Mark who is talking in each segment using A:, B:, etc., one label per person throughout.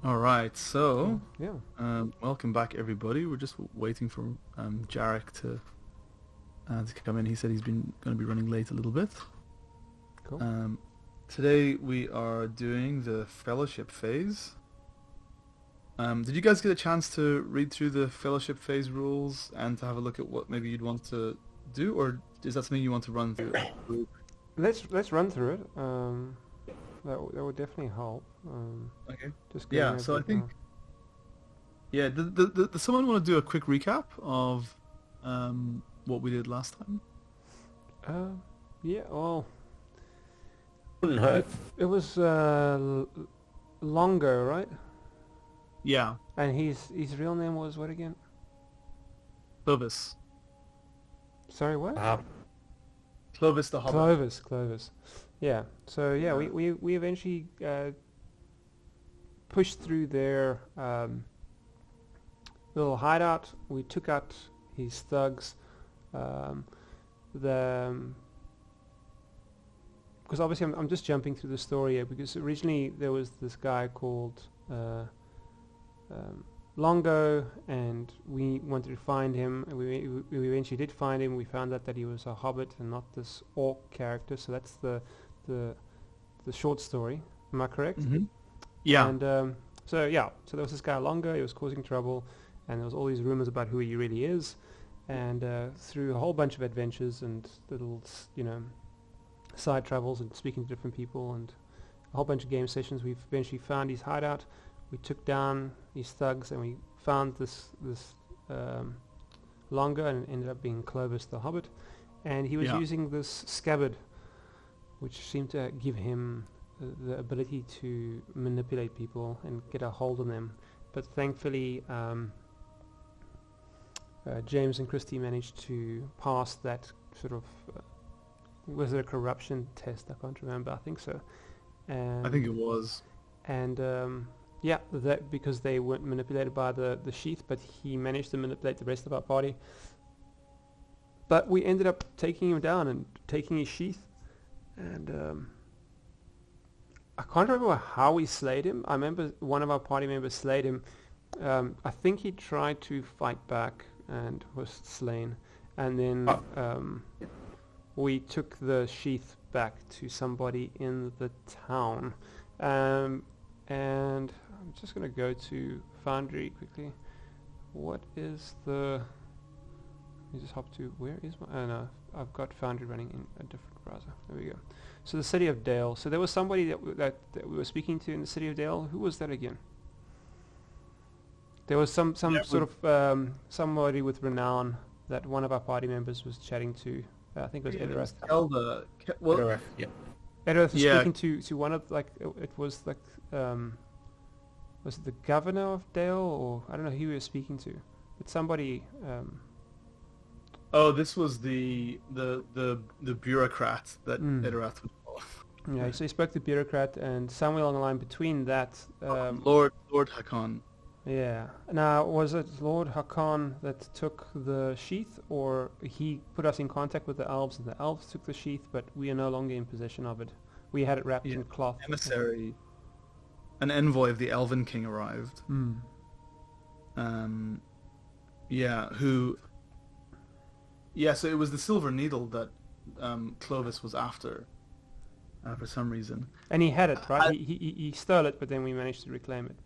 A: All right, so
B: Yeah,
A: welcome back, everybody. We're just waiting for Jarek to come in. He said he's been going to be running late a little bit.
B: cool.
A: Um, Today we are doing the fellowship phase. Did you guys get a chance to read through the fellowship phase rules and to have a look at what maybe you'd want to do, or is that something you want to run through?
B: Let's run through it. That would definitely help.
A: Okay.
B: Just going
A: Yeah.
B: over
A: So I
B: it
A: think
B: now.
A: does someone want to do a quick recap of what we did last time?
B: Yeah. Well,
C: Wouldn't
B: it,
C: hurt.
B: it was Longo, right?
A: Yeah,
B: And his real name was what again?
A: Clovis.
B: Sorry, what?
A: Clovis the Hobbit.
B: Clovis. Yeah. So yeah,
A: Yeah.
B: we eventually pushed through their little hideout. We took out his thugs. The Because obviously I'm just jumping through the story here, because originally there was this guy called Longo, and we wanted to find him, and we eventually did find him. We found out that he was a hobbit and not this orc character, so that's the short story. Am I correct?
A: Mm-hmm. Yeah.
B: And so there was this guy Longo. He was causing trouble, and there was all these rumors about who he really is. And through a whole bunch of adventures and little, side travels and speaking to different people and a whole bunch of game sessions, we've eventually found his hideout. We took down his thugs, and we found this Longo, and it ended up being Clovis the Hobbit. And he was
A: Yeah.
B: using this scabbard, which seemed to give him the ability to manipulate people and get a hold on them. But thankfully, James and Christy managed to pass that sort of, was it a corruption test? I can't remember. I think so. And
A: I think it was.
B: And that because they weren't manipulated by the sheath, but he managed to manipulate the rest of our party. But we ended up taking him down and taking his sheath, and I can't remember how we slayed him. I remember one of our party members slayed him. I think he tried to fight back and was slain, and then we took the sheath back to somebody in the town. And I'm just going to go to Foundry quickly. What is the... Let me just hop to... Where is my... Oh no, I've got Foundry running in a different browser. There we go. So the city of Dale. So there was somebody that we were speaking to in the city of Dale. Who was that again? There was some sort of somebody with renown that one of our party members was chatting to. I think it was Edorath.
A: Elder.
C: Well, yeah.
B: Edorath was
A: Yeah.
B: speaking to one of, it was like, was it the governor of Dale, or I don't know who he was speaking to. But somebody,
A: Oh, this was the bureaucrat that Edorath would call.
B: yeah, so he spoke to bureaucrat, and somewhere along the line between that,
A: Lord Hakon.
B: yeah. Now, was it Lord Hakon that took the sheath, or he put us in contact with the elves, and the elves took the sheath, but we are no longer in possession of it. We had it wrapped in cloth.
A: Emissary, an envoy of the Elven king arrived. So it was the silver needle that Clovis was after for some reason.
B: And he had it, right? He stole it, but then we managed to reclaim it.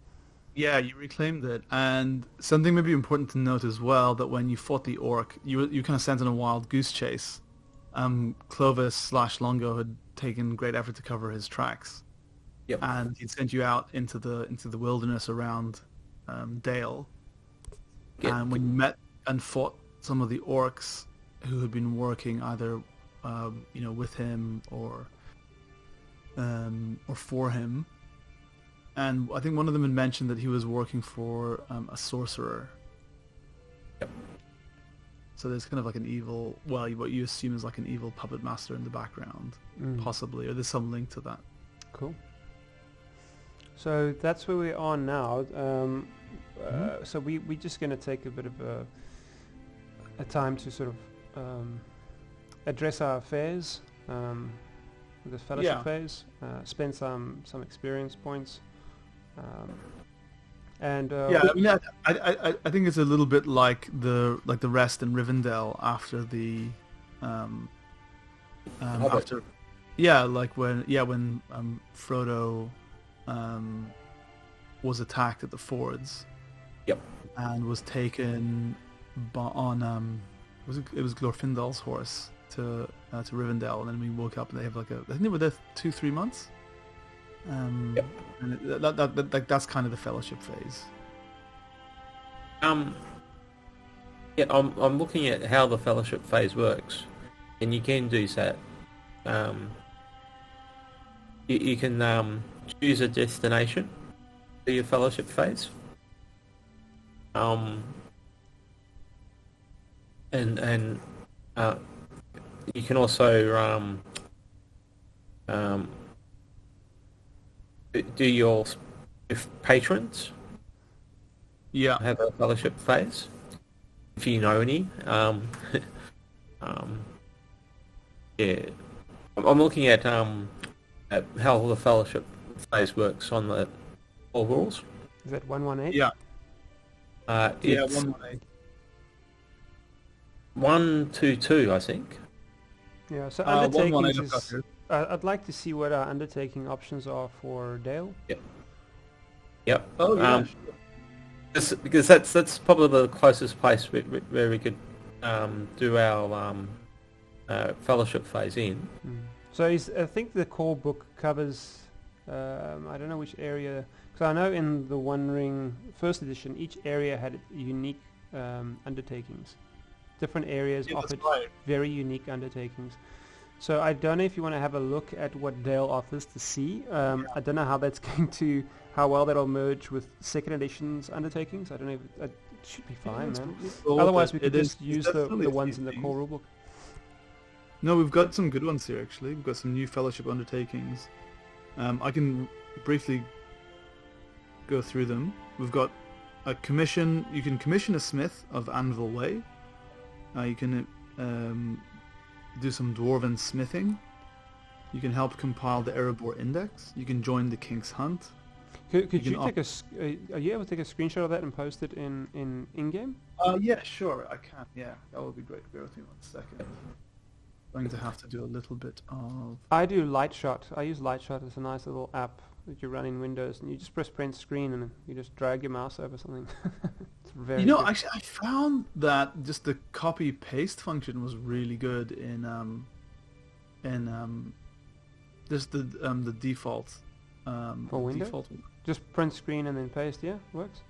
A: Yeah, you reclaimed it, and something maybe important to note as well, that when you fought the orc, you kind of sent on a wild goose chase. Clovis/Longo had taken great effort to cover his tracks,
C: Yep.
A: and he'd sent you out into the wilderness around Dale. And when you met and fought some of the orcs who had been working either with him or for him. And I think one of them had mentioned that he was working for a sorcerer.
C: Yep.
A: So there's kind of like an evil, well, what you assume is like an evil puppet master in the background, possibly, or there's some link to that.
B: Cool. So that's where we are now. So we're just going to take a bit of a time to sort of address our affairs, the fellowship phase, spend some experience points. And
A: Yeah, I mean, I think it's a little bit like the rest in Rivendell after the
C: Hobbit.
A: after like when Frodo was attacked at the fords
C: Yep.
A: and was taken on it was Glorfindal's horse to Rivendell, and then we woke up and they have I think they were there 2-3 months.
C: Yep.
A: And that's kind of the fellowship phase.
C: Yeah, I'm looking at how the fellowship phase works, and you can do that. You can choose a destination for your fellowship phase. And you can also do your if patrons
A: Yeah.
C: have a fellowship phase, if you know any. Yeah, I'm looking at how the fellowship phase works on the core rules.
B: is that 118?
A: Yeah. Yeah.
C: It's
A: 118.
C: 122, I think.
B: Yeah. So
A: 118
B: undertakings
A: I've got
B: is.
A: here.
B: I'd like to see what our undertaking options are for Dale.
C: Yep.
A: Oh yeah.
C: Because that's probably the closest place where we could do our fellowship phase in.
B: So I think the core book covers. I don't know which area. Because I know in the One Ring first edition, each area had unique undertakings. Different areas
A: Yeah, that's
B: offered
A: right.
B: very unique undertakings. So I don't know if you want to have a look at what Dale offers to see. I don't know how that's going to, how well that'll merge with second edition's undertakings. I don't know if it should be fine, man. Otherwise we could just use the ones in the core rulebook.
A: No, we've got some good ones here actually. We've got some new fellowship undertakings. I can briefly go through them. We've got a commission. You can commission a smith of Anvil Way. You can do some dwarven smithing. You can help compile the Erebor Index. You can join the King's Hunt.
B: Could you take are you able to take a screenshot of that and post it in game?
A: Yeah, sure, I can. Yeah, that would be great. Bear with me 1 second. Going to have to do a little bit of...
B: I do Lightshot. I use Lightshot as a nice little app that you run in Windows, and you just press print screen and you just drag your mouse over something. It's very good.
A: actually, I found that just the copy paste function was really good in just the default
B: For Windows?
A: default.
B: Just print screen and then paste. Yeah, works.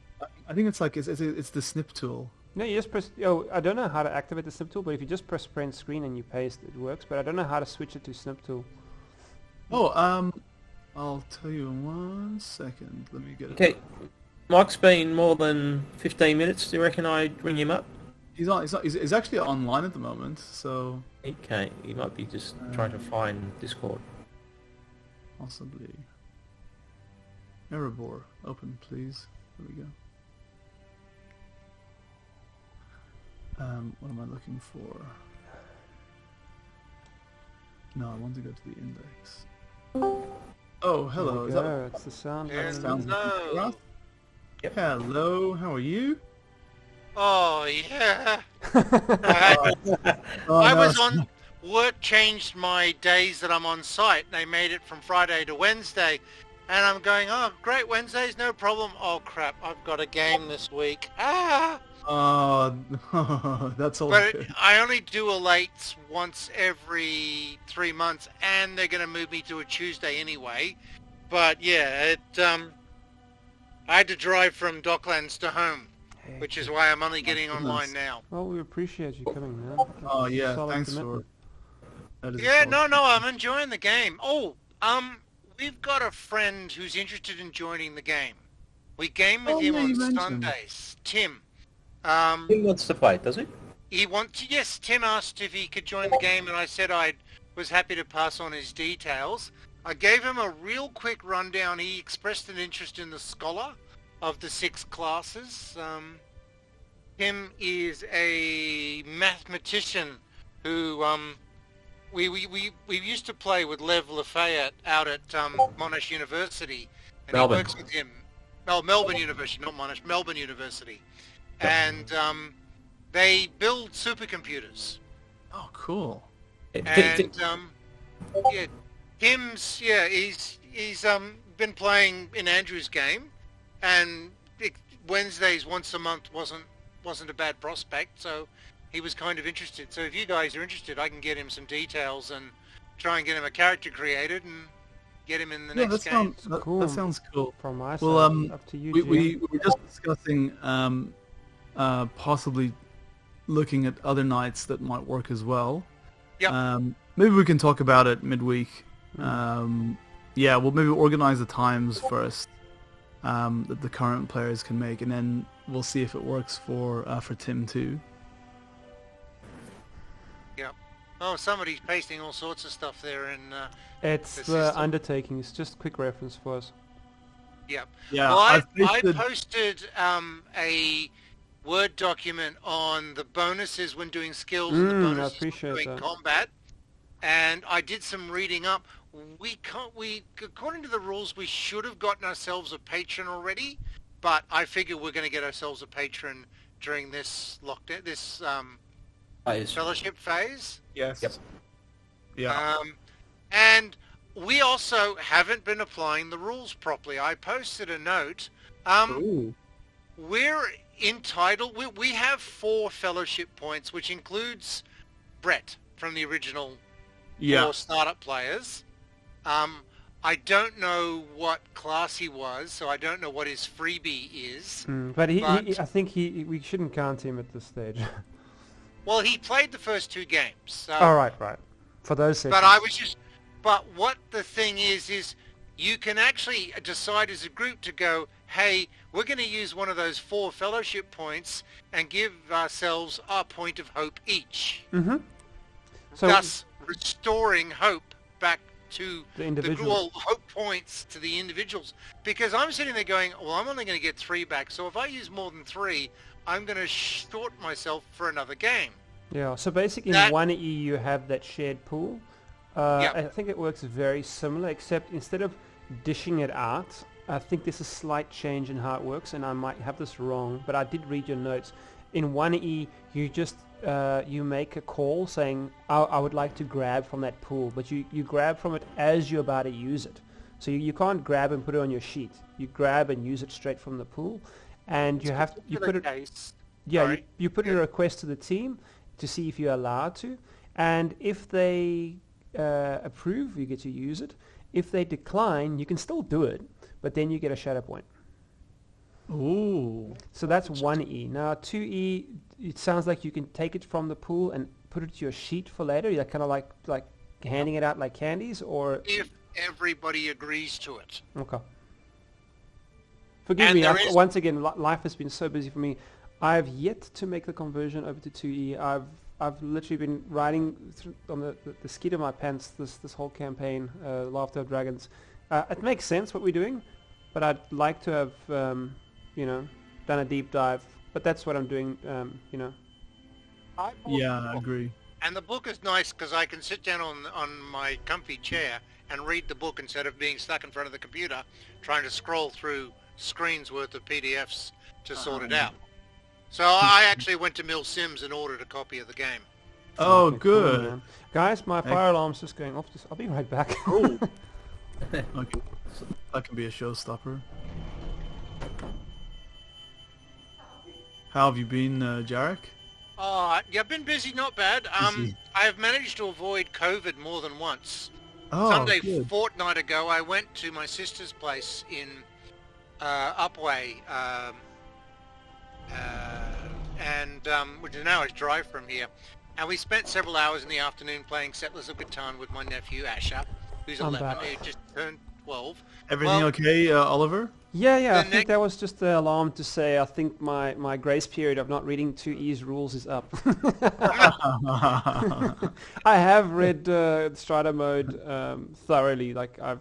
A: I think it's like it's the snip tool.
B: No, you just press. Oh, I don't know how to activate the snip tool, but if you just press print screen and you paste, it works. But I don't know how to switch it to snip tool.
A: Oh, I'll tell you in 1 second. Let me get it.
C: Okay, Mike's been more than 15 minutes. Do you reckon I'd ring him up?
A: He's actually online at the moment, so
C: Okay, he might be just trying to find Discord.
A: possibly. Erebor, open please. There we go. What am I looking for? No, I want to go to the index. Oh, hello. Is that
B: It's the sound.
A: sounds like
D: Hello.
A: Roth?
C: Yep.
A: Hello, how are you?
D: Oh yeah. I was on work changed my days that I'm on site. They made it from Friday to Wednesday. And I'm going, oh great, Wednesdays, no problem. Oh crap, I've got a game this week.
A: That's all
D: But
A: good.
D: I only do a late once every 3 months, and they're going to move me to a Tuesday anyway. But yeah, I had to drive from Docklands to home, which is why I'm only getting online now.
B: Well, we appreciate you coming, man.
A: Oh
B: That's a
A: yeah,
B: solid
A: thanks
B: commitment.
A: for... that is
D: Yeah,
A: solid.
D: no, I'm enjoying the game. Oh, we've got a friend who's interested in joining the game. We game with
A: Oh,
D: him
A: yeah,
D: on
A: you mentioned.
D: Sundays. Tim.
C: He wants to play, does he?
D: Yes, Tim asked if he could join the game, and I said I was happy to pass on his details. I gave him a real quick rundown. He expressed an interest in the Scholar of the 6 classes. Tim is a mathematician who we used to play with Lev Lafayette out at Monash University, and
C: Melbourne.
D: he works with him. Oh, Melbourne University, not Monash, Melbourne University. And they build supercomputers.
A: Oh, cool.
D: And yeah, he's been playing in Andrew's game, and Wednesdays once a month wasn't a bad prospect, so he was kind of interested. So if you guys are interested, I can get him some details and try and get him a character created and get him in the next game.
A: That sounds cool.
B: From my side,
A: Well,
B: up to you,
A: we were just discussing possibly looking at other nights that might work as well.
D: Yeah.
A: Maybe we can talk about it midweek. Yeah, we'll maybe organize the times first that the current players can make, and then we'll see if it works for Tim too.
D: Yeah. Oh, somebody's pasting all sorts of stuff there in.
B: It's the undertakings. Just quick reference for us.
D: Yeah.
A: Yeah.
D: Well, I
A: pasted...
D: posted a Word document on the bonuses when doing skills and the bonuses when doing combat, and I did some reading up. We according to the rules, we should have gotten ourselves a patron already, but I figure we're going to get ourselves a patron during this lockdown, this fellowship phase.
A: Yes.
C: Yep.
A: Yeah.
D: And we also haven't been applying the rules properly. I posted a note. We're entitled. We have 4 fellowship points, which includes Brett from the original 4 startup players. I don't know what class he was, so I don't know what his freebie is.
B: But I think we shouldn't count him at this stage.
D: Well, he played the first 2 games. So,
B: oh, right. For those sessions.
D: But what the thing is you can actually decide as a group to go, hey, we're going to use one of those 4 fellowship points and give ourselves a point of hope each.
B: Mm-hmm. So,
D: thus restoring hope back to
B: the individual
D: hope points to the individuals. Because I'm sitting there going, well, I'm only going to get 3 back. So if I use more than 3, I'm going to short myself for another game.
B: Yeah. So basically, in 1E you have that shared pool. I think it works very similar, except instead of dishing it out, I think there's a slight change in how it works, and I might have this wrong, but I did read your notes. In 1E, you just you make a call saying, I would like to grab from that pool, but you grab from it as you're about to use it. So you can't grab and put it on your sheet. You grab and use it straight from the pool, and you put it. Yeah, you put in a request to the team to see if you're allowed to, and if they approve, you get to use it. If they decline, you can still do it, but then you get a shadow point.
A: Ooh.
B: So that's 1E. Now 2E, it sounds like you can take it from the pool and put it to your sheet for later. You're kind of like handing it out like candies, or
D: if everybody agrees to it.
B: Okay. Forgive me. Once again, life has been so busy for me. I've yet to make the conversion over to 2E. I've literally been riding on the skin of my pants this whole campaign, Laughter of Dragons. It makes sense what we're doing, but I'd like to have done a deep dive. But that's what I'm doing.
A: I agree.
D: And the book is nice because I can sit down on my comfy chair and read the book instead of being stuck in front of the computer trying to scroll through screens worth of PDFs to sort it out. So I actually went to Mill Sims and ordered a copy of the game.
A: Oh, good.
B: Cool, guys, my fire alarm's just going off. I'll be right back.
A: Okay. So that can be a showstopper. How have you been, Jarek?
D: I've been busy, not bad. I have managed to avoid COVID more than once.
A: Oh,
D: Sunday
A: good.
D: fortnight ago, I went to my sister's place in Upway, which is an hour's drive from here. And we spent several hours in the afternoon playing Settlers of Catan with my nephew, Asher, who's 11, who just turned 12.
A: Everything okay, Oliver?
B: Yeah, I think that was just the alarm to say I think my grace period of not reading 2E's rules is up. I have read Strider mode thoroughly. Like I've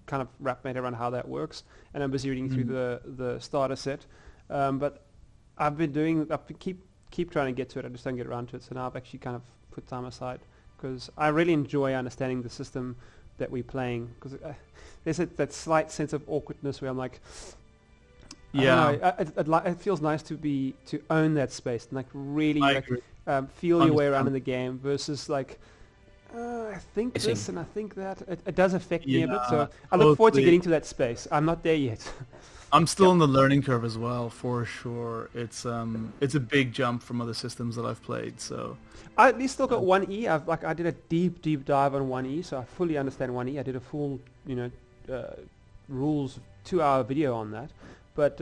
B: kind of wrapped my head around how that works, and I'm busy reading through the starter set. But I keep trying to get to it. I just don't get around to it. So now I've actually kind of put time aside because I really enjoy understanding the system that we're playing. Because there's that slight sense of awkwardness where I'm like,
A: Yeah,
B: I don't know. It feels nice to own that space and like really
A: I
B: like
A: agree.
B: feel your way around
A: Understand.
B: in the game versus like I think
C: Guessing.
B: this and I think that. It does affect me a bit,
A: Yeah,
B: so I look forward to
A: totally.
B: getting to that space. I'm not there yet.
A: I'm still in the learning curve as well, for sure. It's a big jump from other systems that I've played. So
B: I at least still got 1E. I did a deep dive on 1E, so I fully understand 1E. I did a full rules 2-hour video on that. But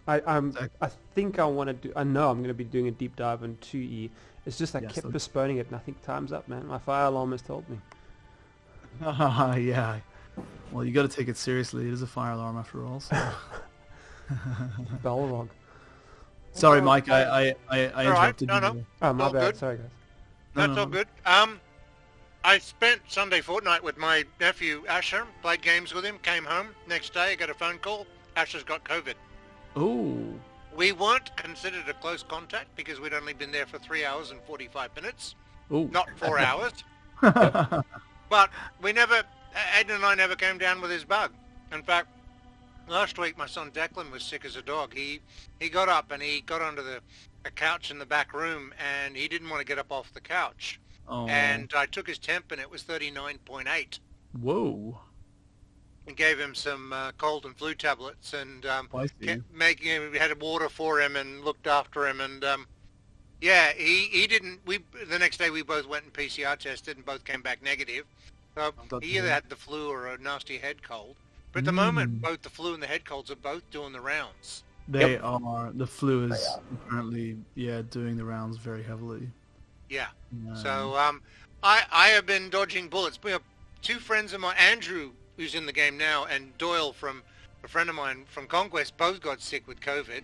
B: I think I want to do. I know I'm going to be doing a deep dive on 2E. It's just I
A: Yes,
B: kept
A: that-
B: postponing it, and I think time's up, man. My fire alarm has told me.
A: yeah. Well, you got to take it seriously. It is a fire alarm after all. So.
B: Balrog.
A: Sorry,
D: Oh,
A: Mike. I
D: right.
A: interrupted
D: No,
A: you.
D: no.
A: there.
B: Oh, my
D: All
B: bad.
D: good.
B: Sorry, guys.
A: No,
D: That's
A: no,
D: all
A: no.
D: good. I spent Sunday fortnight with my nephew Asher, played games with him, came home. Next day I got a phone call. Asher's got COVID.
A: Oh.
D: We weren't considered a close contact because we'd only been there for 3 hours and 45 minutes,
A: Oh.
D: not 4 hours. But Aiden and I never came down with his bug. In fact, last week my son Declan was sick as a dog. He got up and he got onto a couch in the back room and he didn't want to get up off the couch.
A: Oh.
D: And I took his temp and it was 39.8
A: Whoa.
D: and gave him some cold and flu tablets and
A: I see.
D: we had water for him and looked after him and yeah, he didn't. The next day we both went and PCR tested and both came back negative. So
A: glad to
D: he either
A: hear.
D: had the flu or a nasty head cold. But at the moment, both the flu and the head colds are both doing the rounds.
A: They are. The flu is apparently, doing the rounds very heavily.
D: Yeah.
A: Um,
D: So I have been dodging bullets. We have two friends of mine, Andrew, who's in the game now, and Doyle, from a friend of mine from Conquest, both got sick with COVID.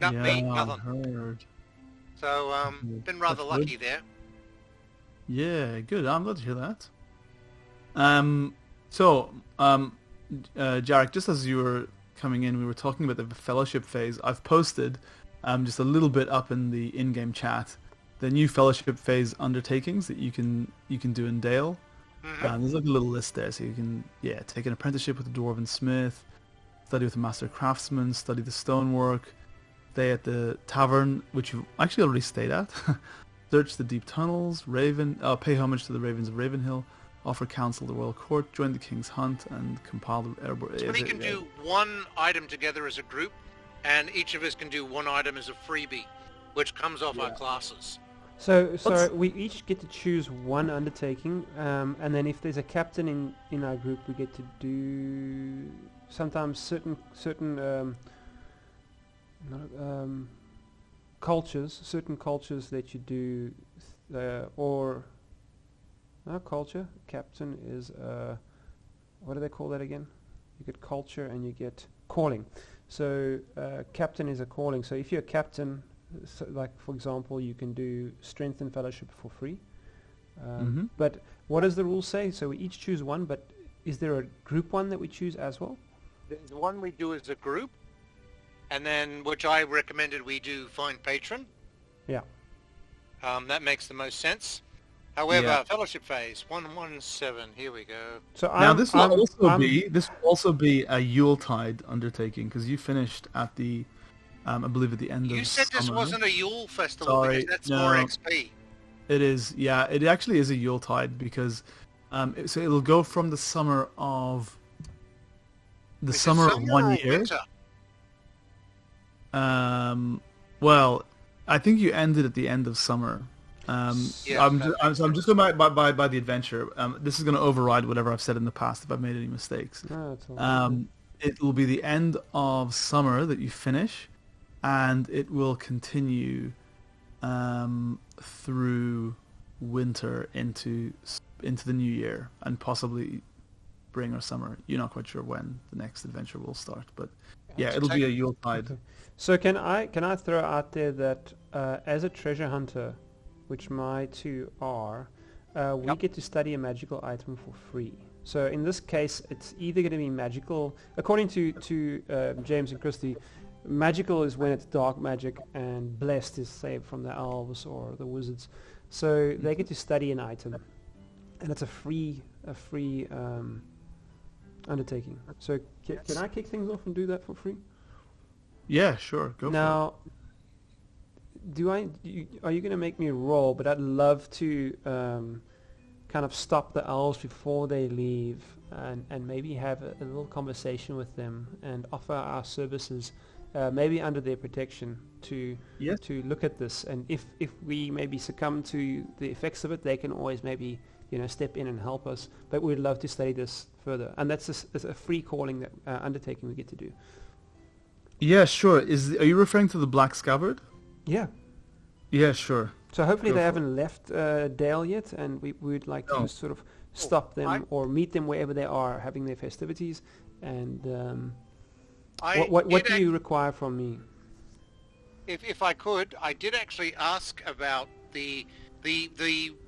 D: Not me,
A: I
D: nothing.
A: heard.
D: So been rather
A: That's
D: lucky
A: good.
D: there.
A: Yeah, good. I'm glad to hear that. Jarek, just as you were coming in, we were talking about the fellowship phase. I've posted just a little bit up in the in-game chat the new fellowship phase undertakings that you can do in Dale. There's like a little list there, so you can take an apprenticeship with a dwarven smith, study with a master craftsman, study the stonework, stay at the tavern, which you've actually already stayed at. Search the deep tunnels, pay homage to the ravens of Ravenhill, offer counsel to the royal court, join the king's hunt, and compile the...
D: So we can do one item together as a group, and each of us can do one item as a freebie, which comes off our classes.
B: So we each get to choose one undertaking, and then if there's a captain in our group, we get to do sometimes certain certain cultures that you do, or no culture. Captain is what do they call that again? You get culture and you get calling. So captain is a calling. So if you're a captain, so like for example, you can do strength and fellowship for free. But what does the rule say? So we each choose one, but is there a group one that we choose as well?
D: The one we do as a group, and then which I recommended we do find patron.
B: Yeah.
D: That makes the most sense. However,
A: Yeah.
D: fellowship phase 117. Here we go.
B: So
A: Now this will also be a Yuletide undertaking because you finished at the I believe at the end of
D: You said this
A: summer.
D: wasn't a Yule festival
A: Sorry,
D: because that's
A: no.
D: more XP.
A: It is, yeah. It actually is a Yuletide because so it'll go from the summer of
D: Is it
A: summer of
D: summer
A: 1
D: or
A: year.
D: winter?
A: Well, I think you ended at the end of summer.
D: Yeah,
A: I'm just going by the adventure. This is going to override whatever I've said in the past if I've made any mistakes.
B: No, it's all
A: It will be the end of summer that you finish, and it will continue through winter into the new year, and possibly spring or summer. You're not quite sure when the next adventure will start, but yeah, it'll be a Yuletide.
B: So can I throw out there that as a treasure hunter, which my two are, we get to study a magical item for free. So in this case, it's either going to be magical, according to James and Christy, magical is when it's dark magic, and blessed is saved from the elves or the wizards. So they get to study an item, and it's a free undertaking. So can I kick things off and do that for free?
A: Yeah, sure. Go for
B: Now, are you going to make me roll? But I'd love to kind of stop the elves before they leave and maybe have a little conversation with them and offer our services, maybe under their protection to
A: Yes.
B: to look at this. And if we maybe succumb to the effects of it, they can always maybe step in and help us. But we'd love to study this further, and that's a free calling that undertaking we get to do.
A: it. Yeah, sure. Are you referring to the Black Scabbard?
B: Yeah.
A: Yeah, sure.
B: So hopefully
A: Go
B: they
A: for
B: haven't left Dale yet, and we would like
A: No.
B: to sort of stop them
D: I-
B: or meet them wherever they are having their festivities. And
D: I
B: what
D: did
B: do you require from me?
D: if I could, I did actually ask about the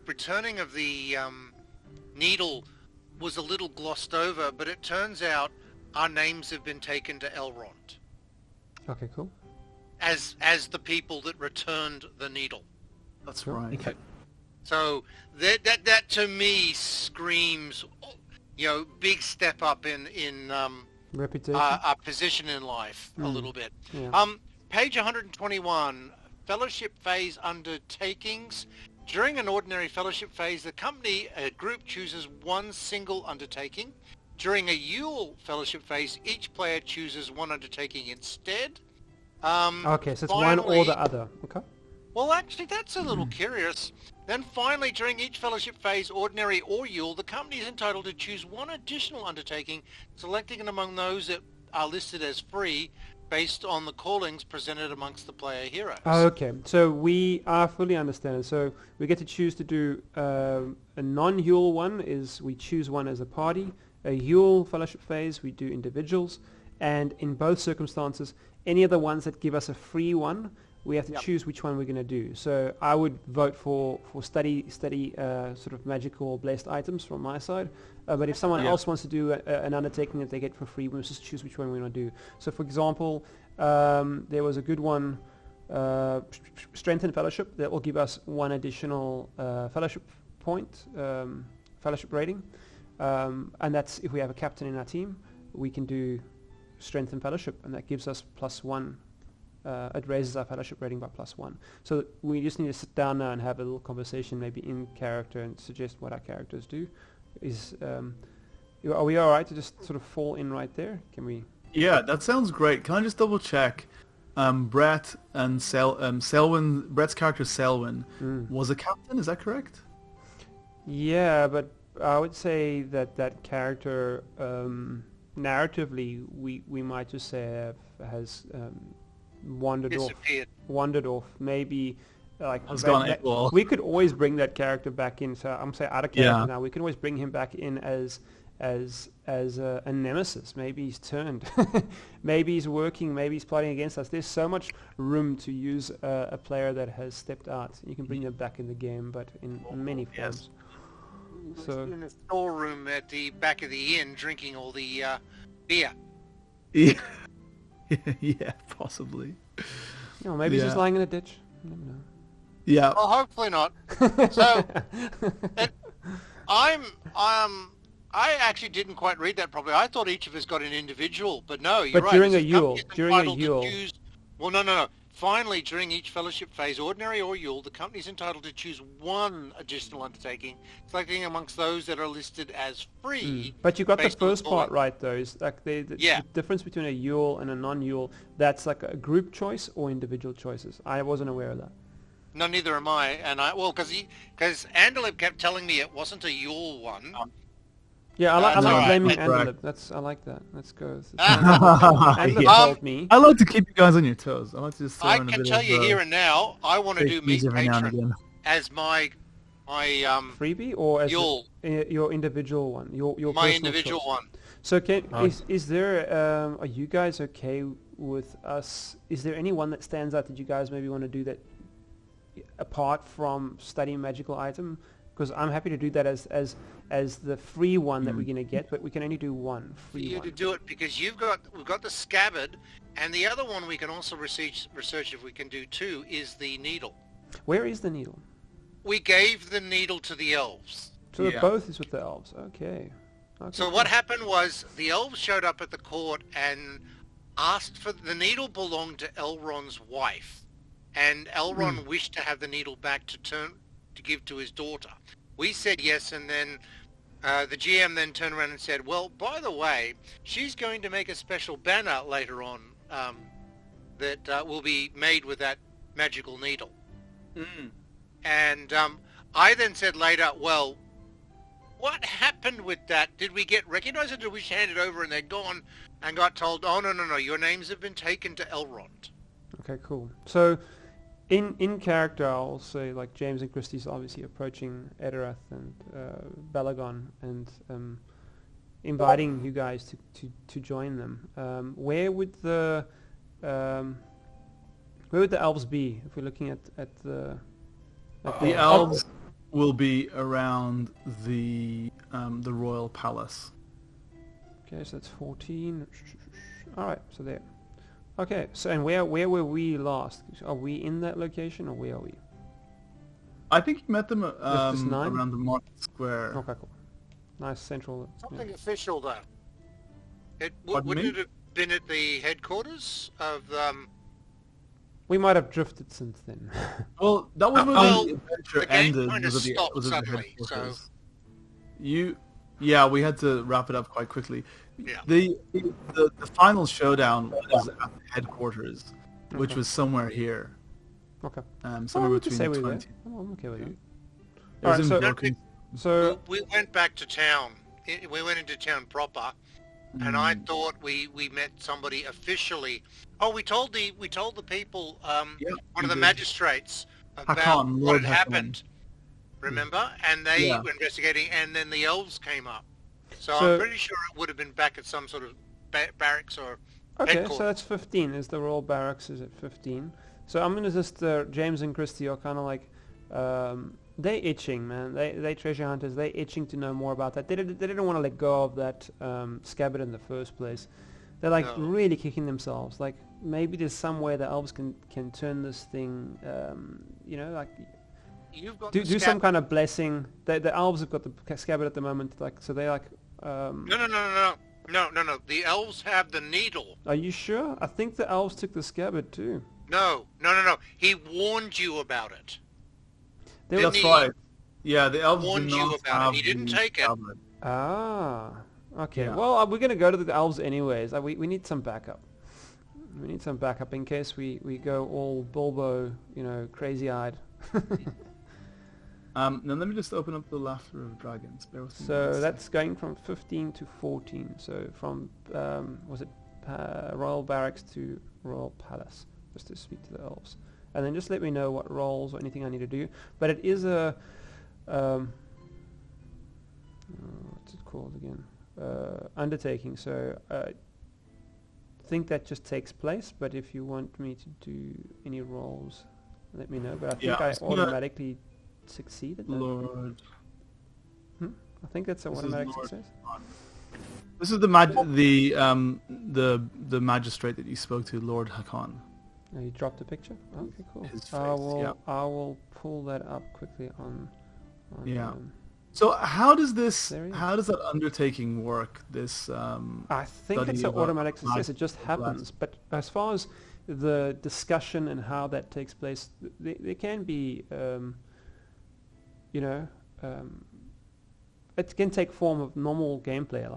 D: returning of the needle was a little glossed over, but it turns out our names have been taken to Elrond
B: Okay, cool.
D: as the people that returned the needle.
A: That's
B: Sure.
A: right.
C: Okay.
D: So that to me screams, big step up in
B: Reputation.
D: our position in life a little bit.
B: Yeah.
D: Page 121, Fellowship Phase Undertakings. During an ordinary Fellowship Phase, the company, a group, chooses one single undertaking. During a Yule Fellowship Phase, each player chooses one undertaking instead.
B: Okay, so it's one or
D: finally-
B: the other. Okay.
D: Well, actually, that's a little curious. Then finally, during each Fellowship Phase, ordinary or Yule, the company is entitled to choose one additional undertaking, selecting it among those that are listed as free, based on the callings presented amongst the player heroes.
B: Okay, so we are fully understand. So we get to choose to do a non-Yule one is we choose one as a party. A Yule Fellowship Phase we do individuals, and in both circumstances, any of the ones that give us a free one, we have to choose which one we're going to do. So I would vote for study sort of magical blessed items from my side. But if someone else wants to do an undertaking that they get for free, we must just choose which one we want to do. So for example, there was a good one, Strength and Fellowship, that will give us one additional fellowship point, fellowship rating. And that's if we have a captain in our team, we can do Strength and Fellowship, and that gives us +1. It raises our fellowship rating by +1. So we just need to sit down now and have a little conversation, maybe in character, and suggest what our characters do. Are we all right to just sort of fall in right there? Can we?
A: Yeah, that sounds great. Can I just double check? Brett and Selwyn. Brett's character Selwyn was a captain. Is that correct?
B: Yeah, but I would say that character, narratively, we might just say has wandered off. Maybe like
A: Has gone AWOL.
B: we could always bring that character back in. So I'm saying out of character now. We can always bring him back in as a nemesis. Maybe he's turned. Maybe he's working. Maybe he's plotting against us. There's so much room to use a player that has stepped out. You can bring them back in the game, but in many forms. So
D: in the storeroom at the back of the inn, drinking all the beer.
A: Yeah, yeah, possibly.
B: maybe he's just lying in a ditch. You never know.
A: Yeah.
D: Well, hopefully not. So, I actually didn't quite read that properly. I thought each of us got an individual, but no, you're
B: But
D: right.
B: during a
D: The
B: Yule,
D: company's entitled to choose- Well, no. Finally, during each fellowship phase, ordinary or Yule, the company is entitled to choose one additional undertaking, selecting amongst those that are listed as free.
B: But you got the
D: based on
B: first part
D: calling.
B: right, though. Is like the difference between a Yule and a non-Yule. That's like a group choice or individual choices. I wasn't aware of that.
D: No, neither am I. And because Andalib kept telling me it wasn't a Yule one.
B: Yeah, I
D: That's
B: like
D: alright.
B: blaming
A: Correct.
B: Andalib. I like that. Let's go.
A: Yeah.
B: Andalib told me.
A: I like to keep you guys on your toes. I like to just throw
D: I
A: in a
D: can
A: bit
D: tell
A: of,
D: you here and now, I want to
A: fake
D: do
A: news
D: Meet
A: every now and
D: Patron
A: again.
D: as my
B: Freebie or as
D: Yule,
B: your individual one. Your
D: my
B: personal
D: individual
B: choice.
D: one.
B: So is there are you guys okay with us? Is there anyone that stands out that you guys maybe want to do that apart from studying magical item? Because I'm happy to do that as the free one that we're going to get, but we can only do one
D: For
B: free
D: you
B: one.
D: to do it because we've got the scabbard, and the other one we can also research if we can do too is the needle.
B: Where is the needle?
D: We gave the needle to the elves.
B: So both is with the elves. Okay.
D: So what happened was the elves showed up at the court and asked for the needle belonged to Elrond's wife, and Elrond wished to have the needle back to give to his daughter. We said yes, and then the GM then turned around and said, well, by the way, she's going to make a special banner later on that will be made with that magical needle. And I then said later, well, what happened with that? Did we get recognized, or did we hand it over and they're gone and got told, oh, no, your names have been taken to Elrond?
B: Okay, cool. So in character, I'll say, like, James and Christie's obviously approaching Edorath and Balagon and inviting you guys to join them. Where would the elves be if we're looking at the...
A: The elves will be around the royal palace.
B: Okay, so that's 14. All right, so there. Okay, so and where were we last? Are we in that location, or where are we?
A: I think you met them
B: This is 9?
A: around the market square.
B: Okay, cool. Nice central.
D: Something official, though.
A: Pardon
D: Wouldn't
A: me?
D: it have been at the headquarters of...
B: We might have drifted since then.
A: Well, that was when
D: well,
A: the adventure
D: the game
A: ended.
D: kinda
A: Was at the,
D: stopped
A: was at the
D: suddenly, so-
A: headquarters. Yeah, we had to wrap it up quite quickly.
D: Yeah.
A: The final showdown was at the headquarters, which
B: Okay.
A: was somewhere here.
B: Okay.
A: Somewhere
B: we can
A: between
B: say
A: the
B: we were
A: 20.
B: there. I'm okay with that.
A: It was
B: Alright,
A: in
B: so-
A: Broken.
B: So
D: We went back to town. We went into town proper, and I thought we met somebody officially. Oh, we told the people,
A: Yeah,
D: one of the
A: we did.
D: magistrates about
A: Hakon,
D: what
A: Lord
D: had
A: Hakon.
D: happened. Remember? And they
A: Yeah.
D: were investigating, and then the elves came up. So
B: So-
D: I'm pretty sure it would have been back at some sort of barracks or
B: okay,
D: headquarters.
B: so that's 15. Is the royal barracks is at 15? So I'm gonna just James and Christy are kind of like they itching, man. They treasure hunters. They itching to know more about that. They didn't want to let go of that scabbard in the first place. They're like
D: No.
B: really kicking themselves. Like maybe there's some way the elves can turn this thing. Like
D: You've got
B: do
D: the
B: some kind of blessing. The elves have got the scabbard at the moment. Like so they like.
D: No. The elves have the needle.
B: Are you sure? I think the elves took the scabbard too.
D: No. He warned you about it.
B: They
D: Didn't
A: That's
D: he
A: right. Yeah, the elves
D: warned
A: do
D: you
A: not
D: about it.
A: have
D: He didn't
A: the
D: take it.
A: tablet.
B: Ah, okay.
A: Yeah.
B: Well, we're gonna go to the elves anyways. We need some backup. We need some backup in case we go all Bilbo, crazy-eyed.
A: Now let me just open up the Laughter of Dragons. Bear with me
B: So
A: one
B: that's going from 15 to 14. So from Royal Barracks to Royal Palace, just to speak to the elves, and then just let me know what roles or anything I need to do. But it is a what's it called again? Undertaking. So I think that just takes place. But if you want me to do any roles, let me know. But I think
A: Yeah,
B: I
A: it's gonna-
B: automatically succeeded.
A: Lord.
B: I think that's an
A: This is
B: automatic
A: Lord.
B: success.
A: This is the magistrate that you spoke to, Lord Hakon.
B: Oh, you dropped a picture? Okay, cool.
A: His
B: I
A: face,
B: will
A: yeah.
B: I will pull that up quickly on
A: Yeah. So how does
B: There he is.
A: how does that undertaking work? This
B: I think
A: study
B: it's an
A: of a
B: automatic success.
A: blast-
B: It just
A: blast.
B: happens. But as far as the discussion and how that takes place, there can be, it can take form of normal gameplay,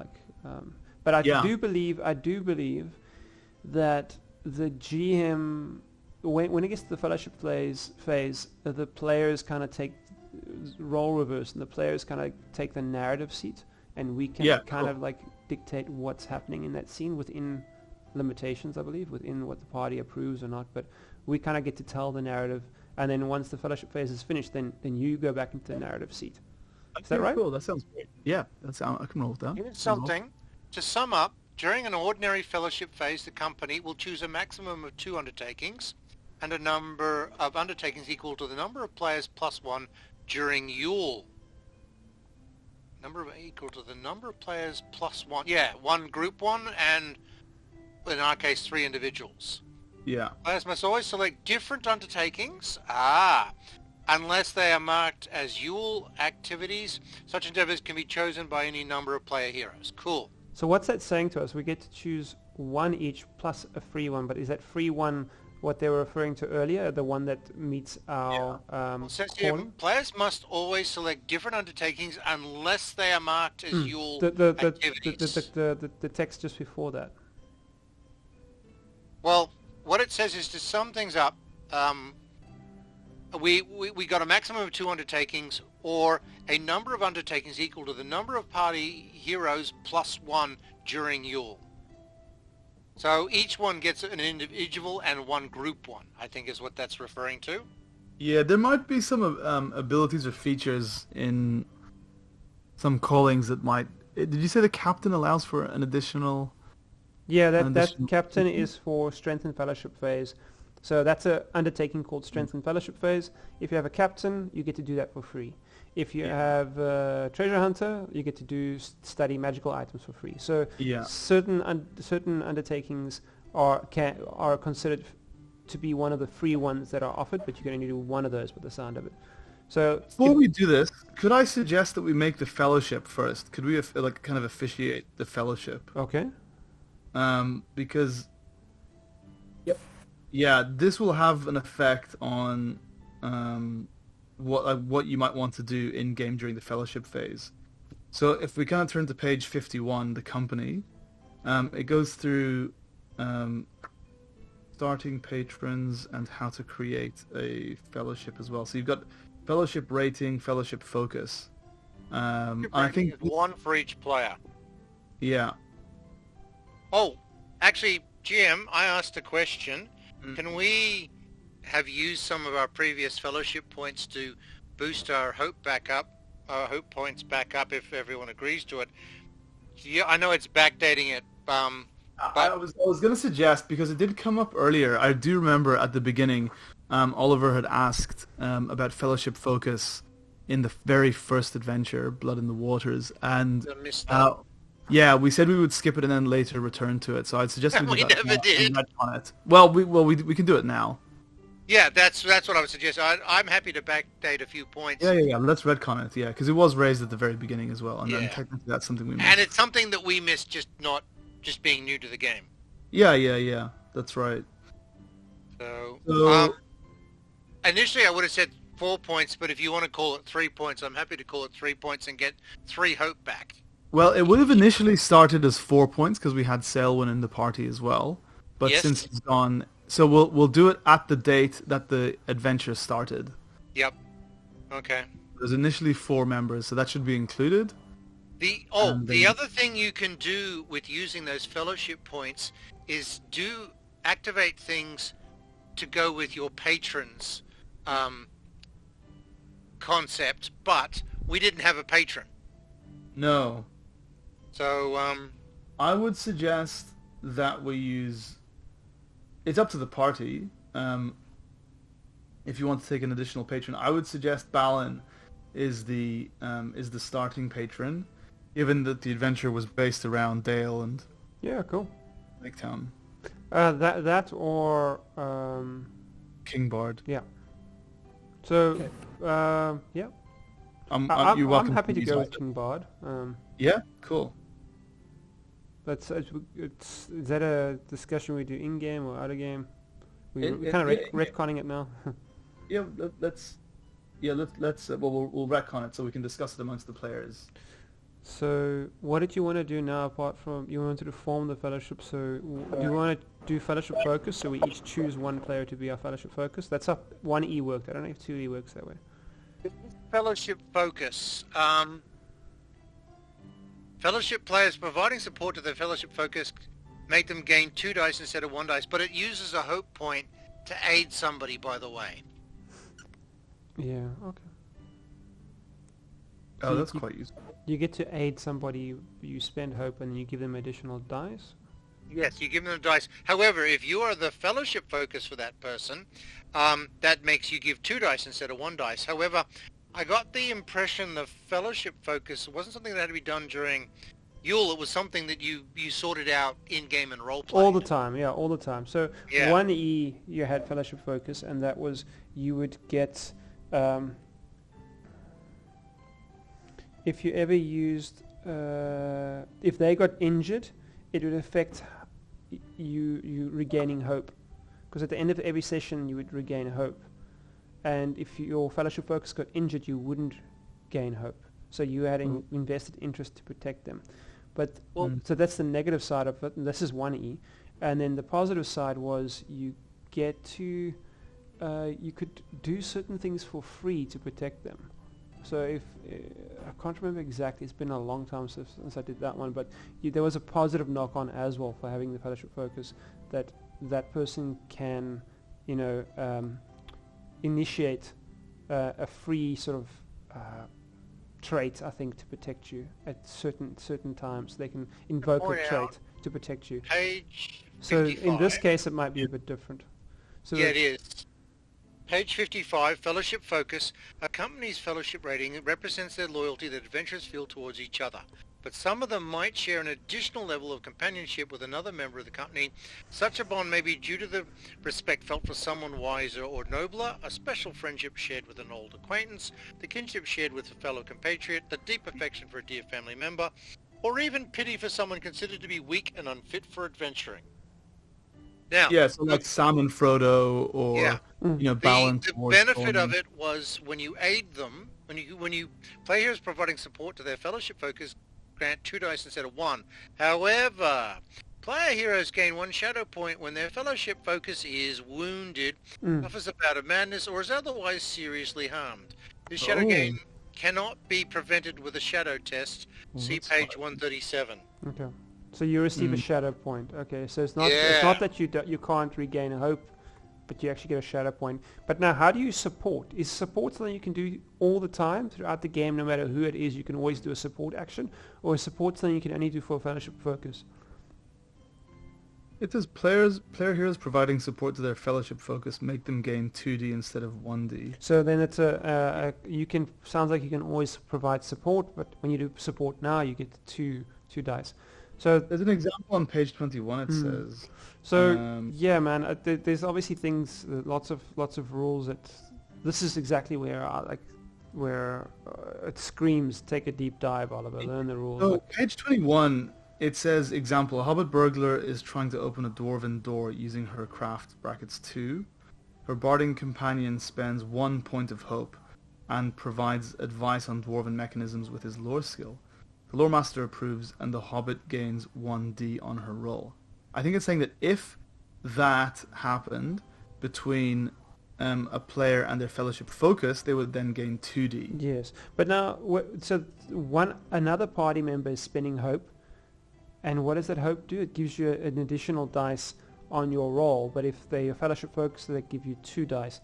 B: but I
A: Yeah.
B: do believe that the GM, when it gets to the fellowship phase, the players kind of take role reverse, and the players kind of take the narrative seat, and we can kind of like dictate what's happening in that scene within limitations, I believe, within what the party approves or not. But we kind of get to tell the narrative, and then once the fellowship phase is finished, then you go back into the narrative seat. Is that
A: Okay,
B: right?
A: Cool. That sounds great. Yeah, I can roll with that.
D: Here's something. To sum up, during an ordinary fellowship phase, the company will choose a maximum of 2 undertakings, and a number of undertakings equal to the number of players plus 1 during Yule. Equal to the number of players plus 1. Yeah, 1 group 1, and in our case 3 individuals.
A: Yeah.
D: Players must always select different undertakings. Unless they are marked as Yule activities. Such endeavors can be chosen by any number of player heroes. Cool.
B: So what's that saying to us? We get to choose one each plus a free one, but is that free one what they were referring to earlier, the one that meets our
D: Well, it says here,
B: calling?
D: players must always select different undertakings unless they are marked as Yule
B: The
D: activities.
B: the text just before that.
D: Well, what it says is to sum things up, we got a maximum of 2 undertakings or a number of undertakings equal to the number of party heroes plus 1 during Yule. So each one gets an individual and one group one, I think is what that's referring to.
A: Yeah, there might be some abilities or features in some callings that might... Did you say the captain allows for an additional...
B: Yeah, that
A: additional-
B: captain is for Strength and Fellowship phase. So that's a undertaking called Strength and Fellowship phase. If you have a captain, you get to do that for free. If you have a treasure hunter, you get to do study magical items for free. So
A: Yeah.
B: certain undertakings are considered to be one of the free ones that are offered, but you can only do one of those by the sound of it. So
A: Before we do this, could I suggest that we make the fellowship first? Could we like kind of officiate the fellowship?
B: okay.
A: Because
C: Yep.
A: yeah, this will have an effect on what you might want to do in game during the fellowship phase. So if we kind of turn to page 51, the company, it goes through starting patrons and how to create a fellowship as well. So you've got fellowship rating, fellowship focus. I think
D: one for each player.
A: yeah.
D: Oh, actually, GM, I asked a question. Can we have used some of our previous fellowship points to boost our hope points back up if everyone agrees to it? Yeah, I know it's backdating it,
A: I was going to suggest, because it did come up earlier, I do remember at the beginning, Oliver had asked about fellowship focus in the very first adventure, Blood in the Waters, and
D: I missed that.
A: yeah, we said we would skip it and then later return to it. So I'd suggest we do
D: We
A: that
D: never
A: now
D: did.
A: and retcon it. Well, we can do it now.
D: Yeah, that's what I would suggest. I'm happy to backdate a few points.
A: Yeah. Let's retcon it. Yeah, because it was raised at the very beginning as well, and then
D: Yeah.
A: technically that's something we missed.
D: And it's something that we missed just being new to the game.
A: Yeah. That's right.
D: So, initially I would have said 4 points, but if you want to call it 3 points, I'm happy to call it 3 points and get 3 hope back.
A: Well, it would have initially started as 4 points because we had Selwyn in the party as well. But
D: Yes.
A: since he's gone, so we'll do it at the date that the adventure started.
D: Yep. Okay.
A: There's initially 4 members, so that should be included.
D: The other thing you can do with using those fellowship points is activate things to go with your patrons concept, but we didn't have a patron.
A: No.
D: So
A: I would suggest that we use... It's up to the party. If you want to take an additional patron, I would suggest Balin is the starting patron, given that the adventure was based around Dale and
B: Yeah, cool.
A: Lake Town.
B: That or
A: King Bard.
B: yeah. So yeah,
A: You're welcome
B: I'm happy to
A: use
B: go with
A: either.
B: King Bard.
A: Yeah, cool.
B: Is that a discussion we do in game or out of game? We're
A: It-
B: kind of
A: it-
B: retconning it now.
A: Yeah, let's we'll retcon it so we can discuss it amongst the players.
B: So what did you want to do now apart from you wanted to form the fellowship? So do you want to do fellowship focus? So we each choose one player to be our fellowship focus. That's how 1E worked. I don't know if 2E works that way.
D: fellowship focus. Fellowship players providing support to their fellowship focus make them gain 2 dice instead of 1 dice, but it uses a hope point to aid somebody, by the way.
B: Yeah. Okay.
A: Oh, that's quite useful.
B: You get to aid somebody. You spend hope and you give them additional dice.
D: Yes, you give them the dice. However, if you are the fellowship focus for that person, that makes you give 2 dice instead of 1 dice. However, I got the impression the fellowship focus wasn't something that had to be done during Yule. It was something that you sorted out in-game and roleplay.
B: All the time, yeah, all the time. So
D: Yeah.
B: 1E, you had fellowship focus, and that was you would get if you ever used if they got injured, it would affect you regaining hope, because at the end of every session you would regain hope, and if your fellowship focus got injured, you wouldn't gain hope. So you had invested interest to protect them. But so that's the negative side of it, and this is 1E. And then the positive side was you get to you could do certain things for free to protect them. So if I can't remember exactly, it's been a long time since I did that one, but there was a positive knock-on as well for having the fellowship focus, that person can, initiate a free sort of trait, I think, to protect you at certain times. They can invoke a trait to protect you.
D: Page 55.
B: So in this case, it might be a bit different. So
D: yeah, it is. Page 55, Fellowship Focus. A company's fellowship rating represents their loyalty that adventurers feel towards each other. But some of them might share an additional level of companionship with another member of the company. Such a bond may be due to the respect felt for someone wiser or nobler, a special friendship shared with an old acquaintance, the kinship shared with a fellow compatriot, the deep affection for a dear family member, or even pity for someone considered to be weak and unfit for adventuring. Now,
A: yeah, so like Sam and Frodo, or Balin.
D: The benefit of it was when you aid them, when you play heroes providing support to their fellowship focus, grant 2 dice instead of 1. However, player heroes gain 1 shadow point when their fellowship focus is wounded, suffers a bout of madness, or is otherwise seriously harmed. This shadow gain cannot be prevented with a shadow test. See page 137.
B: Okay. So you receive a shadow point. Okay, so it's not that you can't regain hope, but you actually get a shadow point. But now, how do you support? Is support something you can do all the time throughout the game, no matter who it is? You can always do a support action, or is support something you can only do for a fellowship focus?
A: It says player heroes providing support to their fellowship focus make them gain 2d instead of 1d.
B: So then it's sounds like you can always provide support, but when you do support now, you get two dice. So
A: there's an example on page 21. It says.
B: So yeah, man. There's obviously things, lots of rules. That this is exactly where it screams, take a deep dive, Oliver. Learn the rules.
A: So page 21, it says example: a hobbit burglar is trying to open a dwarven door using her craft (2). Her barding companion spends 1 point of hope, and provides advice on dwarven mechanisms with his lore skill. The lore master approves, and the hobbit gains 1d on her roll. I think it's saying that if that happened between a player and their fellowship focus, they would then gain 2d.
B: Yes, but now, so another party member is spending hope, and what does that hope do? It gives you an additional dice on your roll, but if they're your fellowship focus, they give you 2 dice.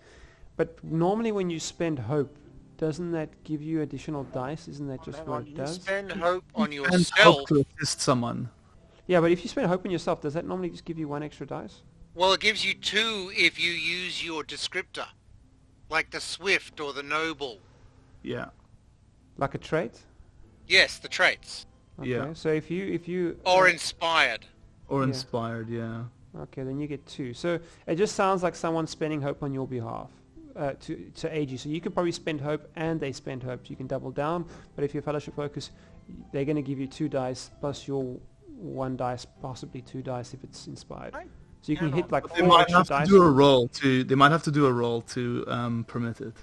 B: But normally when you spend hope, doesn't that give you additional dice? Isn't that just what it does?
D: You spend hope on
A: And
D: yourself.
A: hope to assist someone.
B: Yeah, but if you spend hope on yourself, does that normally just give you 1 extra dice?
D: Well, it gives you 2 if you use your descriptor, like the swift or the noble.
A: Yeah.
B: Like a trait?
D: Yes, the traits.
B: Okay,
A: Yeah.
B: so if you
D: Or inspired.
A: Or
B: Yeah.
A: inspired, yeah.
B: okay, then you get 2. So it just sounds like someone's spending hope on your behalf to aid you. So you could probably spend hope and they spend hope. So you can double down. But if you're fellowship focus, they're going to give you 2 dice plus your 1 dice, possibly 2 dice if it's inspired.
D: Right.
B: So you can hit like
A: They
B: 4
A: might
B: extra
A: have to
B: dice.
A: do a roll to. They might have to do a roll to permit it.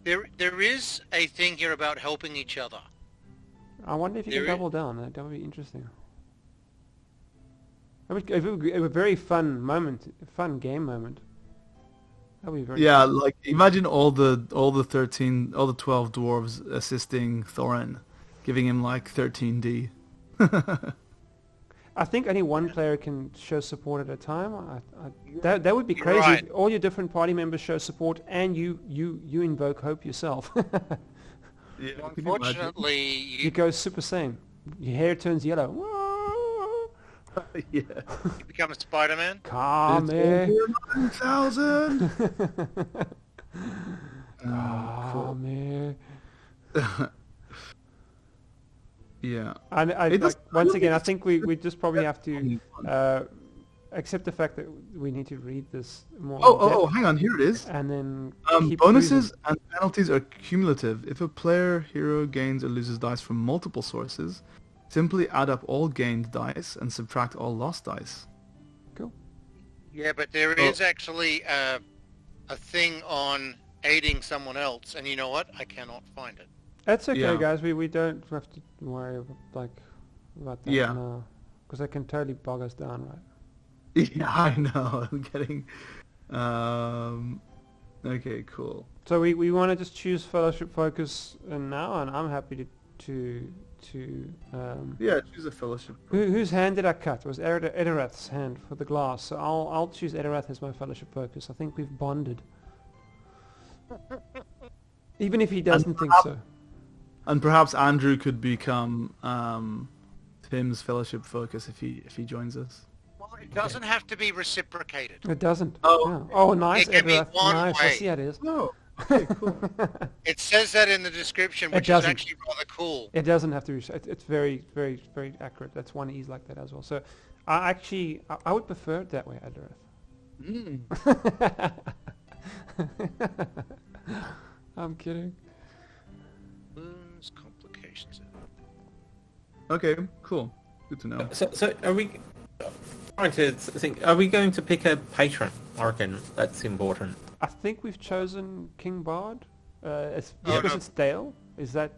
D: There is a thing here about helping each other.
B: I wonder if you
D: There
B: can
D: is-
B: double down. That would be interesting. It would be a very fun moment, a fun game moment. That would be very
A: Yeah,
B: fun.
A: like imagine all the 12 dwarves assisting Thorin, giving him like 13d.
B: I think only one player can show support at a time. That would be
D: You're
B: crazy.
D: right.
B: If all your different party members show support, and you invoke hope yourself.
A: Yeah,
D: Unfortunately,
B: You go Super Saiyan. Your hair turns yellow.
A: yeah.
D: you become a Spider-Man.
B: Kame.
A: 9,000.
B: Kame.
A: Yeah.
B: I
A: does-
B: once again, I think we just probably have to accept the fact that we need to read this more. in
A: Oh,
B: depth,
A: hang on. Here it is.
B: and then keep
A: Bonuses
B: cruising.
A: and penalties are cumulative. If a player hero gains or loses dice from multiple sources, simply add up all gained dice and subtract all lost dice.
D: Yeah, but there is actually a thing on aiding someone else, and you know what? I cannot find it.
B: That's okay,
A: Yeah.
B: guys. We don't have to worry about that
A: Yeah.
B: now, because they can totally bog us down, right?
A: Yeah, I know. I'm getting. Okay, cool.
B: So we want to just choose fellowship focus now, and I'm happy to
A: Yeah, choose a fellowship.
B: whose hand did I cut? It was Edorath's hand for the glass. So I'll choose Edorath as my fellowship focus. I think we've bonded, even if he doesn't think so.
A: And perhaps Andrew could become Tim's fellowship focus if he joins us.
D: Well, it doesn't have to be reciprocated.
B: It doesn't.
A: Oh.
B: Yeah. Oh, nice,
D: It can be
B: Edorath.
D: one
B: Nice. I
D: way.
B: see how it is.
A: No. Okay, cool.
D: It says that in the description,
B: It
D: which is
B: doesn't.
D: actually rather cool.
B: It doesn't have to be. It's very, very, very accurate. That's one is like that as well. So, I would prefer it that way, Edorath. I'm kidding.
D: Wounds, complications.
A: Okay, cool. Good to know.
C: So are we trying to think? Are we going to pick a patron? I reckon that's important.
B: I think we've chosen King Bard. It's
D: Oh,
B: because
D: no.
B: it's Dale. Is that?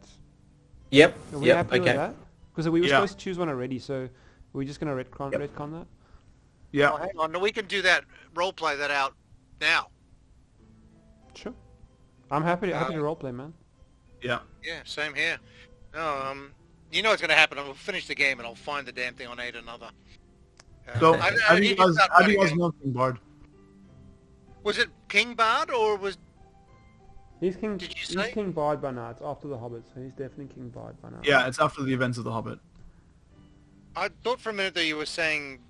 C: Yep.
B: Are we
C: Yep.
B: happy with
C: Okay.
B: that? Because we were
A: Yeah.
B: supposed to choose one already. So, we're just gonna retcon that.
A: Yeah.
D: Oh, hang on, we can do that, roleplay that out now.
B: Sure. I'm happy to roleplay, man.
A: Yeah.
D: Yeah, same here. No, you know what's going to happen. I'll finish the game and I'll find the damn thing on Aid Another.
A: So,
D: I
A: how do
D: need
A: you
D: to
A: guys
D: start running it.
A: know King Bard?
D: Was it King Bard or was...
B: He's King.
D: Did you
B: He's
D: say?
B: King Bard by now. It's after the Hobbit, so he's definitely King Bard by now.
A: Yeah, it's after the events of the Hobbit.
D: I thought for a minute that you were saying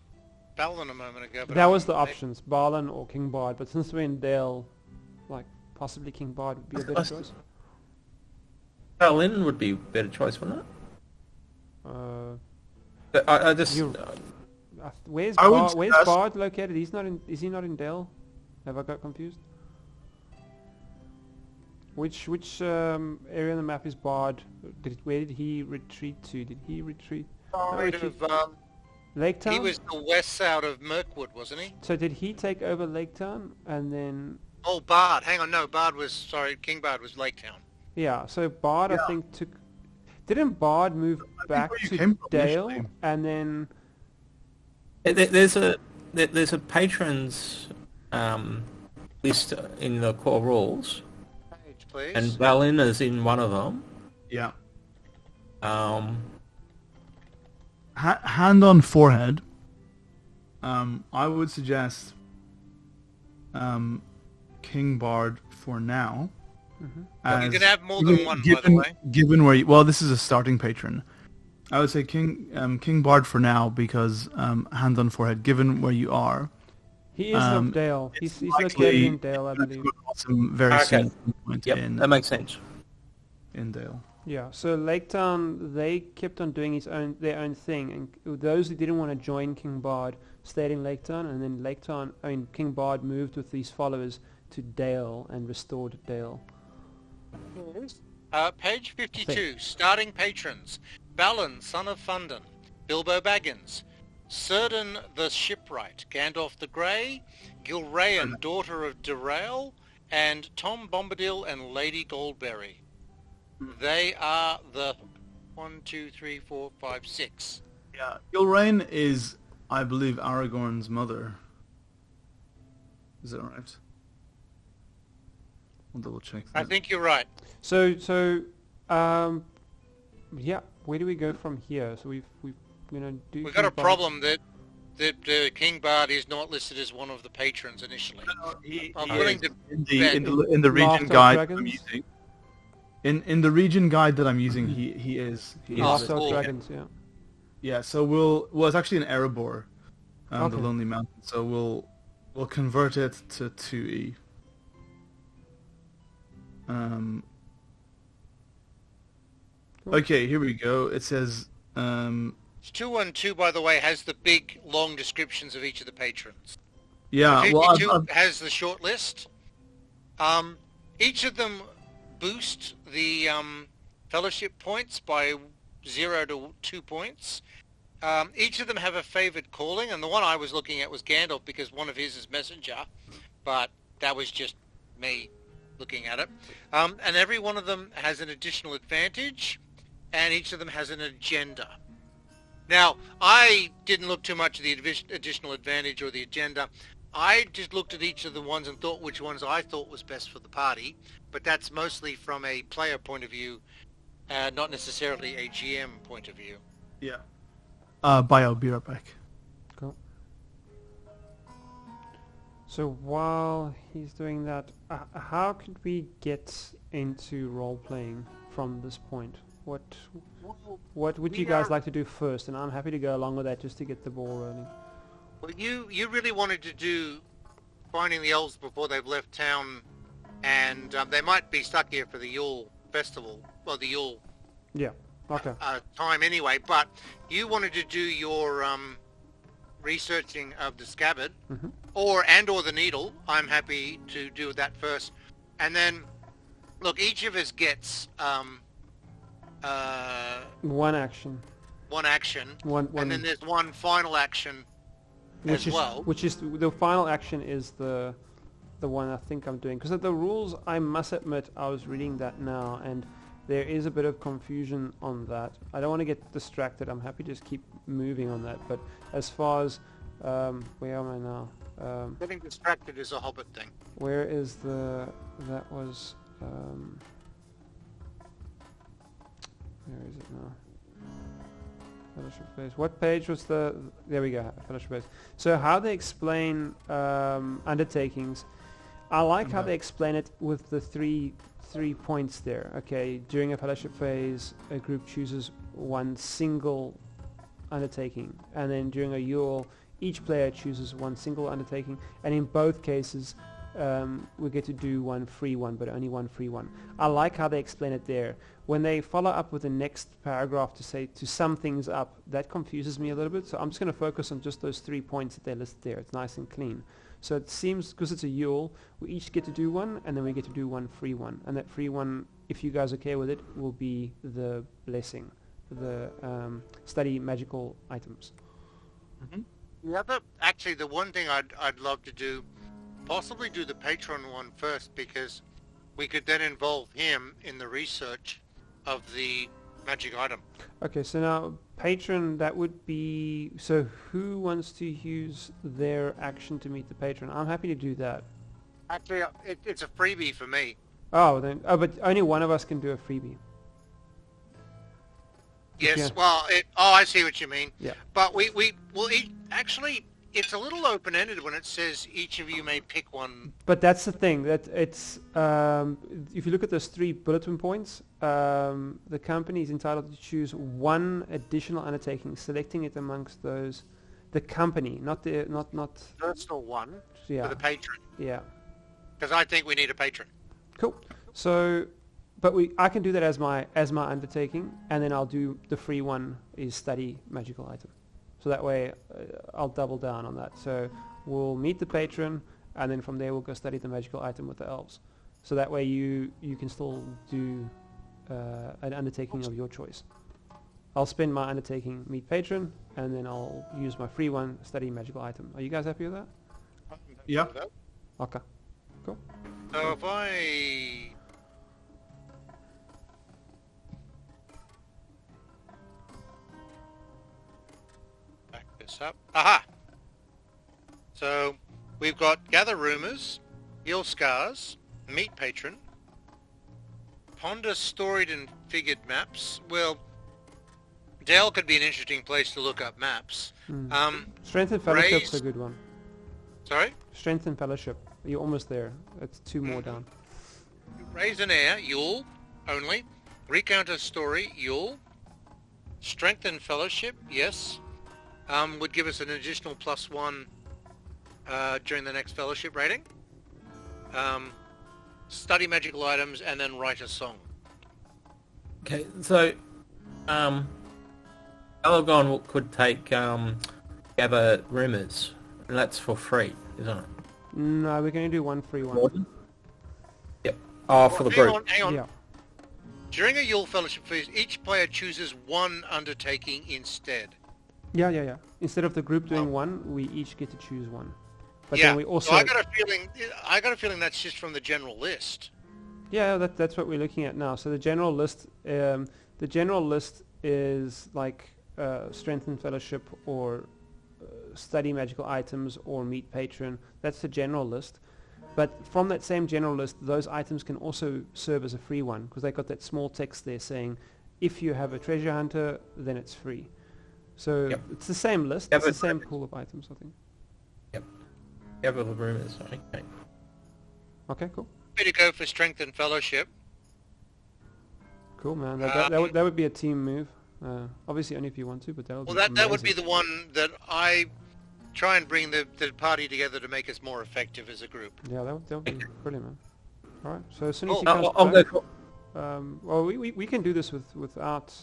D: Balin a moment ago. But
B: That was the options, Balin or King Bard. But since we're in Dale, like possibly King Bard would be a better choice.
C: Berlin would be a better choice, wouldn't it? I just
B: You- Where's
A: I would
B: Bard? Where's
A: suggest-
B: Bard located? He's not in. Is he not in Dale? Have I got confused? Which area on the map is Bard? Where did he retreat to? Did he retreat?
D: side of,
B: Lake Town?
D: he was the west side of Mirkwood, wasn't he?
B: So did he take over Lake Town and then?
D: Oh, Bard. Hang on, no, Bard was... Sorry, King Bard was Lake Town.
B: Yeah. So Bard, I think took. Didn't Bard move back
A: where you
B: to
A: came from
B: Dale
A: initially.
B: and then?
C: there's a patrons list in the core rules,
D: Page, please.
C: and Berlin is in one of them.
A: Yeah.
C: Um,
A: Hand on forehead. I would suggest King Bard for now.
B: Mm-hmm.
D: You can have more than one, by the way.
A: Given where well, this is a starting patron. I would say King Bard for now because hand on forehead. Given where you are,
B: He is of Dale. He's located
A: likely
B: in Dale, I believe.
A: awesome, very
C: Okay.
A: soon point
C: yep,
A: in
C: that makes sense.
A: Dale.
B: Yeah, so Lake Town, they kept on doing their own thing, and those who didn't want to join King Bard stayed in Lake Town, and then King Bard moved with these followers to Dale and restored Dale.
D: Page 52, starting patrons. Balin, son of Fundon. Bilbo Baggins. Círdan the Shipwright. Gandalf the Grey. Gilrayan, daughter of Derail. And Tom Bombadil and Lady Goldberry. They are the 1, 2, 3, 4, 5, 6.
A: Yeah, Gilrain is, I believe, Aragorn's mother. Is that right? I'll double check.
D: I think you're right.
B: So, yeah, where do we go from here? So we've do.
D: We've got a
B: King Bard-
D: problem that King Bard is not listed as one of the patrons initially. I'm willing to
A: in the region
B: Laughter of
A: guide I'm
B: Dragons?
A: using. In the region guide that I'm using, he is.
B: Laughter of
D: cool.
B: Dragons, yeah.
A: Yeah, so it's actually an Erebor, the
B: Okay.
A: Lonely Mountain. So we'll convert it to 2e. Okay, here we go. It says
D: 212, by the way, has the big, long descriptions of each of the patrons.
A: yeah.
D: 52
A: Well, I've,
D: has the short list. Each of them boost the fellowship points by 0 to 2 points. Each of them have a favored calling, and the one I was looking at was Gandalf because one of his is messenger, but that was just me looking at it. And every one of them has an additional advantage, and each of them has an agenda. Now, I didn't look too much at the additional advantage or the agenda. I just looked at each of the ones and thought which ones I thought was best for the party, but that's mostly from a player point of view, not necessarily a GM point of view.
A: Yeah. Bio, be right back.
B: Cool. So while he's doing that, how could we get into role-playing from this point? What would you guys like to do first? And I'm happy to go along with that just to get the ball rolling.
D: Well, you really wanted to do finding the elves before they've left town, and they might be stuck here for the Yule festival, or the Yule
B: Yeah. Okay.
D: time anyway, but you wanted to do your researching of the scabbard,
B: Mm-hmm.
D: or the needle. I'm happy to do that first. And then, look, each of us gets
B: One action.
D: one action,
B: One.
D: and then there's one final action as well.
B: Which is the final action is the one I think I'm doing, because the rules, I must admit, I was reading that now and there is a bit of confusion on that. I don't want to get distracted. I'm happy to just keep moving on that. But as far as where am I now?
D: Getting distracted is a Hobbit thing.
B: Where is that was where is it now? Fellowship phase. What page was there we go, fellowship phase. So how they explain undertakings, I like how they explain it with the three points there. Okay, during a fellowship phase, a group chooses one single undertaking, and then during a Yule, each player chooses one single undertaking, and in both cases, we get to do one free one, but only one free one. I like how they explain it there. When they follow up with the next paragraph to say to sum things up, that confuses me a little bit. So I'm just going to focus on just those 3 points that they list there. It's nice and clean. So it seems, because it's a Yule, we each get to do one, and then we get to do one free one. And that free one, if you guys are okay with it, will be the blessing, the study magical items.
D: Mm-hmm. The one thing I'd love to do, possibly do the Patron one first, because we could then involve him in the research of the magic item.
B: Okay, so now Patron, that would be, so who wants to use their action to meet the Patron? I'm happy to do that.
D: Actually, it's a freebie for me.
B: Oh, then, but only one of us can do a freebie.
D: Yes,
B: Yeah.
D: well, I see what you mean.
B: Yeah.
D: But we will actually, it's a little open-ended when it says each of you may pick one.
B: But that's the thing, that it's, if you look at those 3 bulletin points, the company is entitled to choose one additional undertaking, selecting it amongst those, the company, not
D: Personal one
B: yeah,
D: for the patron.
B: yeah.
D: Because I think we need a patron.
B: Cool. So, but I can do that as my undertaking, and then I'll do the free one is study magical item. So that way, I'll double down on that. So we'll meet the patron, and then from there we'll go study the magical item with the elves. So that way you can still do an undertaking of your choice. I'll spend my undertaking, meet patron, and then I'll use my free one, study magical item. Are you guys happy with that?
A: Yeah.
B: Okay. Cool.
D: So if I... back this up. Aha! So we've got gather rumors, heal scars, meet patron, ponder storied and figured maps. Well, Dale could be an interesting place to look up maps.
B: Strength and fellowship's a
D: raise-
B: good one.
D: Sorry?
B: Strength and fellowship. You're almost there. It's 2 more down.
D: Raise an air, Yule, only. Recount a story, Yule. Strengthen fellowship, yes. Would give us an additional +1 during the next fellowship rating. Study magical items and then write a song.
C: Okay, so Alagon could take gather rumors, and that's for free, isn't it?
B: No, we're going to do one free one.
C: Yep. Oh, for the group.
D: Hang on.
B: Yeah.
D: During a Yule fellowship phase, each player chooses one undertaking instead.
B: Yeah. Instead of the group doing
D: Oh.
B: one, we each get to choose one. But
D: yeah.
B: then we also...
D: So I got a feeling that's just from the general list.
B: Yeah, that's what we're looking at now. So the general list is like strength and fellowship, or study magical items, or meet patron. That's the general list. But from that same general list, those items can also serve as a free one, because they got that small text there saying, if you have a treasure hunter, then it's free. So
C: Yep.
B: it's the same list.
C: Yep,
B: It's the
C: it's
B: same
C: perfect.
B: pool of items, I think.
C: Capital rumors. Okay.
B: Okay, cool.
D: Way to go for strength and fellowship.
B: Cool, man. That would be a team move. Obviously, only if you want to, but that would
D: Well,
B: be
D: that would be
B: amazing.
D: the one that I try and bring the party together to make us more effective as a group.
B: Yeah, that would be brilliant, man. All right. So as soon as
D: Cool.
B: he comes
C: I'll
B: back,
C: go.
B: well, we can do this without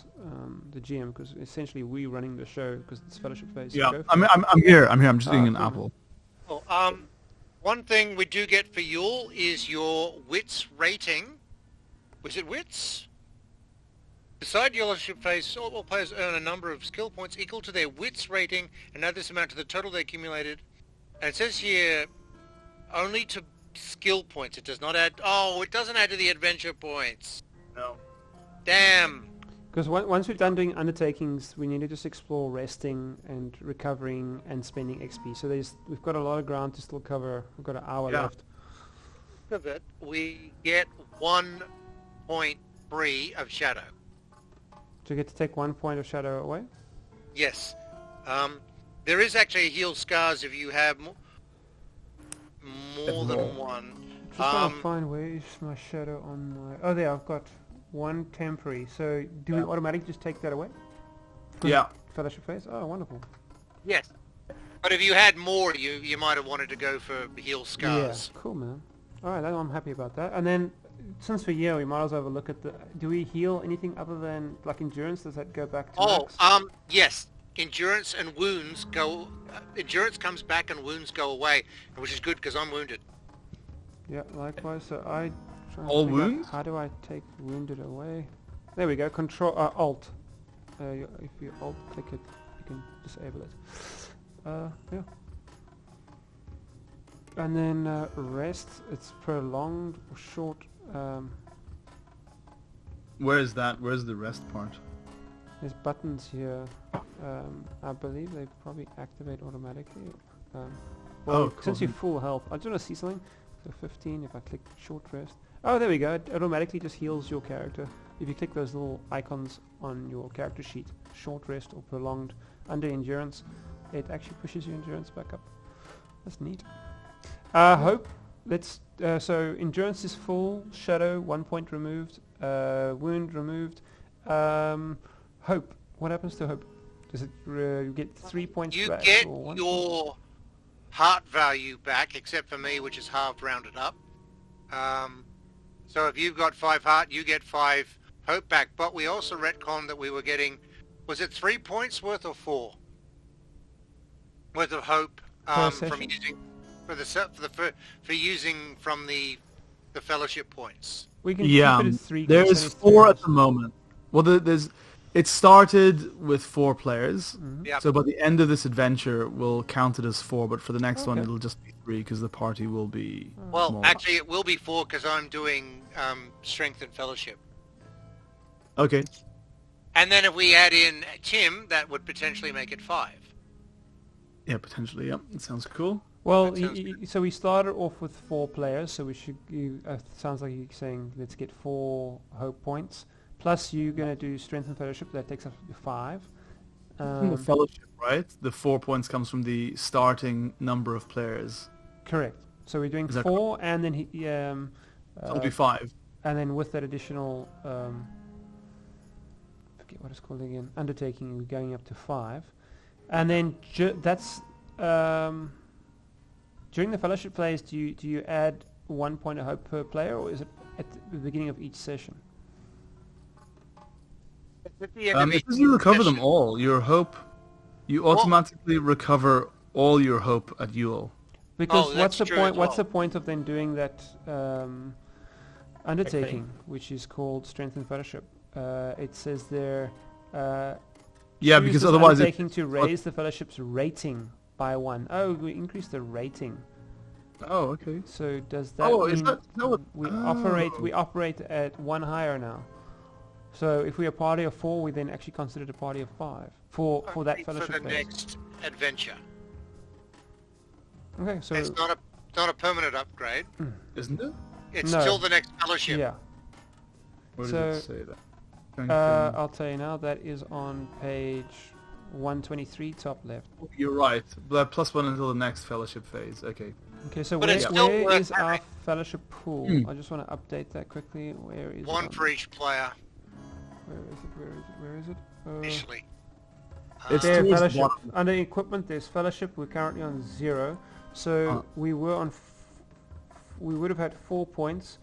B: the GM, because essentially we running the show, because it's fellowship phase.
A: Yeah,
B: Go for
A: I'm
B: it.
A: here. I'm just eating an
B: cool, man.
A: apple.
D: Cool. One thing we do get for Yule is your Wits rating. Was it Wits? Beside your fellowship phase, all players earn a number of skill points equal to their Wits rating, and add this amount to the total they accumulated. And it says here, only to skill points. It does not add... Oh, it doesn't add to the adventure points.
A: No.
D: Damn.
B: Because once we're done doing undertakings, we need to just explore resting and recovering and spending XP. So we've got a lot of ground to still cover. We've got an hour
A: Yeah.
B: left.
D: Of it, we get 1 point free of shadow.
B: Do you get to take 1 point of shadow away?
D: Yes. There is actually a heal scars if you have more than one.
B: Just trying to find where is my shadow on my... Oh, there, I've got 1 temporary. So do we automatically just take that away?
A: Yeah.
B: Fellowship phase? Oh, wonderful.
D: Yes. But if you had more, you might have wanted to go for heal scars.
B: Yeah, cool, man. All right, I'm happy about that. And then, since we're here, we might as well have a look at the... Do we heal anything other than, like, endurance? Does that go back to max?
D: Yes. Endurance and wounds go... endurance comes back and wounds go away, which is good because I'm wounded.
B: Yeah, likewise. So I... try and
A: All
B: figure out
A: wounds?
B: how do I take wounded away? There we go. Control... Alt. If you alt click it, you can disable it. Yeah. And then rest, it's prolonged or short.
A: Where is that? Where's the rest part?
B: There's buttons here. I believe they probably activate automatically. Well,
A: Oh, cool.
B: since you're full health, I just want to see something. So 15, if I click short rest. Oh, there we go. It automatically just heals your character. If you click those little icons on your character sheet, short rest or prolonged, under endurance, it actually pushes your endurance back up. That's neat. Hope. Let's. So endurance is full. Shadow 1 point removed. Wound removed. Hope. What happens to hope? Does it you get 3 points
D: You
B: back?
D: get
B: or 1
D: your heart value back, except for me, which is halved rounded up. So if you've got 5 heart, you get 5 hope back. But we also retconned that we were getting, was it 3 points worth or 4 worth of hope
B: Per
D: from
B: session?
D: using for using from the fellowship points.
B: We can
A: Yeah,
B: keep it at 3.
A: there
B: 'cause
A: is
B: it's
A: 4 at
B: turns.
A: the moment. Well, there's. It started with 4 players,
D: Yep.
A: so by the end of this adventure, we'll count it as 4. But for the next one,
B: Okay.
A: it'll just be 3 because the party will be
D: Well,
A: small.
D: actually, it will be 4 because I'm doing strength and fellowship.
A: Okay.
D: And then if we add in Tim, that would potentially make it 5.
A: Yeah, potentially. Yep. It sounds cool.
B: Well,
D: That sounds
B: so we started off with 4 players, so we should. Sounds like you're saying let's get 4 hope points. Plus, you're gonna do strength and fellowship. That takes us to 5.
A: From the fellowship, right? The 4 points comes from the starting number of players.
B: Correct. So we're doing
A: Is that
B: 4, and then
A: It'll be 5.
B: and then with that additional, forget what it's called again, undertaking, we're going up to 5, and then that's during the fellowship phase. Do you add 1 point of hope per player, or is it at the beginning of each session?
D: At the end of
A: It
D: each
A: says you recover them
D: session.
A: all. Your hope, you automatically recover all your hope at Yule.
B: Because
D: Oh,
B: what's
D: that's
B: the
D: true as
B: point? What's
D: well.
B: the point of then doing that undertaking, which is called strength and fellowship? It says there,
A: Yeah,
B: Choose
A: because
B: this
A: otherwise it...
B: undertaking to raise the fellowship's rating by 1. Oh, we increased the rating.
A: Oh, okay.
B: So does that
A: Oh,
B: mean
A: is that what...
B: we
A: oh.
B: operate at 1 higher now? So if we're a party of 4, we then actually considered a party of 5 for that fellowship
D: for the
B: phase.
D: next adventure.
B: Okay, so
D: It's not a permanent upgrade.
A: Isn't it?
D: It's
B: No.
D: still the next fellowship.
B: yeah.
A: Where
B: So,
A: does it say that?
B: I'll tell you now. That is on page 123, top left.
A: You're right. But +1 until the next fellowship phase. Okay.
B: Okay, so
D: But
B: where,
D: it's still
B: where
D: worth
B: is our
D: having.
B: fellowship pool?
A: Hmm.
B: I just want to update that quickly. Where is
D: One
B: it?
D: for each player
B: Where is it? Where is it? Where is it?
D: initially.
A: It's
B: There,
A: towards the
B: fellowship.
A: bottom.
B: Under equipment, there's fellowship. We're currently on 0. So we were on. We would have had 4 points.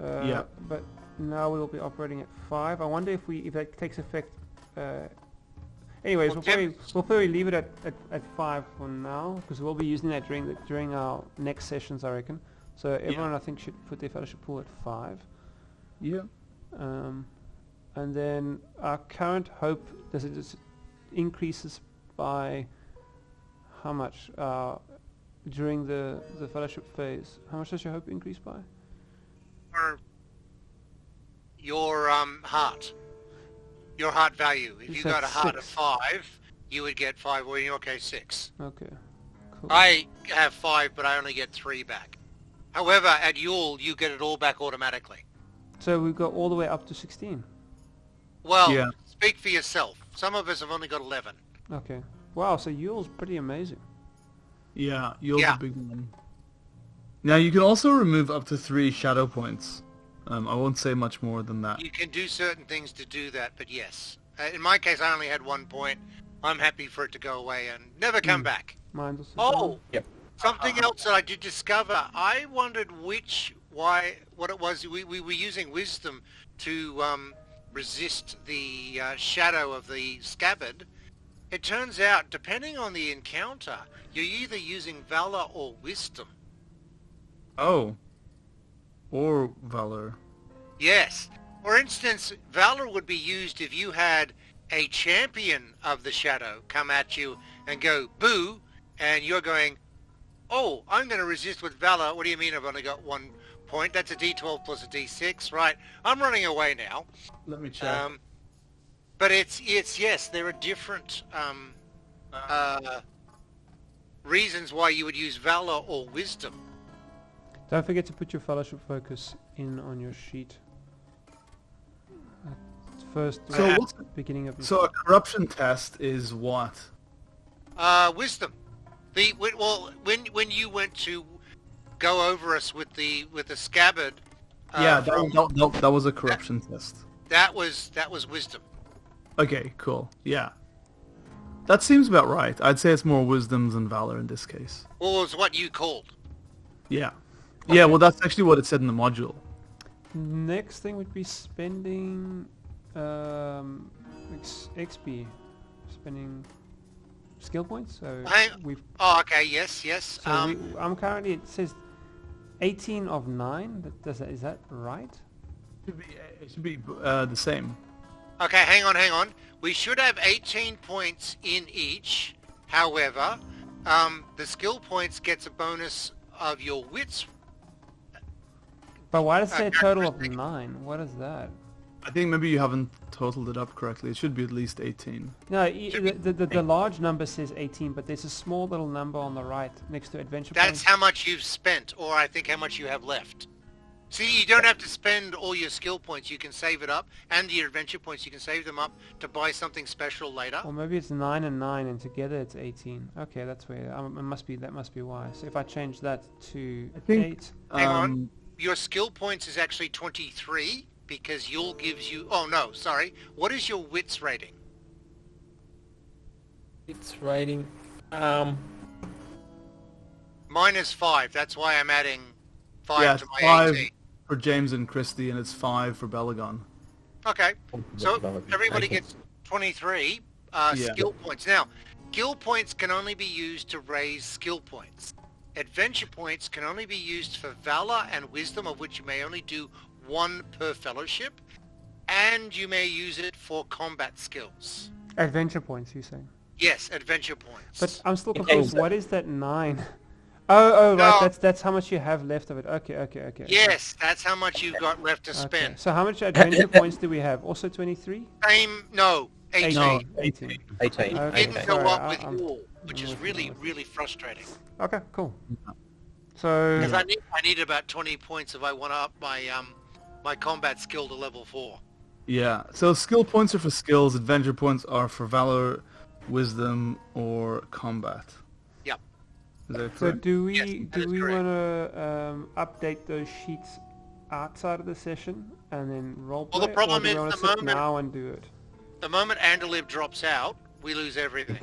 A: Yeah.
B: But now we will be operating at 5. I wonder if that takes effect. Anyways,
D: Well,
B: we'll probably leave it at 5 for now, because we'll be using that during our next sessions, I reckon. So everyone, I think, should put their fellowship pool at 5.
A: Yeah.
B: And then our current hope just increases by how much during the fellowship phase? How much does your hope increase by?
D: Or your heart. Your heart value. If
B: You
D: you
B: said
D: got a heart of
B: 6.
D: 5, you would get 5, or in your case 6.
B: Okay, cool.
D: I have 5, but I only get 3 back. However, at Yule, you get it all back automatically.
B: So we've got all the way up to 16.
D: Well,
A: Yeah.
D: speak for yourself. Some of us have only got 11.
B: Okay. Wow, so Yule's pretty amazing.
A: Yeah, you're
D: Yeah.
A: the big one. Now you can also remove up to 3 shadow points. I won't say much more than that.
D: You can do certain things to do that, but yes. In my case, I only had 1 point. I'm happy for it to go away and never come back.
B: Mine's also
D: Oh!
C: Yep.
D: Something else that I did discover. I wondered what it was. We were using wisdom to resist the shadow of the scabbard. It turns out, depending on the encounter, you're either using valor or wisdom.
A: Oh. Or Valor.
D: Yes. For instance, valor would be used if you had a champion of the shadow come at you and go boo, and you're going, oh, I'm going to resist with valor. What do you mean I've only got 1 point? That's a d12 plus a d6, right? I'm running away now.
A: Let me check.
D: But it's yes, there are different reasons why you would use valor or wisdom.
B: Don't forget to put your fellowship focus in on your sheet. First,
A: So what's
B: beginning of.
A: So a corruption test is what?
D: Wisdom. When you went to go over us with the scabbard.
A: Yeah, that was a corruption test.
D: That was wisdom.
A: Okay, cool. Yeah. That seems about right. I'd say it's more wisdom than valor in this case.
D: Well, it's what you called.
A: Yeah. Yeah, well that's actually what it said in the module.
B: Next thing would be spending XP, spending skill points. So we've.
D: Oh, okay. Yes.
B: So I'm currently. It says 18 of 9. Is that right?
A: It should be the same.
D: Okay, hang on. We should have 18 points in each. However, the skill points gets a bonus of your wits.
B: But why does it say a total of 9? What is that?
A: I think maybe you haven't totaled it up correctly. It should be at least 18.
B: No, the large number says 18, but there's a small little number on the right next to adventure
D: That's
B: points.
D: how much you've spent, or I think how much you have left. See, you don't have to spend all your skill points. You can save it up, and your adventure points. You can save them up to buy something special later.
B: Or maybe it's 9 and 9, and together it's 18. Okay, that's where that must be why. So if I change that to 8,
D: Hang on. Your skill points is actually 23 because Yule gives you. Oh no, sorry. What is your wits rating?
C: Wits rating.
D: Mine is 5. That's why I'm adding 5
A: Yeah,
D: to
A: it's
D: my
A: 5
D: 18.
A: for James and Christy, and it's 5 for Belagon.
D: Okay. So everybody
C: Okay.
D: gets 23
A: Yeah.
D: skill points. Now, skill points can only be used to raise skill points. Adventure points can only be used for valor and wisdom, of which you may only do 1 per fellowship, and you may use it for combat skills.
B: Adventure points, you're saying?
D: Yes, adventure points.
B: But I'm still
C: It
B: confused.
C: takes-
B: What is that 9? Oh, right.
D: No.
B: That's how much you have left of it. Okay.
D: Yes, that's how much you've got left to
B: Okay.
D: spend.
B: So how much adventure points do we have? Also 23?
D: No, 18.
A: No,
B: 18.
C: 18.
B: Okay.
D: Didn't
C: Okay.
D: go
B: Sorry,
D: up with
B: I'm-
D: all, which is really, really frustrating.
B: Okay, cool. So
D: Because I need about 20 points if I want to up my combat skill to level 4.
A: Yeah. So skill points are for skills. Adventure points are for valor, wisdom, or combat.
D: Yep.
A: Is that
B: So
A: correct?
B: do we
D: Yes, that
B: do
D: is
B: we
D: correct.
B: want to update those sheets outside of the session and then roleplay?
D: Well, the problem
B: or do
D: is
B: we want
D: the
B: to sit
D: moment-
B: now and do it?
D: The moment Andalib drops out, we lose everything.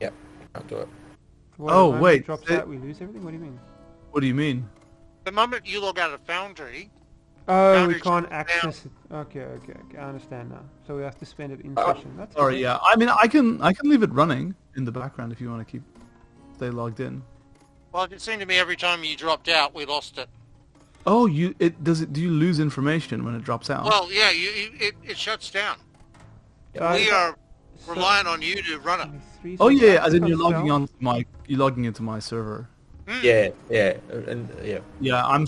C: Yep. Can't do it.
B: What,
A: Oh,
B: the moment
A: wait,
B: it drops
A: it-
B: out, we lose everything. What do you mean?
A: What do you mean?
D: The moment you log out of Foundry,
B: Oh, we
D: Boundaries
B: can't
D: down.
B: access it. Okay. I understand now. So we have to spend it in session. That's
A: Sorry.
B: okay.
A: Yeah. I mean, I can leave it running in the background if you want to stay logged in.
D: well, it seemed to me every time you dropped out, we lost it.
A: Oh, do you lose information when it drops out?
D: Well, yeah, it shuts down. We are
B: So-
D: relying on you to run it.
B: 23,
A: oh
B: so
A: yeah,
B: that's
A: as in you're
B: comes
A: logging
B: down.
A: on you're logging into my server.
C: Yeah. And yeah.
A: Yeah, I'm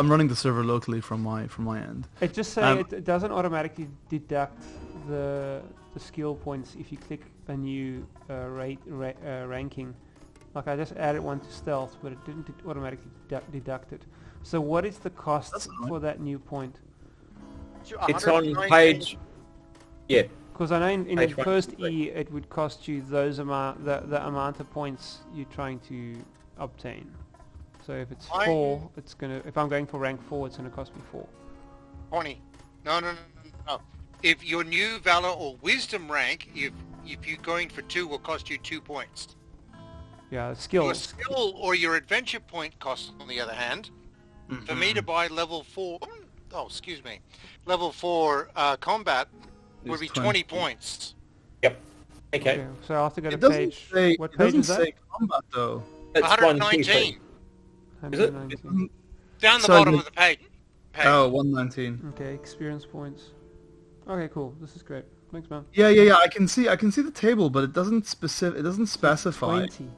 A: running the server locally from my end.
B: It just say it doesn't automatically deduct the skill points if you click a new ranking. Like I just added one to stealth, but it didn't automatically deduct it. So what is the cost
A: That's annoying.
B: for that new point?
C: It's on
D: 119.
C: page... Yeah.
B: Because I know in
C: Page
B: the first
C: 123.
B: E it would cost you the amount of points you're trying to obtain. So if it's 4, it's gonna. If I'm going for rank 4, it's gonna cost me 4.
D: 20. No. If your new Valor or Wisdom rank, if you're going for 2, will cost you 2 points.
B: Yeah,
D: Your
B: skills.
D: skill or your adventure point cost, on the other hand, for me to buy level 4... Oh, excuse me. Level 4 combat would
A: It's
D: be
A: 20.
D: 20 points.
C: Yep. Okay.
B: Okay, so I have to go to
A: It doesn't
B: page.
A: say.
B: What
A: It
B: page
A: doesn't
B: is that?
A: say combat though.
C: That's
D: 119.
C: 123. Is it?
B: 119.
D: Down the
A: Sorry,
D: bottom
A: the-
D: of the page.
A: Oh, 119.
B: Okay, experience points. Okay, cool. This is great. Thanks, man.
A: Yeah. I can see the table, but it doesn't specify
B: 20.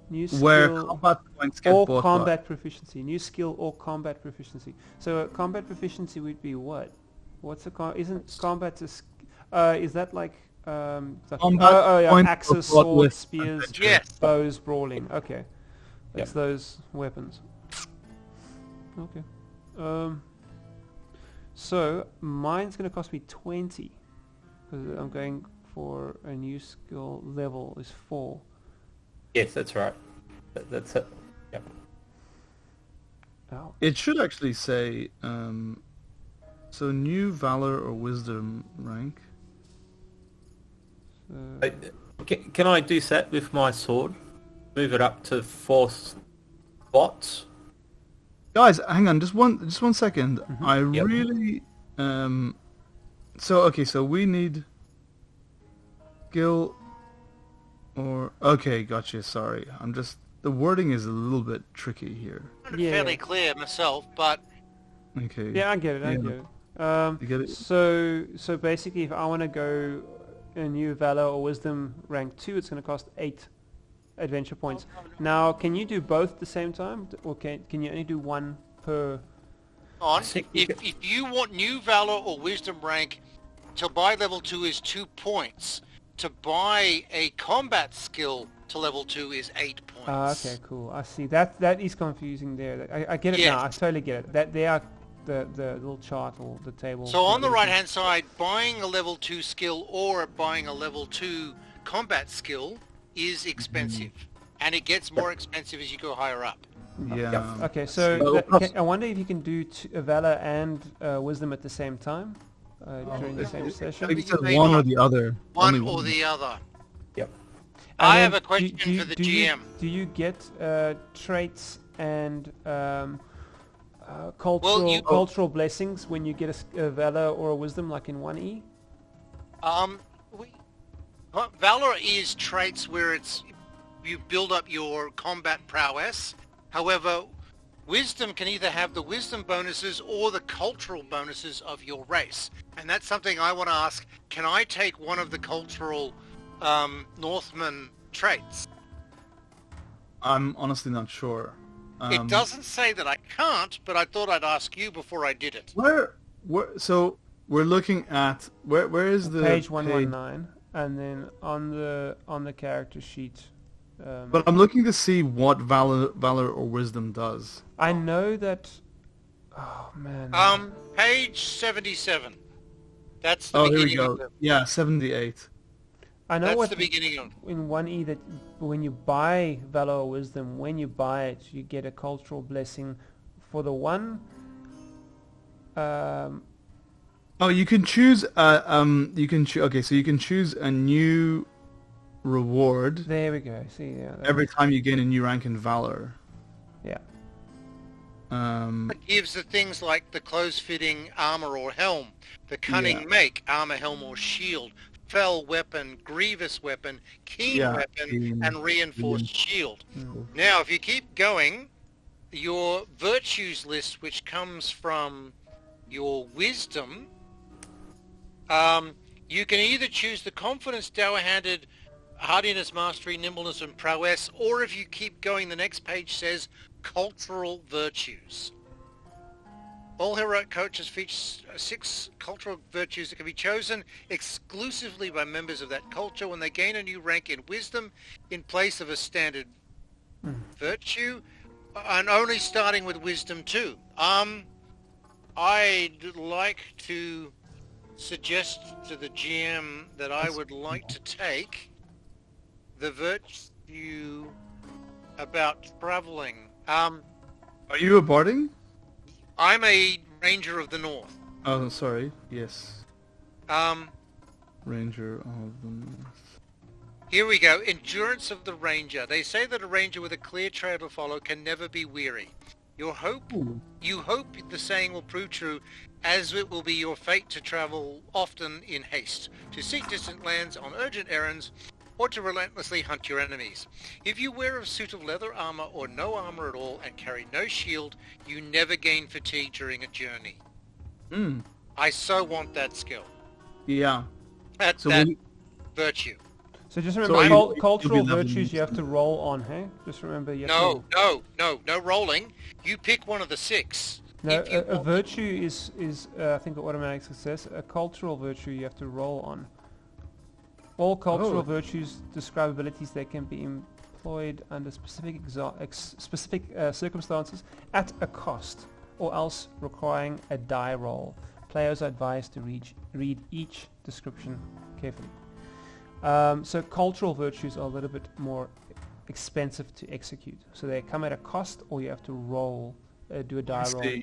B: New skill
A: where combat points get
B: or
A: bought
B: combat proficiency. New skill or combat proficiency. So combat proficiency would be what? What's the isn't combat is that like
A: Combat points
B: axes,
A: are bought
B: swords,
A: with
B: spears,
A: adventure.
D: Yes.
B: bows, brawling. Okay, that's
C: Yep.
B: those weapons. Okay. So mine's gonna cost me 20 because I'm going for a new skill level is 4.
C: Yes, that's right. That's it. Yep.
B: Oh.
A: It should actually say so new valor or wisdom rank.
B: So,
C: Can I do that with my sword? Move it up to 4th spot?
A: Guys, hang on, just one second. I
C: Yep.
A: really so we need skill or okay, gotcha, sorry. The wording is a little bit tricky here.
B: Yeah.
D: Fairly clear myself, but
A: Okay.
B: yeah, I get it. I
A: Yeah.
B: get it.
A: You get it?
B: So basically, if I want to go a new Valor or Wisdom rank 2, it's going to cost 8 adventure points. Now, can you do both at the same time, or can you only do one per?
D: on.
C: think we
D: If you want new Valor or Wisdom rank, to buy level 2 is 2 points. To buy a combat skill to level 2 is 8 points.
B: Okay, cool. I see. That is confusing there. I get it now. I
D: Yes.
B: totally get it. That they are the little chart or the table.
D: So on the right hand side, buying a level 2 skill or buying a level 2 combat skill is expensive. And it gets more expensive as you go higher up.
A: Yeah.
B: Okay, so
A: So-
B: I wonder if you can do Valor and Wisdom at the same time during the same session.
A: It says one or the other.
D: One
A: Only
D: or the other.
C: Yep.
B: And
D: I
B: then
D: have a question for the GM.
B: Do you get traits and cultural cultural blessings when you get a Valor or a Wisdom, like in 1E?
D: Valor is traits where you build up your combat prowess. However, Wisdom can either have the wisdom bonuses or the cultural bonuses of your race. And that's something I want to ask. Can I take one of the cultural Northman traits?
A: I'm honestly not sure.
D: It doesn't say that I can't, but I thought I'd ask you before I did it.
A: So we're looking at where is the
B: Page 119, and then on the character sheet.
A: But I'm looking to see what valor or wisdom does.
B: I know that. Oh man.
D: Page 77. That's the
A: Oh, here we
D: beginning of
A: go.
D: the...
A: Yeah, 78.
B: I know
D: That's
B: what
D: the beginning of...
B: in 1E that when you buy Valor or Wisdom, when you buy it, you get a cultural blessing for the one.
A: Oh, you can choose. Okay, so you can choose a new reward
B: There we go. See, yeah.
A: every time you gain a new rank in valor.
B: Yeah.
D: It gives the things like the close-fitting armor or helm, the cunning make, armor, helm, or shield, fell weapon, grievous weapon, keen weapon, and reinforced shield. Now, if you keep going, your virtues list, which comes from your wisdom, you can either choose the confidence, dour-handed, hardiness, mastery, nimbleness, and prowess, or if you keep going, the next page says cultural virtues. All heroic coaches feature 6 cultural virtues that can be chosen exclusively by members of that culture when they gain a new rank in wisdom in place of a standard virtue, and only starting with wisdom 2. I'd like to suggest to the GM that I would like to take the virtue about traveling.
A: Are you a barding?
D: I'm a Ranger of the North.
A: Oh, sorry. Yes. Ranger of the North.
D: Here we go. Endurance of the Ranger. They say that a Ranger with a clear trail to follow can never be weary. You hope the saying will prove true, as it will be your fate to travel often in haste, to seek distant lands on urgent errands, or to relentlessly hunt your enemies. If you wear a suit of leather armor or no armor at all and carry no shield, you never gain fatigue during a journey. I so want that skill.
A: Yeah.
D: That virtue.
B: So just remember,
A: So
B: cultural
A: level
B: virtues you have to roll on, hey? Just remember you have
D: No rolling. You pick one of the 6.
B: No, a virtue is I think an automatic success. A cultural virtue you have to roll on. All cultural virtues describe abilities that can be employed under specific circumstances at a cost, or else requiring a die roll. Players are advised to read each description carefully. So cultural virtues are a little bit more expensive to execute. So they come at a cost, or you have to roll, do a die roll to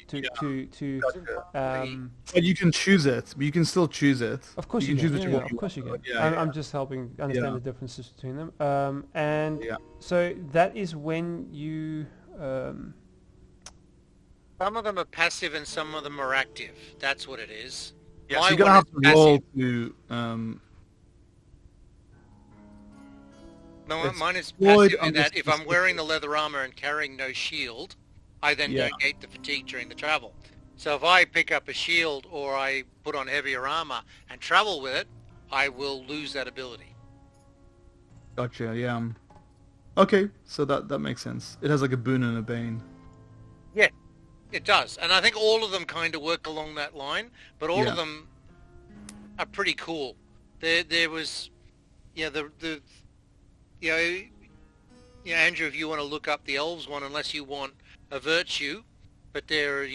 A: But you can choose it. But you can still choose it.
B: Of course you can. Choose what you want. Of course you can. I'm just helping understand the differences between them. So that is when you.
D: Some of them are passive and some of them are active. That's what it is.
A: Yeah, so you're gonna have to roll to.
D: No, mine is passive in that if I'm wearing the leather armor and carrying no shield, I then don't get the fatigue during the travel. So if I pick up a shield or I put on heavier armor and travel with it, I will lose that ability.
A: Gotcha, yeah. Okay, so that makes sense. It has like a boon and a bane.
D: Yeah, it does. And I think all of them kind of work along that line, but all of them are pretty cool. There was, Andrew, if you want to look up the Elves one, unless you want a virtue, but there's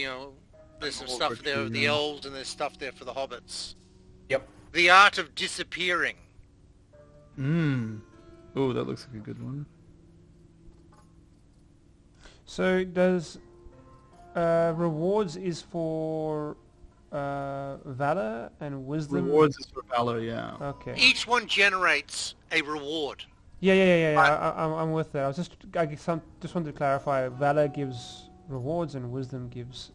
D: some stuff there of the Elves and there's stuff there for the Hobbits.
C: Yep.
D: The Art of Disappearing.
A: Oh, that looks like a good one.
B: So does rewards is for valor and wisdom?
A: Rewards is for valor, yeah.
B: Okay.
D: Each one generates a reward.
B: Yeah. I'm with that. I just wanted to clarify. Valor gives rewards and wisdom gives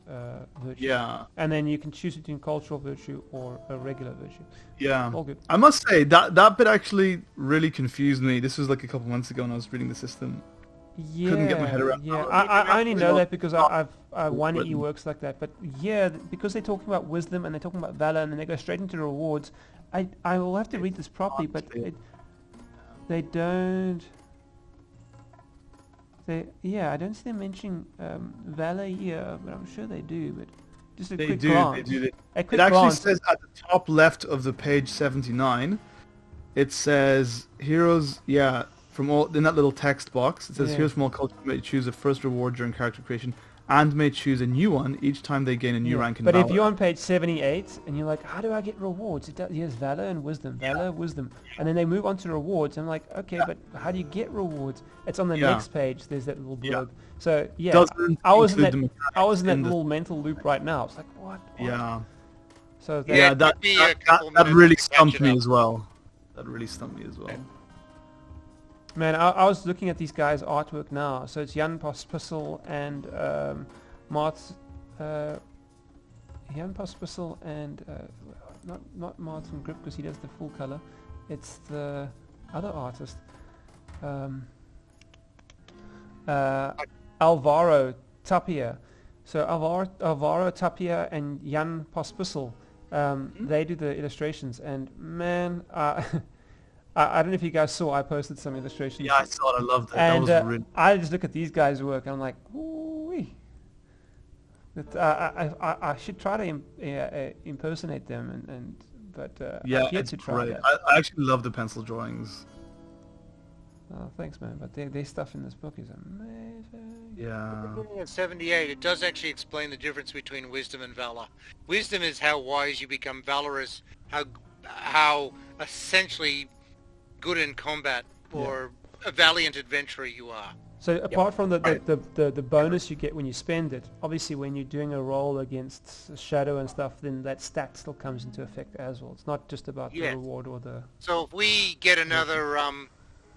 B: virtue.
A: Yeah.
B: And then you can choose between cultural virtue or a regular virtue.
A: Yeah.
B: All good.
A: I must say that bit actually really confused me. This was like a couple months ago when I was reading the system. couldn't get my head around.
B: Yeah.
A: how
B: I only know that because
A: Well,
B: one E
A: written.
B: works like that. But yeah, because they're talking about wisdom and they're talking about valor and then they go straight into rewards. I will have to read this properly, but they don't. I don't see them mentioning valor here, but I'm sure they do. But just a
A: They
B: quick
A: do.
B: glance.
A: They do.
B: A
A: It
B: quick
A: actually
B: glance.
A: says at the top left of the page 79. It says heroes. Yeah, from all in that little text box. It says
B: Yeah.
A: heroes from all cultures may choose a first reward during character creation, and may choose a new one each time they gain a new
B: Yeah.
A: rank in
B: But
A: Valor.
B: if you're on page 78 and you're like, how do I get rewards? It does, yes, valor and wisdom, valor, wisdom. And then they move on to rewards. I'm like, okay, but how do you get rewards? It's on the
A: Yeah.
B: next page. There's that little
A: Yeah.
B: blurb. So yeah,
A: Doesn't
B: I was in
A: include
B: that.
A: the mechanics
B: I was in that
A: in the-
B: little mental loop right now. It's like, what?
A: Yeah.
B: So that,
A: Yeah,
D: it
A: that
D: took me a couple
A: that
D: minutes
A: really
D: to catch
A: stumped
D: it
A: me
D: up.
A: as well. That really stumped me as well.
B: man, I was looking at these guys' artwork now. So it's Jan Pospisil and Jan Pospisil and not Martin Grip because he does the full color. It's the other artist, Alvaro Tapia. So Alvaro Tapia and Jan Pospisil, they do the illustrations. And man, I don't know if you guys saw, I posted some illustrations.
A: Yeah, I saw it. I loved it.
B: And
A: that was really.
B: I just look at these guys' work and I'm like, ooh-wee. But I should try to impersonate them, but
A: Yeah,
B: I've yet
A: it's
B: to try
A: great.
B: that.
A: I actually love the pencil drawings.
B: Oh, thanks, man. But their stuff in this book is amazing.
A: Yeah.
D: At 78, it does actually explain the difference between wisdom and valor. Wisdom is how wise you become. Valor is how essentially good in combat or a valiant adventurer you are.
B: So apart from the bonus you get when you spend it, obviously when you're doing a roll against a shadow and stuff, then that stat still comes into effect as well. It's not just about the reward or the...
D: So if we get another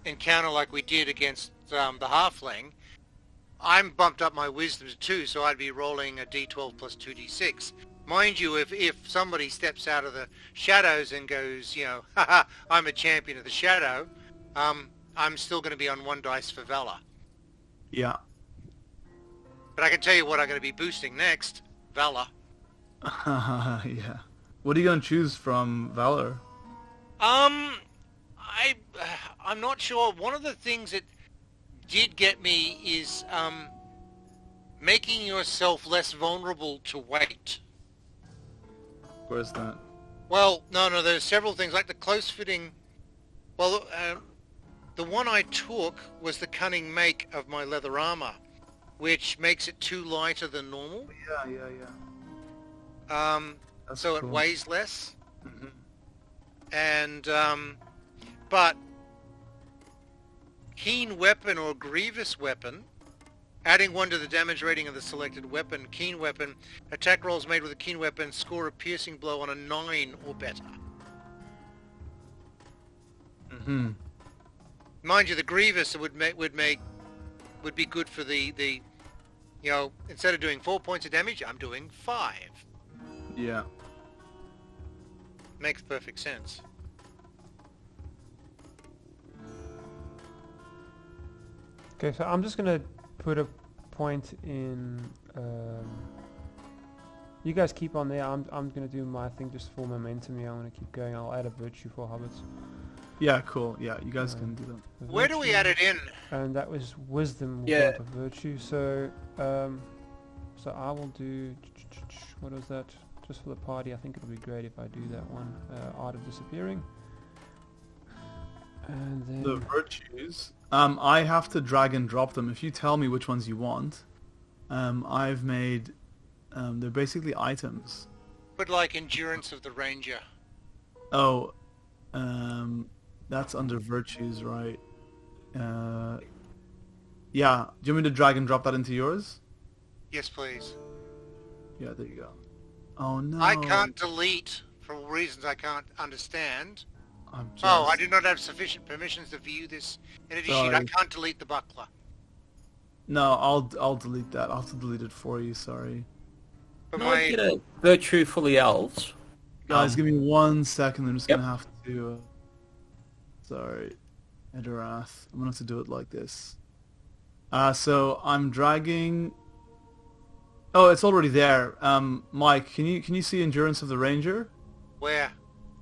D: encounter like we did against the halfling, I'm bumped up my wisdom to 2, so I'd be rolling a d12 plus 2d6. Mind you, if somebody steps out of the shadows and goes, you know, haha, I'm a champion of the shadow, I'm still going to be on 1 dice for valor.
A: Yeah.
D: But I can tell you what I'm going to be boosting next, valor.
A: Yeah. What are you gonna choose from Valor?
D: I'm not sure. One of the things that did get me is making yourself less vulnerable to weight.
A: Where's that?
D: Well, no, there's several things, like the close-fitting... Well, the one I took was the cunning make of my leather armor, which makes it 2 lighter than normal.
A: Yeah. That's
D: So
A: cool.
D: it weighs less.
A: Mhm.
D: And, but keen weapon or grievous weapon, adding 1 to the damage rating of the selected weapon. Keen weapon, attack rolls made with a keen weapon score a piercing blow on a 9 or better.
A: Mm-hmm.
D: Mind you, the grievous would be good for the you know, instead of doing 4 points of damage, I'm doing 5.
A: Yeah.
D: Makes perfect sense.
B: Okay, so I'm just going to put a point in... you guys keep on there. I'm going to do my thing just for momentum here. I'm going to keep going. I'll add a virtue for hobbits.
A: Yeah, cool. Yeah, you guys can do that.
D: Where do we add it in?
B: And that was wisdom
C: Yeah.
B: without a virtue. So, so I will do... What was that? Just for the party. I think it would be great if I do that one. Art of disappearing. And then...
A: The virtues. I have to drag and drop them. If you tell me which ones you want, I've made. They're basically items.
D: But like endurance of the ranger.
A: Oh, that's under virtues, right? Yeah. Do you want me to drag and drop that into yours?
D: Yes, please.
A: Yeah, there you go. Oh no.
D: I can't delete for reasons I can't understand.
A: I'm just...
D: Oh, I do not have sufficient permissions to view this entity sheet. I
A: Sorry.
D: can't delete the buckler.
A: No, I'll delete that. I'll have to delete it for you. Sorry.
D: But
C: Can I get
D: my
C: a virtue for the elves?
A: Guys, give me 1 second. I'm just gonna have to. Sorry, Edirath. I'm gonna have to do it like this. So I'm dragging. Oh, it's already there. Mike, can you see Endurance of the Ranger
D: Where?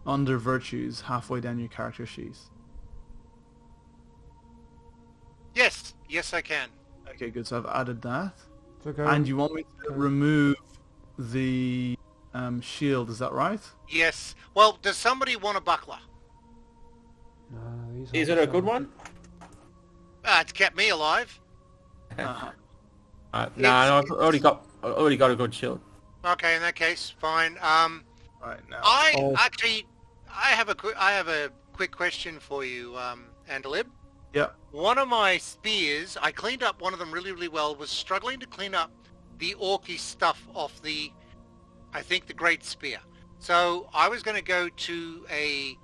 A: under Virtues, halfway down your character sheet?
D: Yes, yes, I can.
A: Okay, good. So I've added that.
B: So go.
A: And you want me to
B: go-
A: remove the shield? Is that right?
D: Yes. Well, does somebody want a buckler?
B: No, these
C: Is
B: aren't
C: it a good
B: so-
C: one?
D: It's kept me alive.
A: Uh-huh.
C: No, I've already got a good shield.
D: Okay, in that case, fine.
A: Right now.
B: Oh.
D: I have a quick question for you, Andalib.
A: Yeah.
D: One of my spears, I cleaned up one of them really, really well, was struggling to clean up the orky stuff off the Great Spear. So I was going to go to a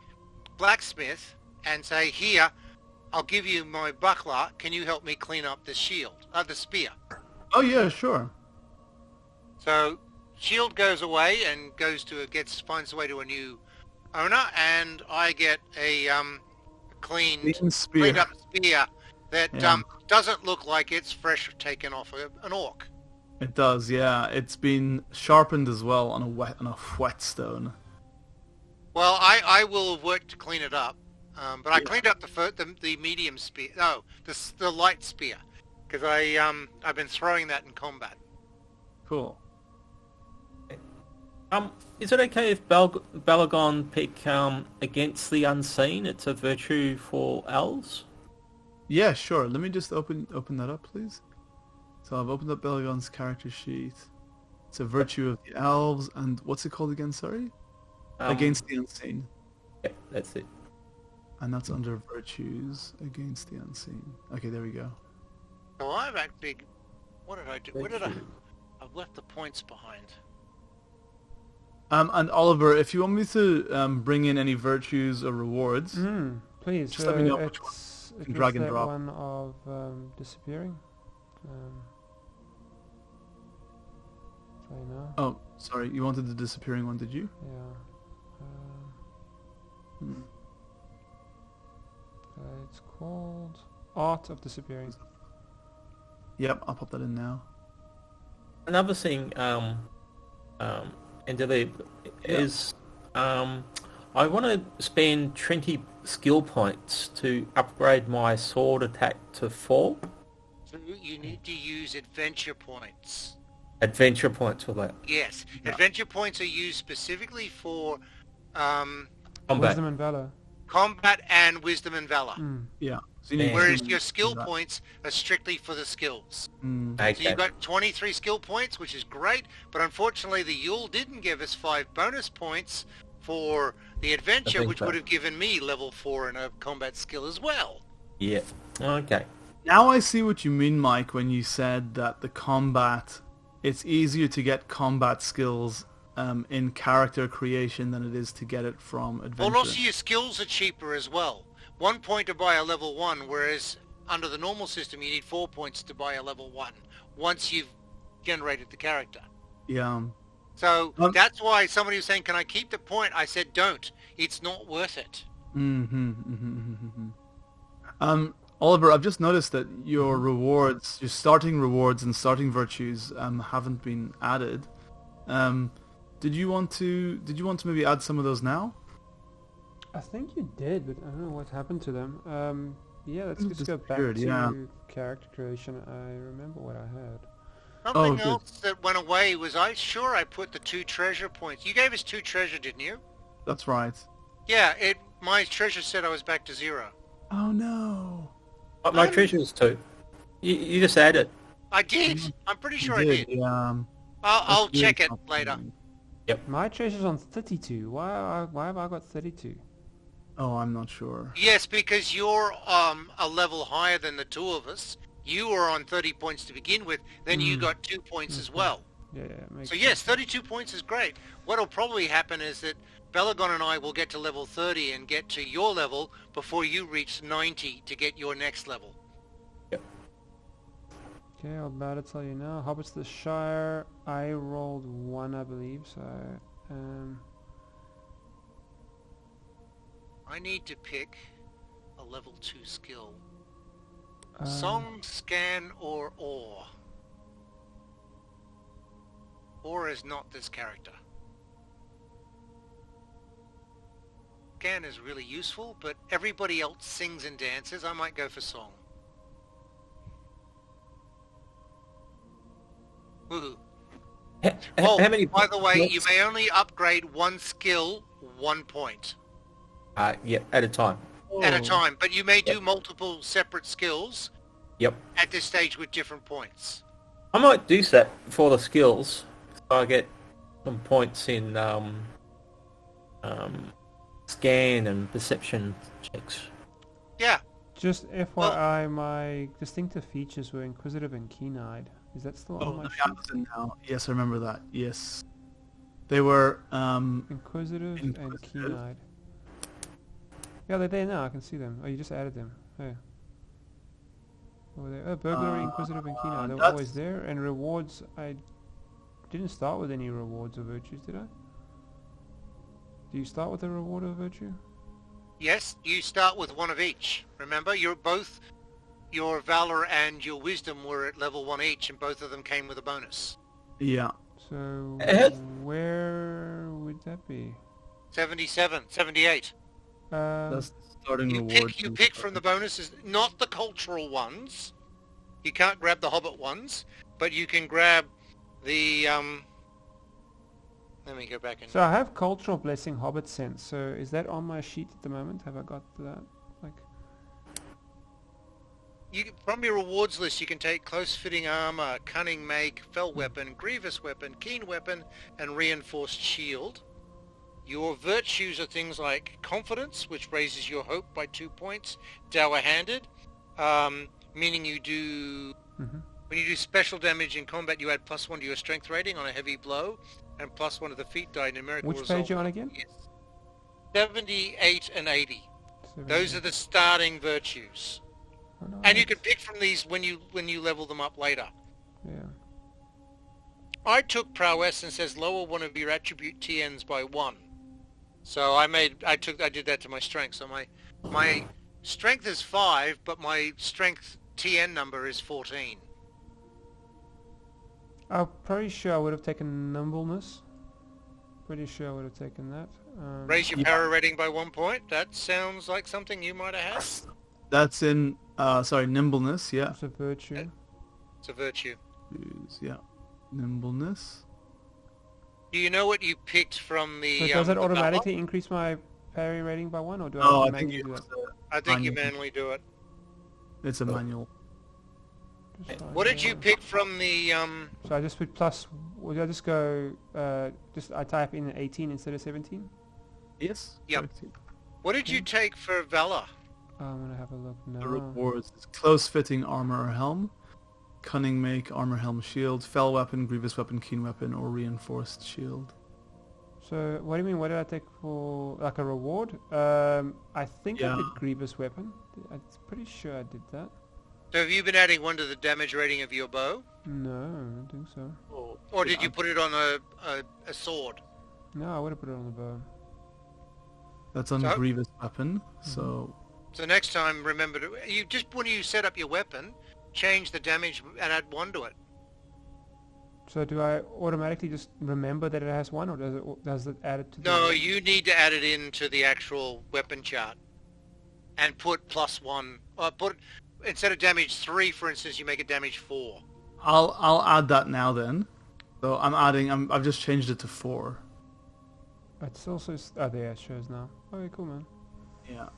D: blacksmith and say, here, I'll give you my buckler. Can you help me clean up the spear?
A: Oh yeah, sure.
D: So shield goes away and finds its way to a new owner, and I get a cleaned
A: Spear.
D: up spear that
A: Yeah.
D: doesn't look like it's fresh taken off an orc.
A: It does, yeah. It's been sharpened as well on a whetstone.
D: Well, I will have worked to clean it up, but I cleaned up the medium spear. No, the light spear, because I've been throwing that in combat.
A: Cool.
C: Is it okay if Balagon pick against the unseen? It's a virtue for elves.
A: Yeah, sure. Let me just open that up, please. So I've opened up Belagon's character sheet. It's a virtue of the elves, and what's it called again? Sorry, against the unseen,
C: Yeah, that's it.
A: and that's under virtues against the unseen. Okay, there we go.
D: So I've actually, what did I do? Where did I've left the points behind.
A: And Oliver, if you want me to bring in any virtues or rewards,
B: Please.
A: Just let me know which
B: it's
A: can drag and
B: that
A: drop.
B: one of disappearing. So now,
A: oh, sorry, you wanted the disappearing one, did you?
B: yeah. It's called Art of Disappearing.
A: Yep, I'll pop that in now.
C: Another thing, Andalib, is I want to spend 20 skill points to upgrade my sword attack to 4.
D: So you need to use adventure points.
C: Adventure points for that.
D: Yes,
A: Yeah.
D: adventure points are used specifically for
C: Combat.
B: Wisdom and Valor.
D: combat and wisdom and valor.
A: Yeah. So you need
D: Whereas
A: to
D: your
A: do
D: skill
A: that.
D: points are strictly for the skills.
C: Okay.
D: So you've got 23 skill points, which is great, but unfortunately the Yule didn't give us 5 bonus points for the adventure, which would have given me level 4 in a combat skill as well.
C: Yeah. Okay.
A: Now I see what you mean, Mike, when you said that the combat, it's easier to get combat skills in character creation than it is to get it from adventure.
D: Well, also your skills are cheaper as well. 1 point to buy a level 1, whereas under the normal system you need 4 points to buy a level 1 once you've generated the character.
A: Yeah.
D: So that's why somebody was saying, can I keep the point? I said, don't. It's not worth it.
A: Oliver, I've just noticed that your rewards, your starting rewards and starting virtues, haven't been added. Did you want to maybe add some of those now?
B: I think you did, but I don't know what happened to them. Yeah, let's
A: It
B: just go back
A: disappeared,
B: to
A: yeah.
B: character creation. I remember what I had.
D: Something
A: good.
D: else that went away was I put the 2 treasure points. You gave us 2 treasure, didn't you?
A: That's right.
D: Yeah, my treasure said I was back to 0.
A: Oh no.
C: My treasure's 2. You just add it.
D: I did. I'm pretty sure I
A: You
D: did.
A: Yeah.
D: I'll
A: That's
D: check
A: really
D: it later.
A: complicated.
B: My treasure's on 32. Why have I got 32?
A: Oh, I'm not sure.
D: Yes, because you're a level higher than the 2 of us. You were on 30 points to begin with, then you got 2 points as well.
B: Yeah, makes
D: So yes,
B: sense.
D: 32 points is great. What'll probably happen is that Belagon and I will get to level 30 and get to your level before you reach 90 to get your next level.
B: Okay, I'm about to tell you now. Hobbits the Shire. I rolled 1, I believe. So,
D: I need to pick a level 2 skill. Song, scan, or awe. Awe is not this character. Scan is really useful, but everybody else sings and dances. I might go for song. Woohoo. Oh,
C: How many?
D: by the way, you may only upgrade one skill 1 point
C: Yeah, at a time.
D: at a
B: Oh.
D: time, but you may do multiple separate skills
C: Yep.
D: at this stage with different points.
C: I might do that for the skills. So I get some points in scan and perception checks.
D: Yeah,
B: Just FYI, my distinctive features were inquisitive and keen-eyed. Is that still on my
A: the
B: sheet?
A: Amazon now. Yes, I remember that. Yes, they were.
B: Inquisitive and
A: Inquisitive.
B: keen-eyed. Yeah, they're there now. I can see them. Oh, you just added them. Hey. Over there. Oh, burglary, inquisitive, and keen-eyed. They were always
A: that's-
B: there. And rewards, I didn't start with any rewards or virtues, did I? Do you start with a reward or virtue?
D: yes, you start with one of each. Remember, you're both, your Valor and your Wisdom were at level 1 each, and both of them came with a bonus.
A: Yeah.
B: So,
C: has-
B: where would that be?
D: 77, 78.
A: That's the starting
D: You
A: reward.
D: pick from the bonuses, not the cultural ones. You can't grab the Hobbit ones, but you can grab the, let me go back and...
B: So I have cultural blessing, hobbit sense. So is that on my sheet at the moment? Have I got that? Like,
D: From your rewards list, you can take close-fitting armor, cunning make, fell weapon, grievous weapon, keen weapon, and reinforced shield. Your virtues are things like confidence, which raises your hope by 2 points, dour-handed, meaning you do...
B: mhm.
D: When you do special damage in combat, you add +1 to your strength rating on a heavy blow, and +1 to the feat die numerical
B: Which
D: result.
B: page you on again?
D: Yes. 78 and 80. Those are the starting virtues.
B: Oh, no,
D: And you can
B: that's-
D: pick from these when you level them up later.
B: Yeah.
D: I took prowess and says lower one of your attribute TNs by 1. So I did that to my strength. So my strength is 5, but my strength TN number is 14.
B: I'm pretty sure I would have taken nimbleness. Pretty sure I would have taken that.
D: Raise your
A: Yeah.
D: power rating by 1 point. That sounds like something you might have had.
A: That's in. Nimbleness. Yeah.
B: It's a virtue.
D: It's a virtue.
A: Yeah. Nimbleness.
D: Do you know what you picked from the?
B: So does that
D: the Valor?
B: automatically increase my parry rating by 1, or do I
A: Oh,
B: have
A: I
B: to
A: think
B: manually do that?
D: I think you
A: Manual.
D: manually do it.
A: It's a manual.
B: Just
D: What did you
B: like,
D: pick from the?
B: So I just put plus. Would I just go? I type in 18 instead of 17.
A: Yes.
D: Yep.
A: correct.
D: What did you take for Valor?
B: I'm gonna have a look now.
A: The rewards is close-fitting armor or helm, cunning make, armor, helm, shield, fell weapon, grievous weapon, keen weapon, or reinforced shield.
B: So what do you mean? What did I take for like a reward? I think I
A: Yeah.
B: did grievous weapon. I'm pretty sure I did that.
D: So have you been adding 1 to the damage rating of your bow,
B: No, I don't think so.
D: or did you put it on a sword?
B: No, I would have put it on the bow.
A: That's on
D: So-
A: grievous weapon. So
D: So next time, remember to when you set up your weapon, change the damage and add 1 to it.
B: So do I automatically just remember that it has 1, or does it add it to the...
D: No, you need to add it into the actual weapon chart, and put +1. Instead of damage 3, for instance, you make it damage 4.
A: I'll add that now then. So I've just changed it to 4.
B: It's also... there it shows now. Okay, cool, man.
A: Yeah.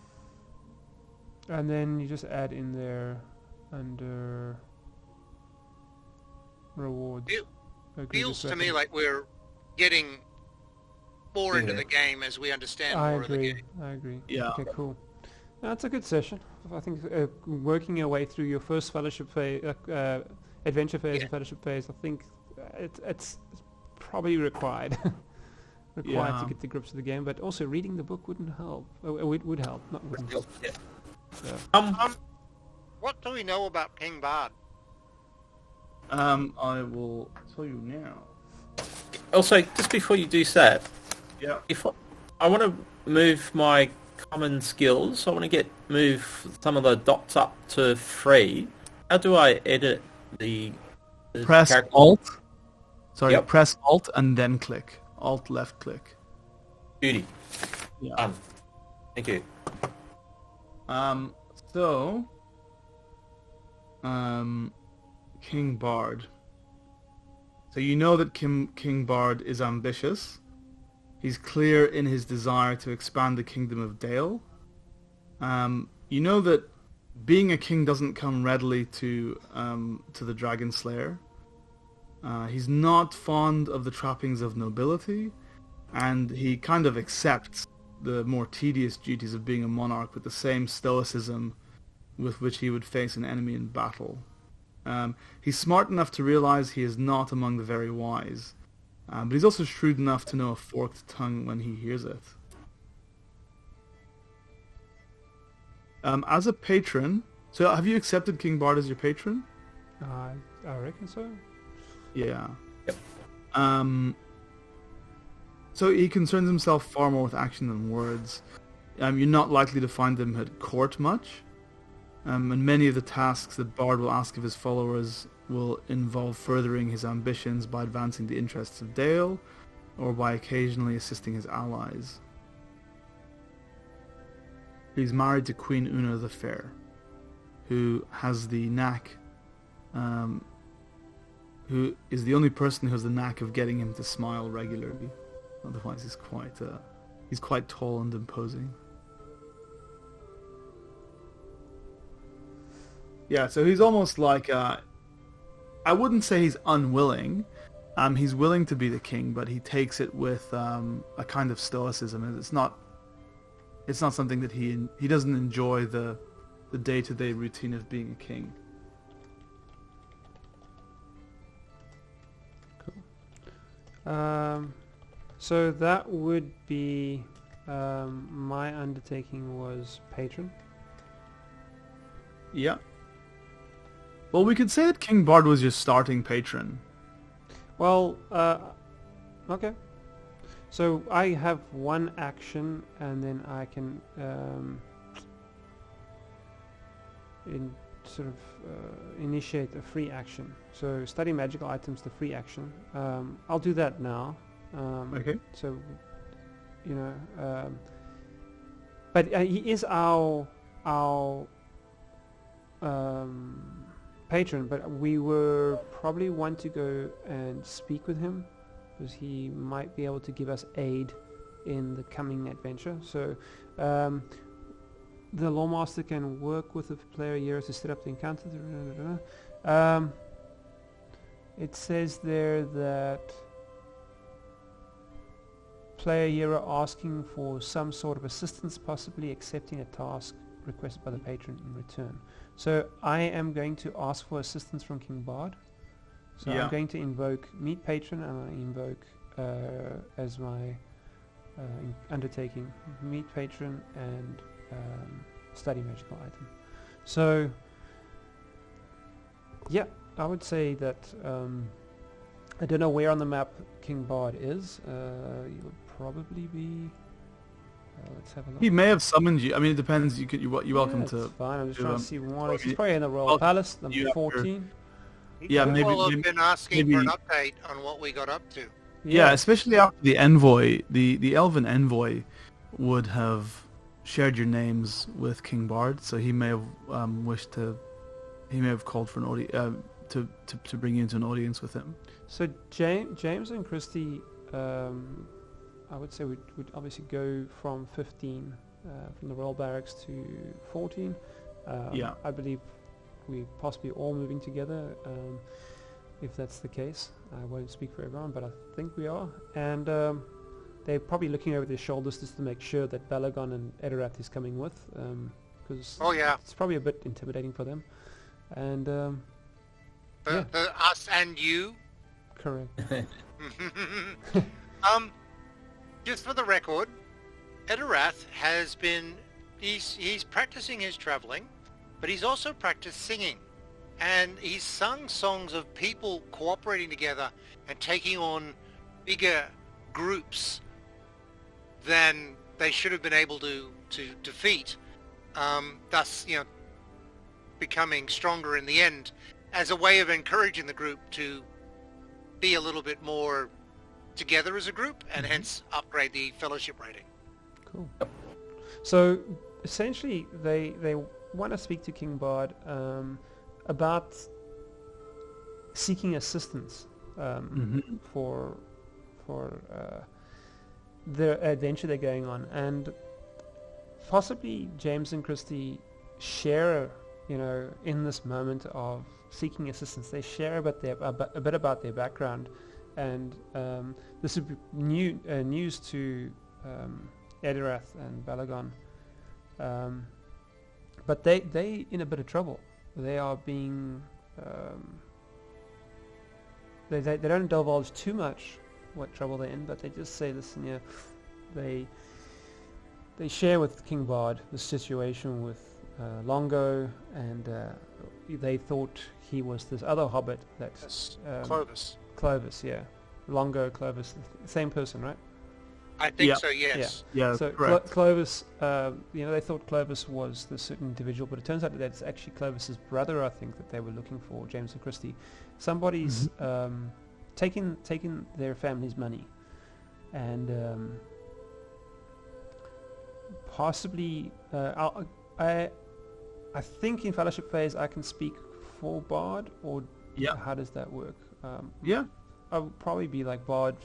B: And then you just add in there under rewards.
D: It
B: a grievous
D: Feels to me
B: weapon.
D: like we're getting more into
C: Yeah.
D: the game as we understand
B: I
D: more of the
B: agree.
D: game.
B: I agree.
A: Yeah.
B: Okay, cool. That's a good session. I think working your way through your first fellowship phase, adventure phase
D: Yeah.
B: and fellowship phase, I think it's probably required. To
A: Yeah.
B: get to grips with the game, but also reading the book wouldn't help. It would help, not wouldn't.
C: Yeah.
B: Yeah.
D: What do we know about King Bart?
A: I will tell you now.
C: Also, just before you do that,
A: Yeah.
C: if I want to move my common skills. I want to move some of the dots up to 3. How do I edit the
A: Press
C: character?
A: Alt. Sorry,
C: Yep.
A: press Alt and then click. Alt left click.
C: Beauty.
A: Yeah.
C: Done. Thank you.
A: So, King Bard. So you know that King Bard is ambitious. He's clear in his desire to expand the kingdom of Dale. You know that being a king doesn't come readily to the Dragon Slayer. He's not fond of the trappings of nobility, and he kind of accepts the more tedious duties of being a monarch with the same stoicism with which he would face an enemy in battle. He's smart enough to realize he is not among the very wise, but he's also shrewd enough to know a forked tongue when he hears it. As a patron, so have you accepted King Bard as your patron?
B: I reckon so.
A: Yeah.
C: Yep.
A: So he concerns himself far more with action than words. You're not likely to find him at court much. And many of the tasks that Bard will ask of his followers will involve furthering his ambitions by advancing the interests of Dale, or by occasionally assisting his allies. He's married to Queen Una the Fair, who has the knack, who is the only person who has the knack of getting him to smile regularly. Otherwise, he's quite tall and imposing. Yeah, so he's almost like I wouldn't say he's unwilling. He's willing to be the king, but he takes it with a kind of stoicism. It's not something that he doesn't enjoy the day-to-day routine of being a king.
B: Cool. So that would be my undertaking was patron.
A: Yeah. Well, we could say that King Bard was your starting patron.
B: Well, okay. So I have one action, and then I can initiate a free action. So study magical items, the free action. I'll do that now.
A: Okay.
B: So, but he is our patron, but we were probably want to go and speak with him, because he might be able to give us aid in the coming adventure. So the Lawmaster can work with the player here to set up the encounter. It says there that player hero asking for some sort of assistance, possibly accepting a task requested by the patron in return. So I am going to ask for assistance from King Bard. So
A: Yeah.
B: I'm going to invoke Meet Patron, and I invoke as my undertaking Meet Patron and study magical item. So yeah, I would say that I don't know where on the map King Bard is. You'll probably be. Let's have a look.
A: He may have summoned you. I mean, it depends. You're welcome
B: It's
A: to.
B: fine. I'm just
A: to,
B: trying
A: um,
B: to see one.
A: probably-
B: He's probably in the Royal
A: well,
B: Palace, number
A: you have your-
B: 14.
A: Yeah,
D: People
A: maybe-
D: have been asking for an
A: maybe-
D: update on what we got up to.
A: Yeah, especially after the Envoy, the Elven Envoy would have shared your names with King Bard, so he may have wished to. He may have called for an audience to bring you into an audience with him.
B: So James and Christy, I would say would obviously go from 15, from the Royal Barracks to 14.
A: Yeah.
B: I believe we possibly all moving together. If that's the case, I won't speak for everyone, but I think we are. And they're probably looking over their shoulders just to make sure that Balagon and Edorath is coming with, because
D: Oh yeah,
B: it's probably a bit intimidating for them. And
D: the us and you.
B: correct.
D: Just for the record, Edorath has been he's practicing his traveling, but he's also practiced singing, and he's sung songs of people cooperating together and taking on bigger groups than they should have been able to defeat, thus becoming stronger in the end, as a way of encouraging the group to be a little bit more together as a group, and hence upgrade the fellowship rating.
B: Cool. So essentially, they want to speak to King Bard about seeking assistance for the adventure they're going on, and possibly James and Christy share, in this moment of seeking assistance, they share a bit about their background, and this would be news to Edorath and Balagon, but they in a bit of trouble. They are being they don't divulge too much what trouble they're in, but they just say, listen, they share with King Bard the situation with Longo, and they thought he was this other hobbit that's
D: Clovis.
B: Clovis, yeah. Longo, Clovis, same person, right?
D: I think so, yes.
A: Yeah,
B: so
A: correct.
B: Clovis, they thought Clovis was this certain individual, but it turns out that it's actually Clovis's brother, I think, that they were looking for, James and Christie. Somebody's taken their family's money, and possibly, I think in Fellowship Phase I can speak for Bard, or how does that work? I would probably be like Bard,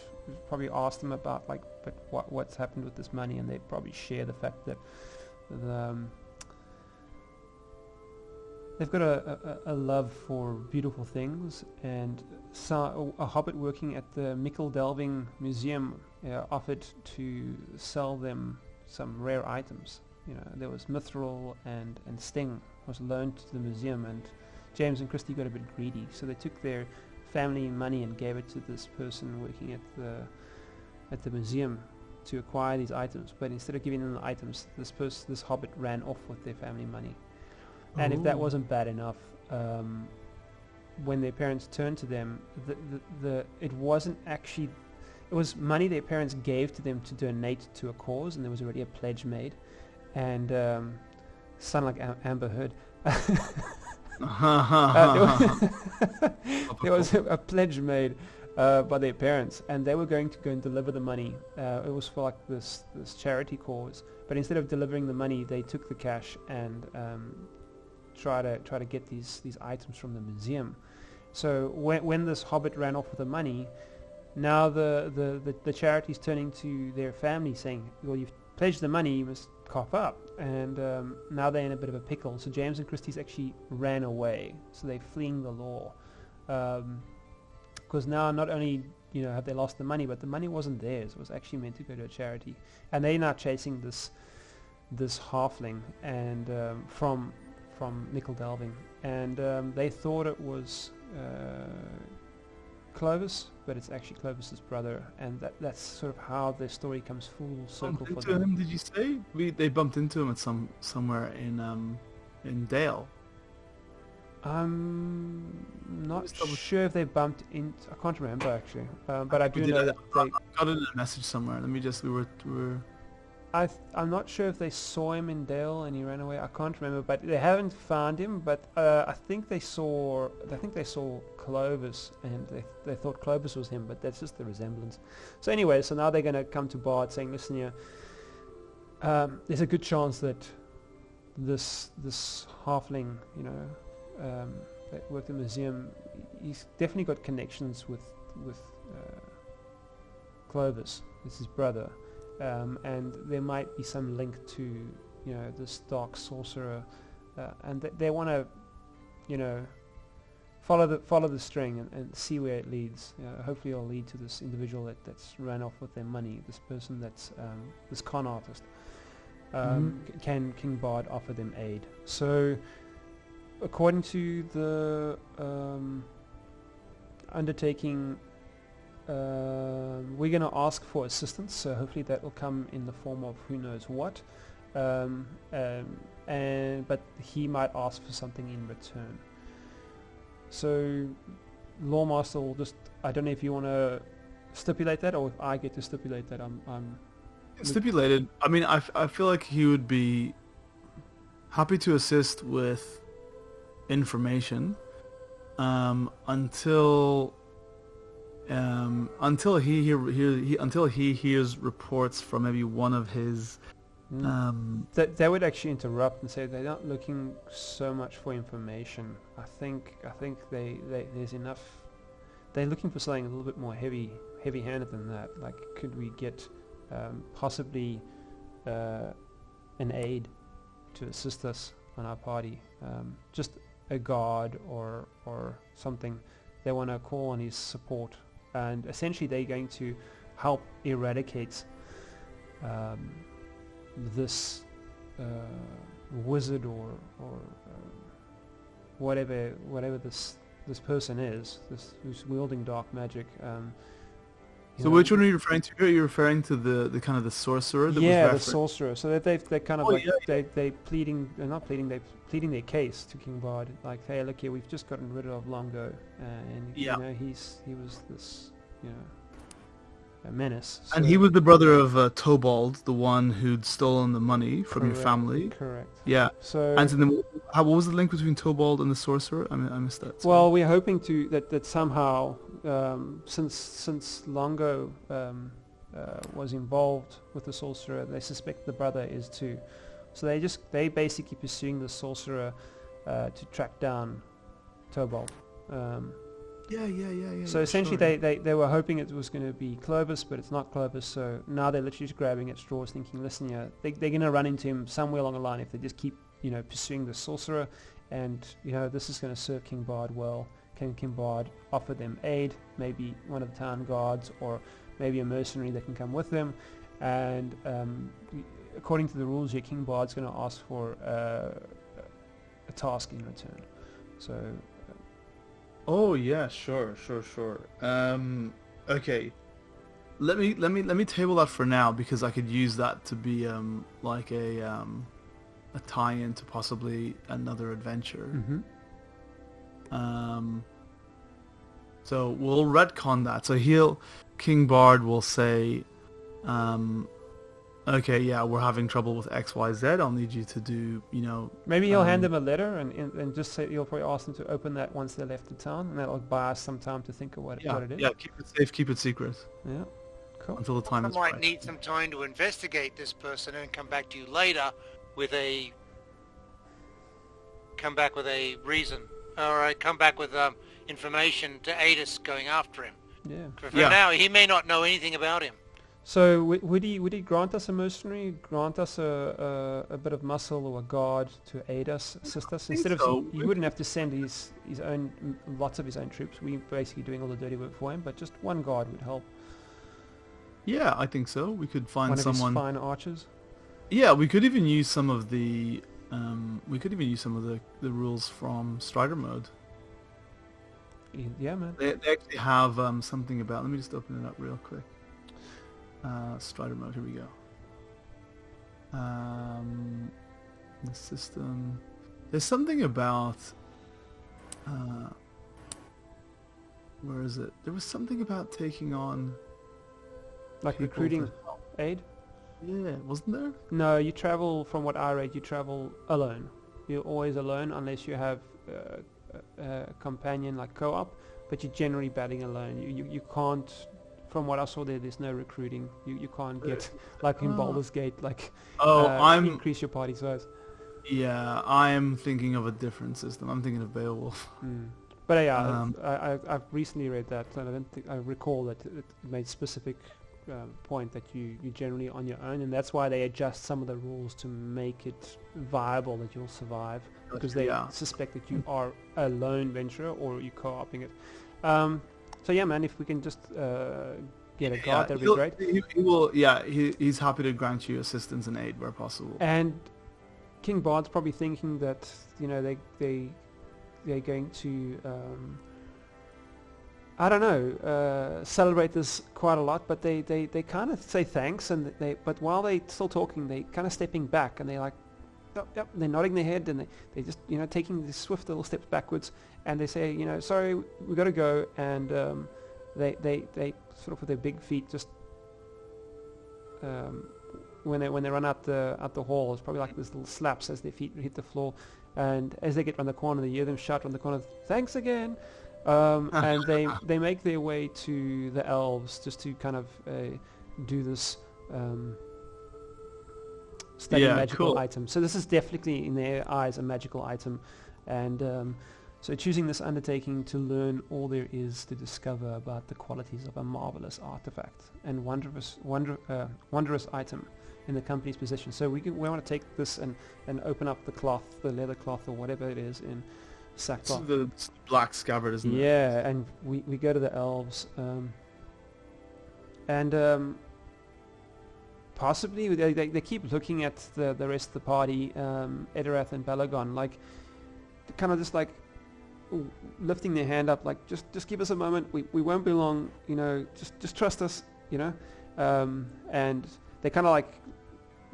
B: probably ask them about but what's happened with this money, and they'd probably share the fact that they've got a love for beautiful things, and a hobbit working at the Mickle Delving Museum offered to sell them some rare items. There was Mithril and Sting was loaned to the museum, and James and Christie got a bit greedy, so they took their family money and gave it to this person working at the museum to acquire these items. But instead of giving them the items, this hobbit ran off with their family money. And if that wasn't bad enough, when their parents turned to them, it wasn't actually, it was money their parents gave to them to donate to a cause, and there was already a pledge made. And sound like Amber Heard. There was a pledge made by their parents, and they were going to go and deliver the money. It was for this charity cause, but instead of delivering the money, they took the cash and try to get these items from the museum. So when this hobbit ran off with the money, now the charity's turning to their family saying, well, you've pledged the money, you must cough up. And now they're in a bit of a pickle. So James and Christie's actually ran away. So they're fleeing the law. Because now not only have they lost the money, but the money wasn't theirs. It was actually meant to go to a charity. And they're now chasing this halfling and from Nickel Delving. And they thought it was Clovis, but it's actually Clovis's brother, and that's sort of how the story comes full circle for them.
A: Him, did you say? They bumped into him at somewhere in Dale.
B: I'm not sure if they bumped into. I can't remember actually, but I do know that they
A: got it in a message somewhere. Let me just. We were.
B: I'm not sure if they saw him in Dale and he ran away. I can't remember, but they haven't found him. But I think they saw Clovis, and they thought Clovis was him, but that's just the resemblance. So anyway, so now they're going to come to Bart saying, listen here, there's a good chance that this halfling, that worked in the museum, he's definitely got connections with Clovis. It's his brother. And there might be some link to, this dark sorcerer, and they want to, follow the string and see where it leads. Hopefully, it'll lead to this individual that's ran off with their money. This person that's this con artist. Can King Bard offer them aid? So, according to the undertaking. We're going to ask for assistance, so hopefully that will come in the form of who knows what, but he might ask for something in return. So Lawmaster will just, I don't know if you want to stipulate that or if I get to stipulate that. I'm
A: Stipulated. I mean, I feel like he would be happy to assist with information until until he hears reports from maybe one of his
B: They would actually interrupt and say they're not looking so much for information. I think there's enough. They're looking for something a little bit more heavy-handed than that. Like, could we get possibly an aide to assist us on our party? Just a guard or something. They want to call on his support, and essentially they're going to help eradicate this wizard or whatever this person is, who's wielding dark magic.
A: So which one are you referring to? Are you referring to the kind of the sorcerer? That
B: Yeah,
A: was
B: the sorcerer. So they're kind of they're pleading. They're not pleading. They're pleading their case to King Bard. Like, hey, look here, we've just gotten rid of Longo, and you know he was this a menace.
A: And he was the brother of Tobald, the one who'd stolen the money from your family.
B: Correct.
A: Yeah.
B: So
A: And so then, what was the link between Tobald and the sorcerer? I mean, I missed that. Sorry.
B: well, we're hoping to that somehow, since Longo was involved with the sorcerer, they suspect the brother is too. So they basically pursuing the sorcerer to track down Tobald.
A: Yeah.
B: So essentially,
A: sure.
B: they were hoping it was going to be Clovis, but it's not Clovis. So now they're literally just grabbing at straws, thinking, listen, they're going to run into him somewhere along the line if they just keep pursuing the sorcerer, and this is going to serve King Bard well. Can King Bard offer them aid? Maybe one of the town guards, or maybe a mercenary that can come with them. And according to the rules here, King Bard's going to ask for a task in return. So.
A: Oh yeah, sure. Okay. Let me table that for now, because I could use that to be like a tie-in to possibly another adventure.
B: Mm-hmm.
A: So we'll retcon that. So King Bard will say, okay, yeah, we're having trouble with XYZ. I'll need you to do,
B: Maybe he'll hand them a letter and just say, you'll probably ask them to open that once they left the town, and that'll buy us some time to think of what it is.
A: Yeah, keep it safe, keep it secret.
B: Yeah, cool.
A: Until the time
D: I
A: is
D: might
A: right.
D: need some time to investigate this person and come back to you later with a reason, or come back with information to aid us going after him.
B: Yeah.
D: For now, he may not know anything about him.
B: So would he grant us a mercenary, grant us a bit of muscle or a guard to aid us, assist us? Instead of he wouldn't have to send his own lots of his own troops. We're basically doing all the dirty work for him, but just one guard would help.
A: Yeah, I think so. We could find
B: One
A: someone.
B: of his fine archers.
A: Yeah, we could even use some of the rules from Strider mode.
B: Yeah, man.
A: They actually have something about. Let me just open it up real quick. Strider mode. Here we go. The system. There's something about. Where is it? There was something about taking on.
B: Like recruiting aid?
A: Yeah, wasn't there?
B: No, you travel, from what I read, you travel alone. You're always alone unless you have a companion, like co-op, but you're generally batting alone. You can't, from what I saw there's no recruiting. You can't get, like in Baldur's Gate, increase your party size.
A: Yeah, I am thinking of a different system. I'm thinking of Beowulf.
B: But yeah, I've recently read that, and I recall that it made specific point that you're generally on your own, and that's why they adjust some of the rules to make it viable that you'll survive, because they suspect that you are a lone venturer or you're co-oping it. So yeah, man, if we can just get a guard, that'd be great.
A: He will. Yeah, he's happy to grant you assistance and aid where possible.
B: And King Bard's probably thinking that they're going to I don't know, celebrate this quite a lot, but they kind of say thanks, and but while they're still talking, they kind of stepping back, and they're like, yep, they're nodding their head, and they just taking these swift little steps backwards, and they say, sorry, we got to go, and they sort of with their big feet just when they run out the hall. It's probably like these little slaps as their feet hit the floor, and as they get around the corner, you hear them shout around the corner, "Thanks again!" And they make their way to the elves just to kind of do this study magical item. So this is definitely in their eyes a magical item, and so choosing this undertaking to learn all there is to discover about the qualities of a marvelous artifact and wondrous item in the company's possession. So we want to take this and open up the cloth, the leather cloth or whatever it is in sackcloth.
A: It's the black scabbard, isn't it?
B: Yeah, and we go to the elves, and possibly they keep looking at the rest of the party, Edorath and Balagon, like kind of just like lifting their hand up, like just give us a moment. We won't be long, you know. Just trust us, you know. And they kind of like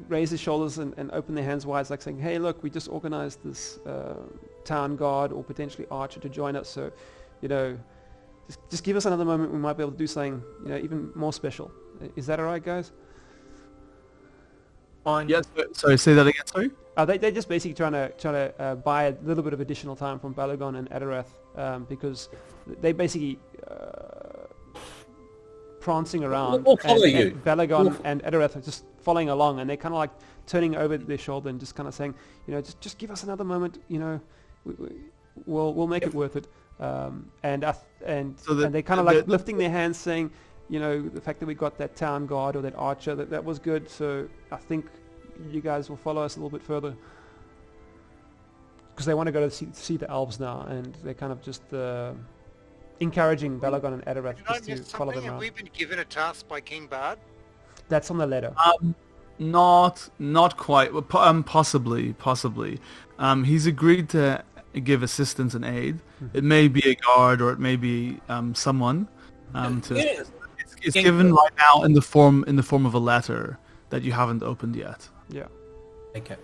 B: raise their shoulders and open their hands wide, like saying, "Hey, look, we just organized this town guard or potentially archer to join us. So, you know, just give us another moment. We might be able to do something, you know, even more special. Is that all right, guys?"
C: Fine.
A: Yes. Sorry, say that again. Sorry.
B: They're just basically trying to buy a little bit of additional time from Balagon and Edorath, because they basically prancing around.
C: We'll follow you.
B: And Balagon and Edorath are just following along, and they're kind of like turning over their shoulder and just kind of saying, you know, just give us another moment. You know, we'll make it worth it. And they kind of like lifting their hands, saying, you know, the fact that we got that town guard or that archer, that was good. So I think you guys will follow us a little bit further, because they want to go to see the elves now, and they're kind of just encouraging Balagon and Edorath just to follow them around.
D: Have we been given a task by King Bart?
B: That's on the letter.
A: Not quite. Well, possibly. He's agreed to give assistance and aid. Mm-hmm. It may be a guard, or it may be someone. It's given right now in the form of a letter that you haven't opened yet.
B: Yeah.
C: Okay.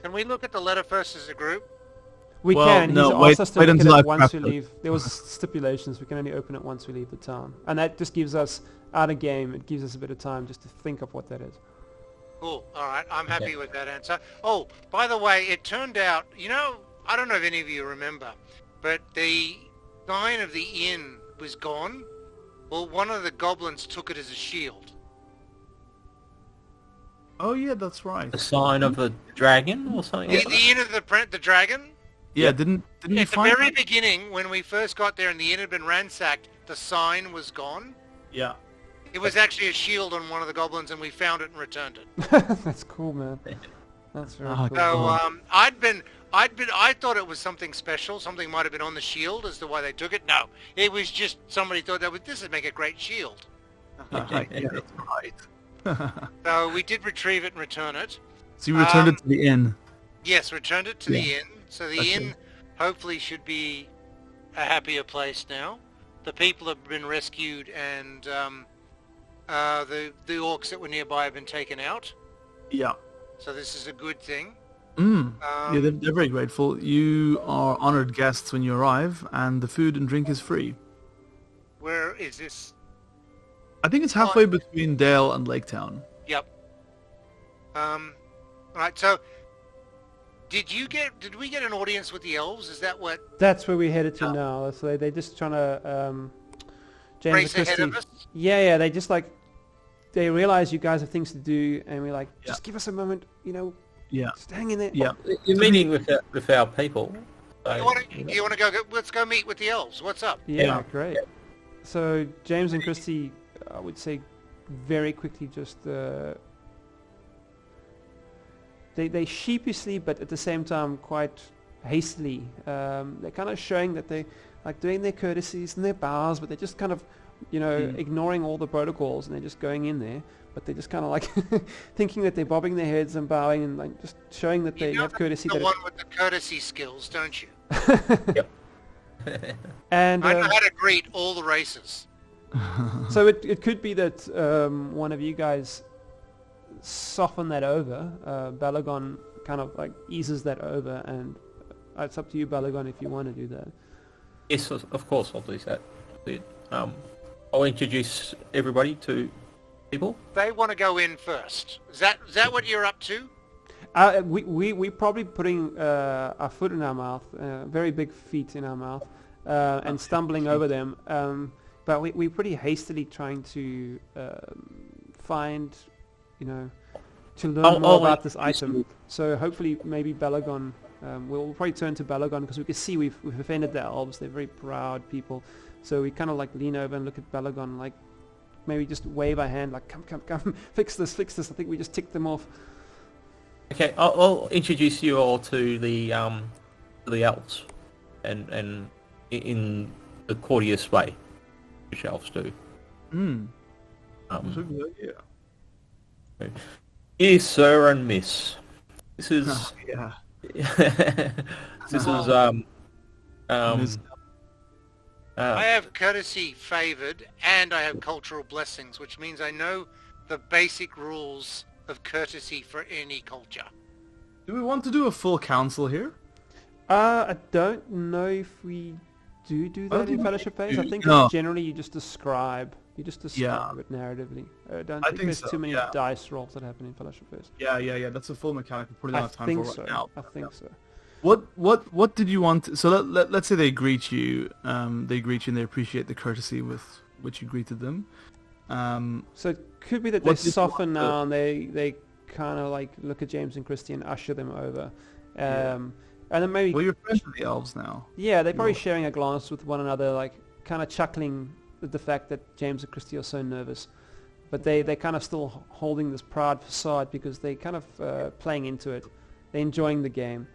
D: Can we look at the letter first as a group?
B: We can.
A: No,
B: He's asked us to look at it once we
A: it.
B: leave. There was stipulations. We can only open it once we leave the town, and that just gives us out of game. It gives us a bit of time just to think of what that is.
D: Cool. All right. I'm happy with that answer. Oh, by the way, it turned out, you know, I don't know if any of you remember, but the sign of the inn was gone. Well, one of the goblins took it as a shield.
A: Oh yeah, that's right.
C: The sign of a dragon or something?
D: The inn of the dragon?
A: Yeah, didn't you
D: At the
A: find
D: very
A: that?
D: beginning, when we first got there and the inn had been ransacked, the sign was gone.
A: Yeah.
D: It was actually a shield on one of the goblins, and we found it and returned it.
B: That's cool, man. That's very
A: Oh,
B: cool.
D: So I thought it was something special. Something might have been on the shield as to why they took it. No, it was just somebody thought this would make a great shield.
A: Yeah, that's right.
D: So we did retrieve it and return it.
A: So you returned it to the inn.
D: Yes, returned it to the inn. So the inn hopefully should be a happier place now. The people have been rescued, and the orcs that were nearby have been taken out.
A: Yeah.
D: So this is a good thing.
A: Yeah, they're very grateful. You are honored guests when you arrive, and the food and drink is free.
D: Where is this?
A: I think it's halfway between Dale and Laketown.
D: Yep. Right. So, did we get an audience with the elves? Is that what?
B: That's where we headed to now. So they're just trying to James
D: Race
B: and
D: ahead
B: Christy.
D: of us?
B: Yeah. They just like they realize you guys have things to do, and we're like, just give us a moment, you know.
A: Yeah.
B: Just hang in there.
A: Yeah.
C: You're meeting with our people. So,
D: You want to go? Let's go meet with the elves. What's up?
B: Yeah, great. So James and Christy, I would say, very quickly just they sheepishly, but at the same time quite hastily. They're kind of showing that they like doing their courtesies and their bows, but they're just kind of, you know, ignoring all the protocols, and they're just going in there. But they're just kind of like thinking that they're bobbing their heads and bowing and like just showing that they have courtesy.
D: The one with the courtesy skills, don't you?
C: Yep.
B: And
D: I know how to greet all the races.
B: so it could be that one of you guys soften that over. Balagon kind of like eases that over, and it's up to you, Balagon, if you want to do that.
C: Yes, of course I'll do that. I'll introduce everybody to people?
D: They want to go in first. Is that what you're up to?
B: We probably putting our foot in our mouth, very big feet in our mouth, and stumbling over them. But we're pretty hastily trying to find, to learn more about this item. So hopefully maybe Balagon, we'll probably turn to Balagon because we can see we've offended the elves. They're very proud people. So we kind of like lean over and look at Balagon, like maybe just wave our hand like, come, fix this. I think we just ticked them off.
C: Okay, I'll introduce you all to the elves, and in the courteous way, which elves do.
A: That's a good idea.
C: Dear Sir and Miss, this is this is
D: I have courtesy favored, and I have cultural blessings, which means I know the basic rules of courtesy for any culture.
A: Do we want to do a full council here?
B: I don't know if we do that in Fellowship phase. I think generally you just describe it narratively. I don't think there's too many dice rolls that happen in Fellowship phase.
A: Yeah. That's a full mechanic. We probably don't have time for right now.
B: I think so.
A: What did you want? So let's say they greet you. They greet you and they appreciate the courtesy with which you greeted them.
B: So it could be that they soften now and they kind of like look at James and Christy and usher them over. And then maybe...
A: Well, you're friends with the elves now.
B: Yeah, they're probably sharing a glance with one another, like kind of chuckling at the fact that James and Christy are so nervous. But they're kind of still holding this proud facade because they kind of playing into it. They're enjoying the game.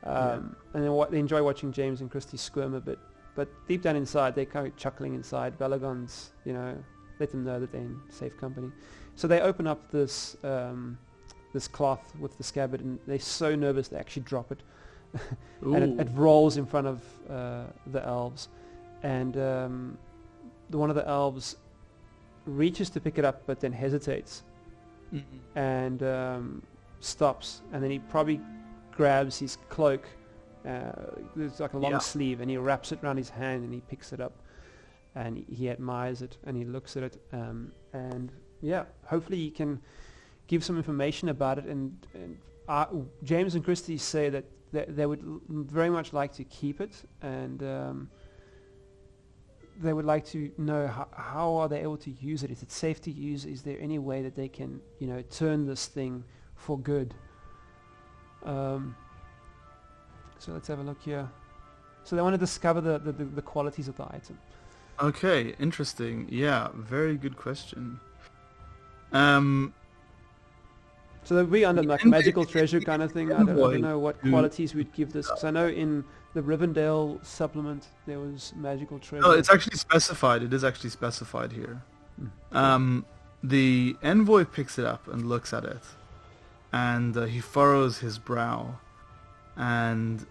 B: And they enjoy watching James and Christy squirm a bit. But deep down inside, they're kind of chuckling inside. Balagon's, let them know that they're in safe company. So they open up this this cloth with the scabbard, and they're so nervous they actually drop it. And it rolls in front of the elves. And one of the elves reaches to pick it up, but then hesitates. And stops. And then he probably grabs his cloak. There's like a long sleeve, and he wraps it around his hand, and he picks it up. And he admires it, and he looks at it, and hopefully he can give some information about it. And James and Christy say that they would very much like to keep it, and they would like to know how are they able to use it. Is it safe to use? Is there any way that they can, turn this thing for good? So let's have a look here. So they want to discover the qualities of the item.
A: Okay, interesting. Yeah, very good question.
B: So they'll be under like magical treasure kind of thing. I don't know what qualities we'd give this. Because I know in the Rivendell supplement there was magical treasure.
A: Oh, it's actually specified. It is actually specified here. The Envoy picks it up and looks at it. And he furrows his brow. And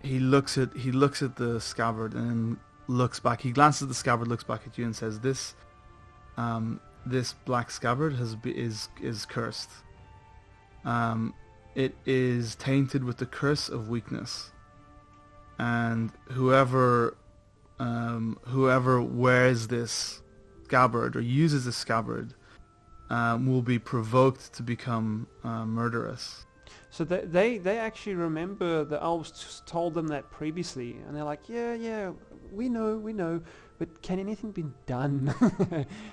A: he looks at the scabbard and looks back. He glances at the scabbard, looks back at you, and says, "This black scabbard is cursed. It is tainted with the curse of weakness, and whoever wears this scabbard or uses this scabbard will be provoked to become murderous."
B: So they actually remember the elves told them that previously, and they're like, yeah, we know, but can anything be done?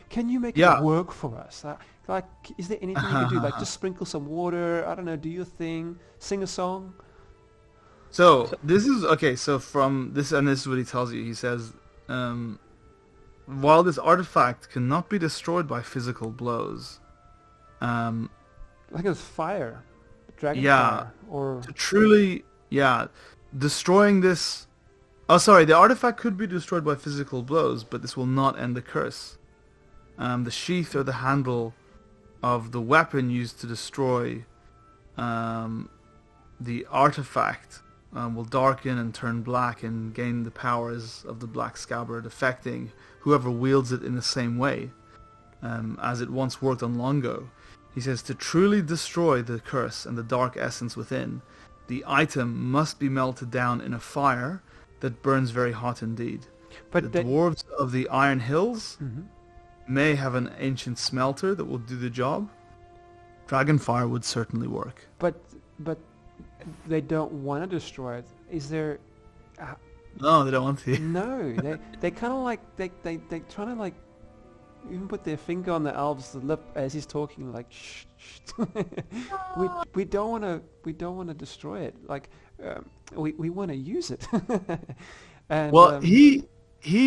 B: Can you make it work for us? Like, is there anything you can do? Like, just sprinkle some water, I don't know, do your thing, sing a song?
A: So this is, okay, so from this, and this is what he tells you, he says, while this artifact cannot be destroyed by physical blows,
B: I think it's fire. Fire, or
A: to truly, destroying this. Oh, sorry. The artifact could be destroyed by physical blows, but this will not end the curse. The sheath or the handle of the weapon used to destroy the artifact will darken and turn black and gain the powers of the black scabbard, affecting whoever wields it in the same way as it once worked on Longo. He says, to truly destroy the curse and the dark essence within, the item must be melted down in a fire that burns very hot indeed. But the dwarves of the Iron Hills may have an ancient smelter that will do the job. Dragonfire would certainly work.
B: But they don't want to destroy it. Is there?
A: No, they don't want to.
B: No, they kind of like they trying to like even put their finger on the elves' lip as he's talking, like shh. we don't want to destroy it. Like we want to use it. And,
A: well, he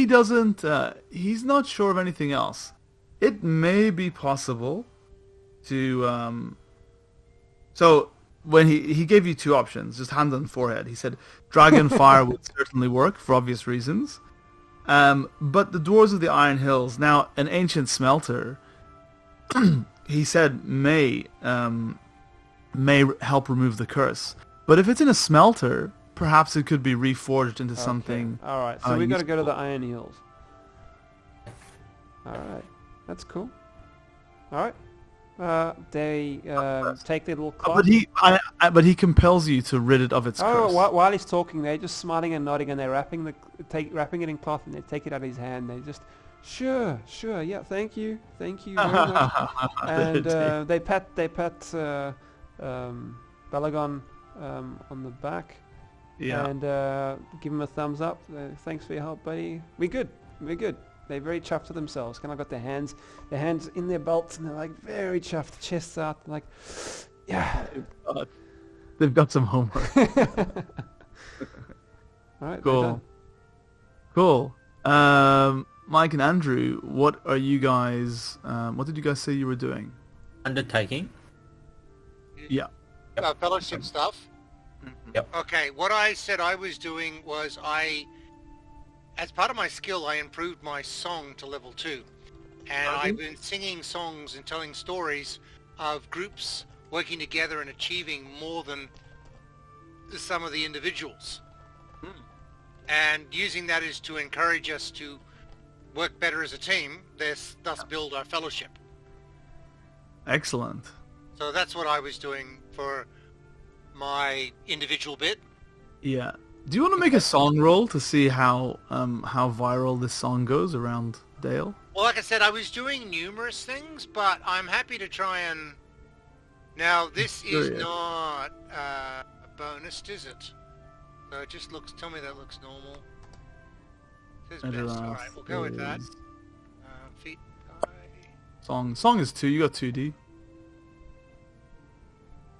A: doesn't. He's not sure of anything else. It may be possible to. So when he gave you two options, just hand on forehead. He said Dragonfire would certainly work for obvious reasons. But the Dwarves of the Iron Hills, now an ancient smelter, he said may help remove the curse. But if it's in a smelter, perhaps it could be reforged into something.
B: All right, so we got to go to the Iron Hills. All right, that's cool. All right. They take their little cloth.
A: But he compels you to rid it of its curse.
B: While he's talking, they're just smiling and nodding, and they're wrapping it in cloth, and they take it out of his hand. They just, sure, yeah, thank you very much. And they pat Balagon on the back, and give him a thumbs up. Thanks for your help, buddy. We're good. They're very chuffed to themselves. Kind of got their hands in their belts, and they're like very chuffed, chests out, like, yeah.
A: They've got some homework.
B: All right,
A: cool. Mike and Andrew, what are you guys? What did you guys say you were doing?
C: Undertaking.
A: Yeah.
D: Fellowship stuff.
C: Yep.
D: Okay, what I said I was doing was as part of my skill, I improved my song to level 2. And I've been singing songs and telling stories of groups working together and achieving more than some of the individuals. And using that is to encourage us to work better as a team, thus build our fellowship.
A: Excellent.
D: So that's what I was doing for my individual bit.
A: Yeah. Do you want to make a song roll to see how viral this song goes around Dale?
D: Well, like I said, I was doing numerous things, but I'm happy to try and... Now, this is not a bonus, is it? So it just looks... Tell me that looks normal. It says best. Alright, we'll go with that. Feet...
A: Song is 2. You got 2D.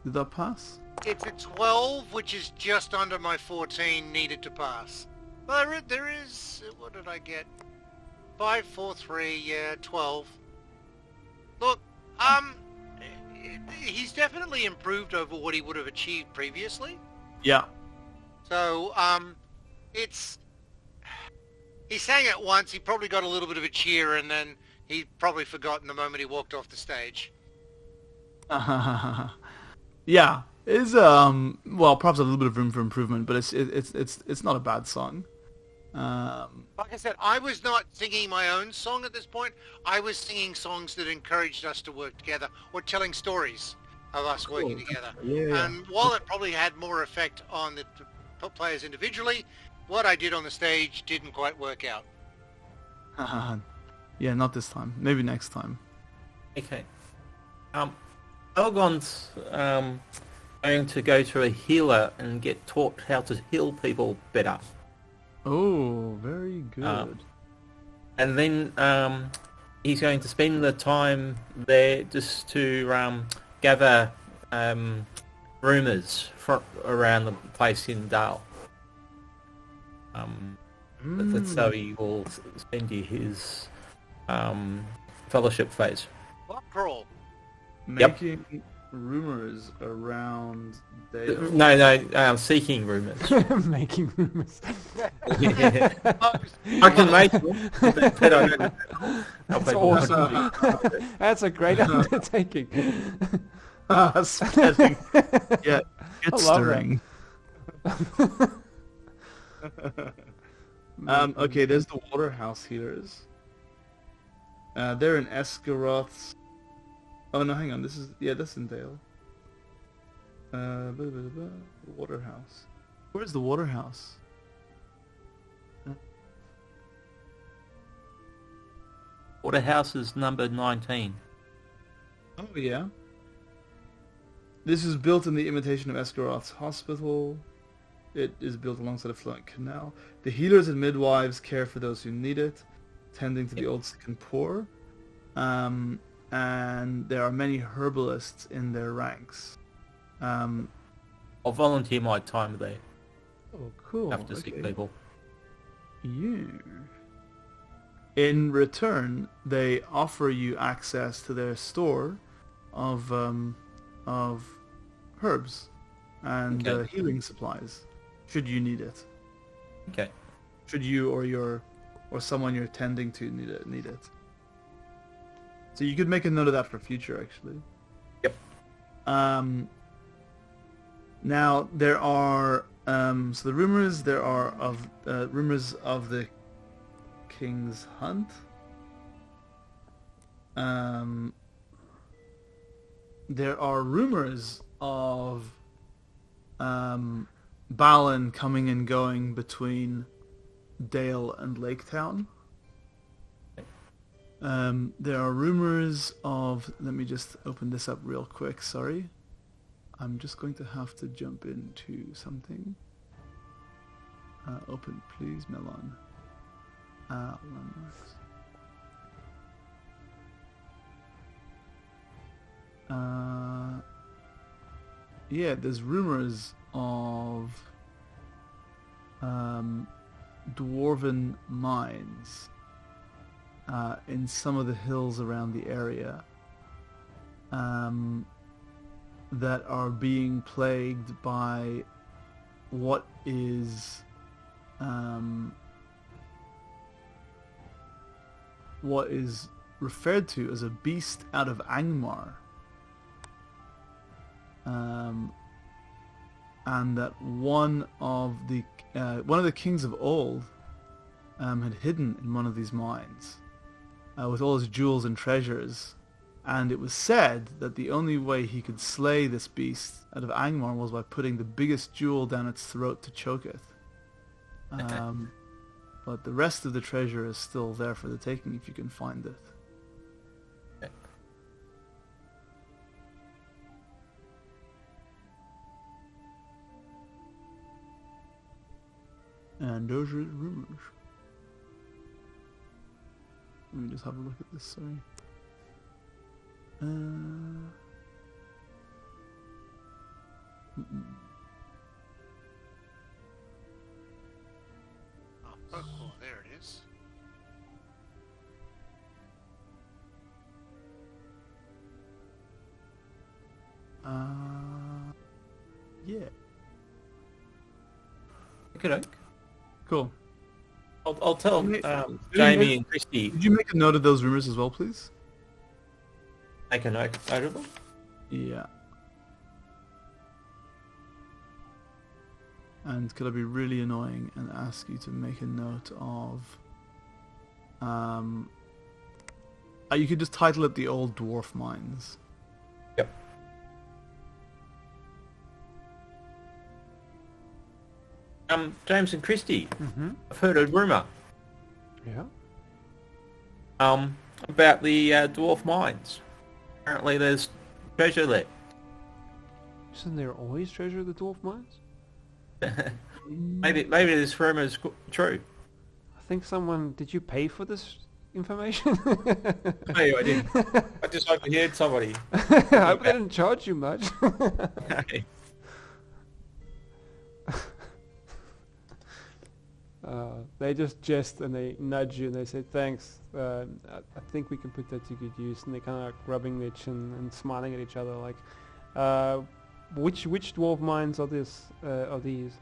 A: Did that pass?
D: It's a 12, which is just under my 14 needed to pass. Well, there is... What did I get? 5, 4, 3, yeah, 12. Look, he's definitely improved over what he would have achieved previously.
A: Yeah.
D: So, it's... He sang it once, he probably got a little bit of a cheer, and then he probably forgotten the moment he walked off the stage.
A: Yeah. Is well, perhaps a little bit of room for improvement, but it's not a bad song.
D: Like I said, I was not singing my own song at this point. I was singing songs that encouraged us to work together, or telling stories of us working together.
A: Yeah.
D: And while it probably had more effect on the players individually, what I did on the stage didn't quite work out.
A: Yeah, not this time. Maybe next time.
C: Okay. Elgon's going to go to a healer and get taught how to heal people better.
A: Oh, very good.
C: And then he's going to spend the time there just to gather rumours around the place in Dale. So he will spend his fellowship phase.
D: What crawl?
A: Making rumours around Dale.
C: No, seeking rumours.
B: Making rumors.
C: Yeah. I can make them, but I don't.
B: That's awesome. That's a great undertaking.
A: Spreading. Yeah, it's stirring. Okay, there's the Waterhouse healers. They're in Esgaroth's. Oh no, hang on. This is in Dale. Waterhouse. Where's the Waterhouse?
C: Waterhouse is number 19.
A: Oh yeah. This is built in the imitation of Esgaroth's hospital. It is built alongside a flowing canal. The healers and midwives care for those who need it, tending to the old, sick, and poor. And there are many herbalists in their ranks.
C: I'll volunteer my time there
A: Oh, cool.
C: after sick people.
A: Yeah. In return, they offer you access to their store of herbs and
C: Okay.
A: healing supplies, should you need it.
C: Okay.
A: Should you or someone you're tending to need it. So you could make a note of that for future, actually.
C: Yep.
A: Now there are so the rumors rumors of the King's Hunt. There are rumors of Balin coming and going between Dale and Laketown. There are rumors of... Let me just open this up real quick, sorry. I'm just going to have to jump into something. Open, please, Melon. Landmarks. Yeah, there's rumors of dwarven mines in some of the hills around the area that are being plagued by what is referred to as a beast out of Angmar. And that one of the kings of old had hidden in one of these mines with all his jewels and treasures, and it was said that the only way he could slay this beast out of Angmar was by putting the biggest jewel down its throat to choke it. But the rest of the treasure is still there for the taking if you can find it. And those are rumors. Let me just have a look at this, sorry.
D: Oh, cool. There it is.
A: Yeah.
C: Okay.
A: Cool.
C: I'll tell
A: Did
C: Jamie and Christy.
A: you make a note of those rumors as well, please?
C: Make a note of them.
A: Yeah. And could I be really annoying and ask you to make a note of... you could just title it The Old Dwarf Mines.
C: Yep. James and Christy, I've heard a rumour.
B: Yeah.
C: About the dwarf mines. Apparently there's treasure there.
B: Isn't there always treasure at the dwarf mines?
C: Maybe this rumour is true.
B: I think someone... Did you pay for this information?
C: No, I didn't. I just overheard somebody.
B: I hope they didn't charge you much.
C: Okay.
B: They just jest and they nudge you and they say thanks. I think we can put that to good use. And they kind of like rubbing their chin and smiling at each other like, which dwarf mines are this? Are these?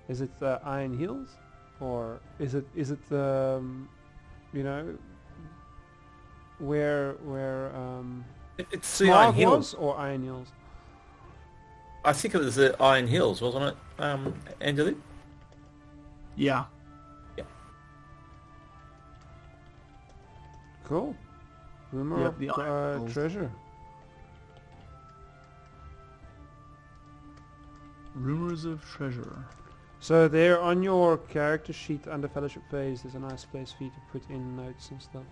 B: Is it Iron Hills, or is it you know, where
C: It's the Iron
B: Smog
C: Hills.
B: was, or Iron Hills?
C: I think it was the Iron Hills, wasn't it, Angelique?
A: Yeah.
C: Yeah.
B: Cool. Rumor
A: Yep, the Iron
B: of
A: Hills.
B: treasure.
A: Rumors of treasure.
B: So there on your character sheet under Fellowship Phase, there's a nice place for you to put in notes and stuff.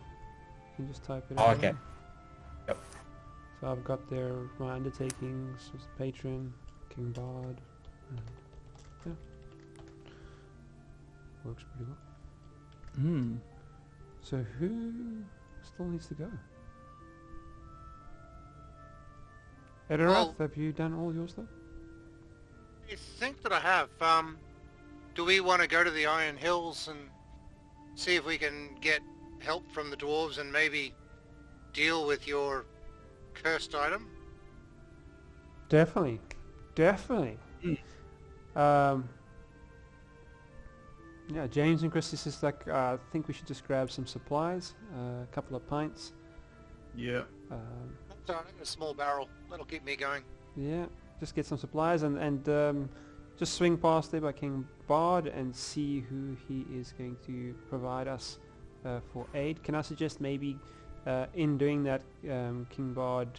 B: can just type it
C: Oh,
B: in.
C: okay. Yep.
B: So I've got there my undertakings, just Patron, King Bard, and yeah, works pretty well.
A: Hmm.
B: So who still needs to go? J.R.R,
D: Well-
B: have you done all your stuff?
D: I think that I have. Do we want to go to the Iron Hills and see if we can get help from the dwarves and maybe deal with your cursed item?
B: Definitely. Yeah, James and Chris is like, I think we should just grab some supplies, a couple of pints.
A: Yeah.
D: So I have a small barrel. That'll keep me going.
B: Yeah, just get some supplies and just swing past there by King Bard and see who he is going to provide us for aid. Can I suggest maybe in doing that, King Bard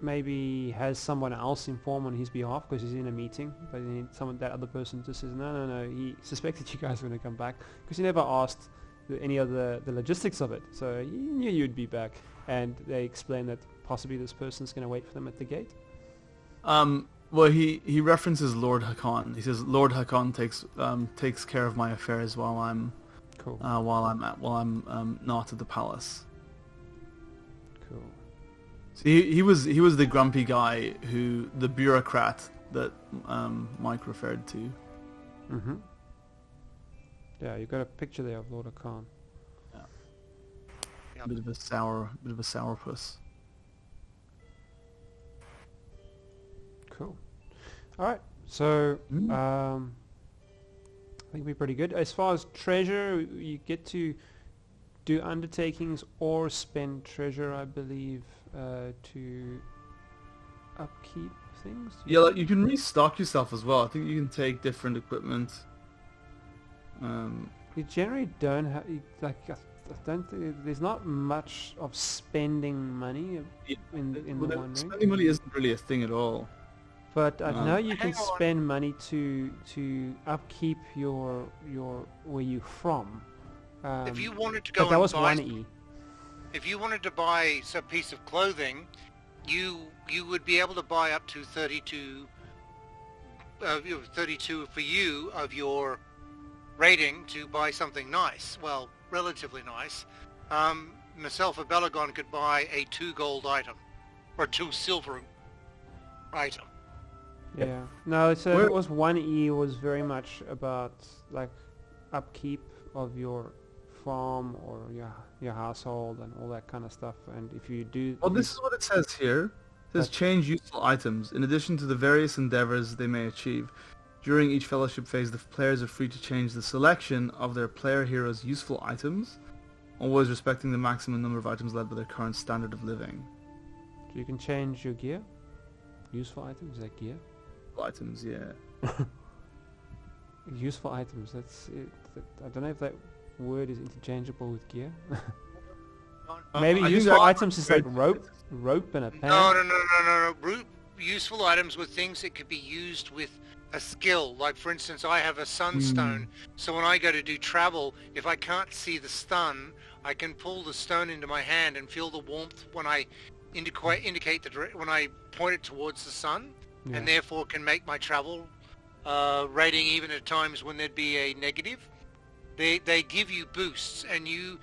B: maybe has someone else inform on his behalf because he's in a meeting, but then that other person just says no, he suspected you guys were going to come back because he never asked any of the logistics of it, so he knew you'd be back, and they explain that possibly this person's going to wait for them at the gate.
A: Well, he references Lord Hakan. He says Lord Hakan takes care of my affairs while I'm
B: Cool.
A: while I'm not at the palace.
B: Cool.
A: So he was the grumpy guy the bureaucrat that Mike referred to.
B: Mm-hmm. Yeah, you got a picture there of Lord Khan.
A: A bit of a sourpuss.
B: Cool. All right. So I think we're pretty good. As far as treasure, you get to do undertakings or spend treasure, I believe, to upkeep things.
A: Yeah, like you can restock yourself as well. I think you can take different equipment.
B: You generally don't have I don't think there's not much of spending money in the One Ring.
A: Spending money isn't really a thing at all.
B: But I know you can
D: Hang on.
B: spend money to upkeep your where you from.
D: If you wanted to
B: but
D: go
B: that
D: and
B: was
D: buy,
B: 1E.
D: if you wanted to buy some piece of clothing, you would be able to buy up to 32 for you of your rating to buy something nice. Well, relatively nice. Myself, a Belagon could buy a 2 gold item or 2 silver item.
B: Yeah. No, so
A: Where-
B: it was 1E was very much about like upkeep of your farm or your household and all that kind of stuff. And if you do,
A: Well, this is what it says here. It says change useful items. In addition to the various endeavors they may achieve. During each fellowship phase, the players are free to change the selection of their player hero's useful items, always respecting the maximum number of items led by their current standard of living.
B: you can change your gear. Useful items, is that gear?
A: Items, yeah.
B: Useful items. That's it. I don't know if that word is interchangeable with gear. Maybe
A: I think
B: useful
A: that-
B: items is like rope and a pan.
D: No. Useful items were things that could be used with a skill. Like, for instance, I have a sunstone, so when I go to do travel, if I can't see the stun, I can pull the stone into my hand and feel the warmth when I indicate when I point it towards the sun,
B: Yeah.
D: and therefore can make my travel rating even at times when there'd be a negative. They give you boosts, and you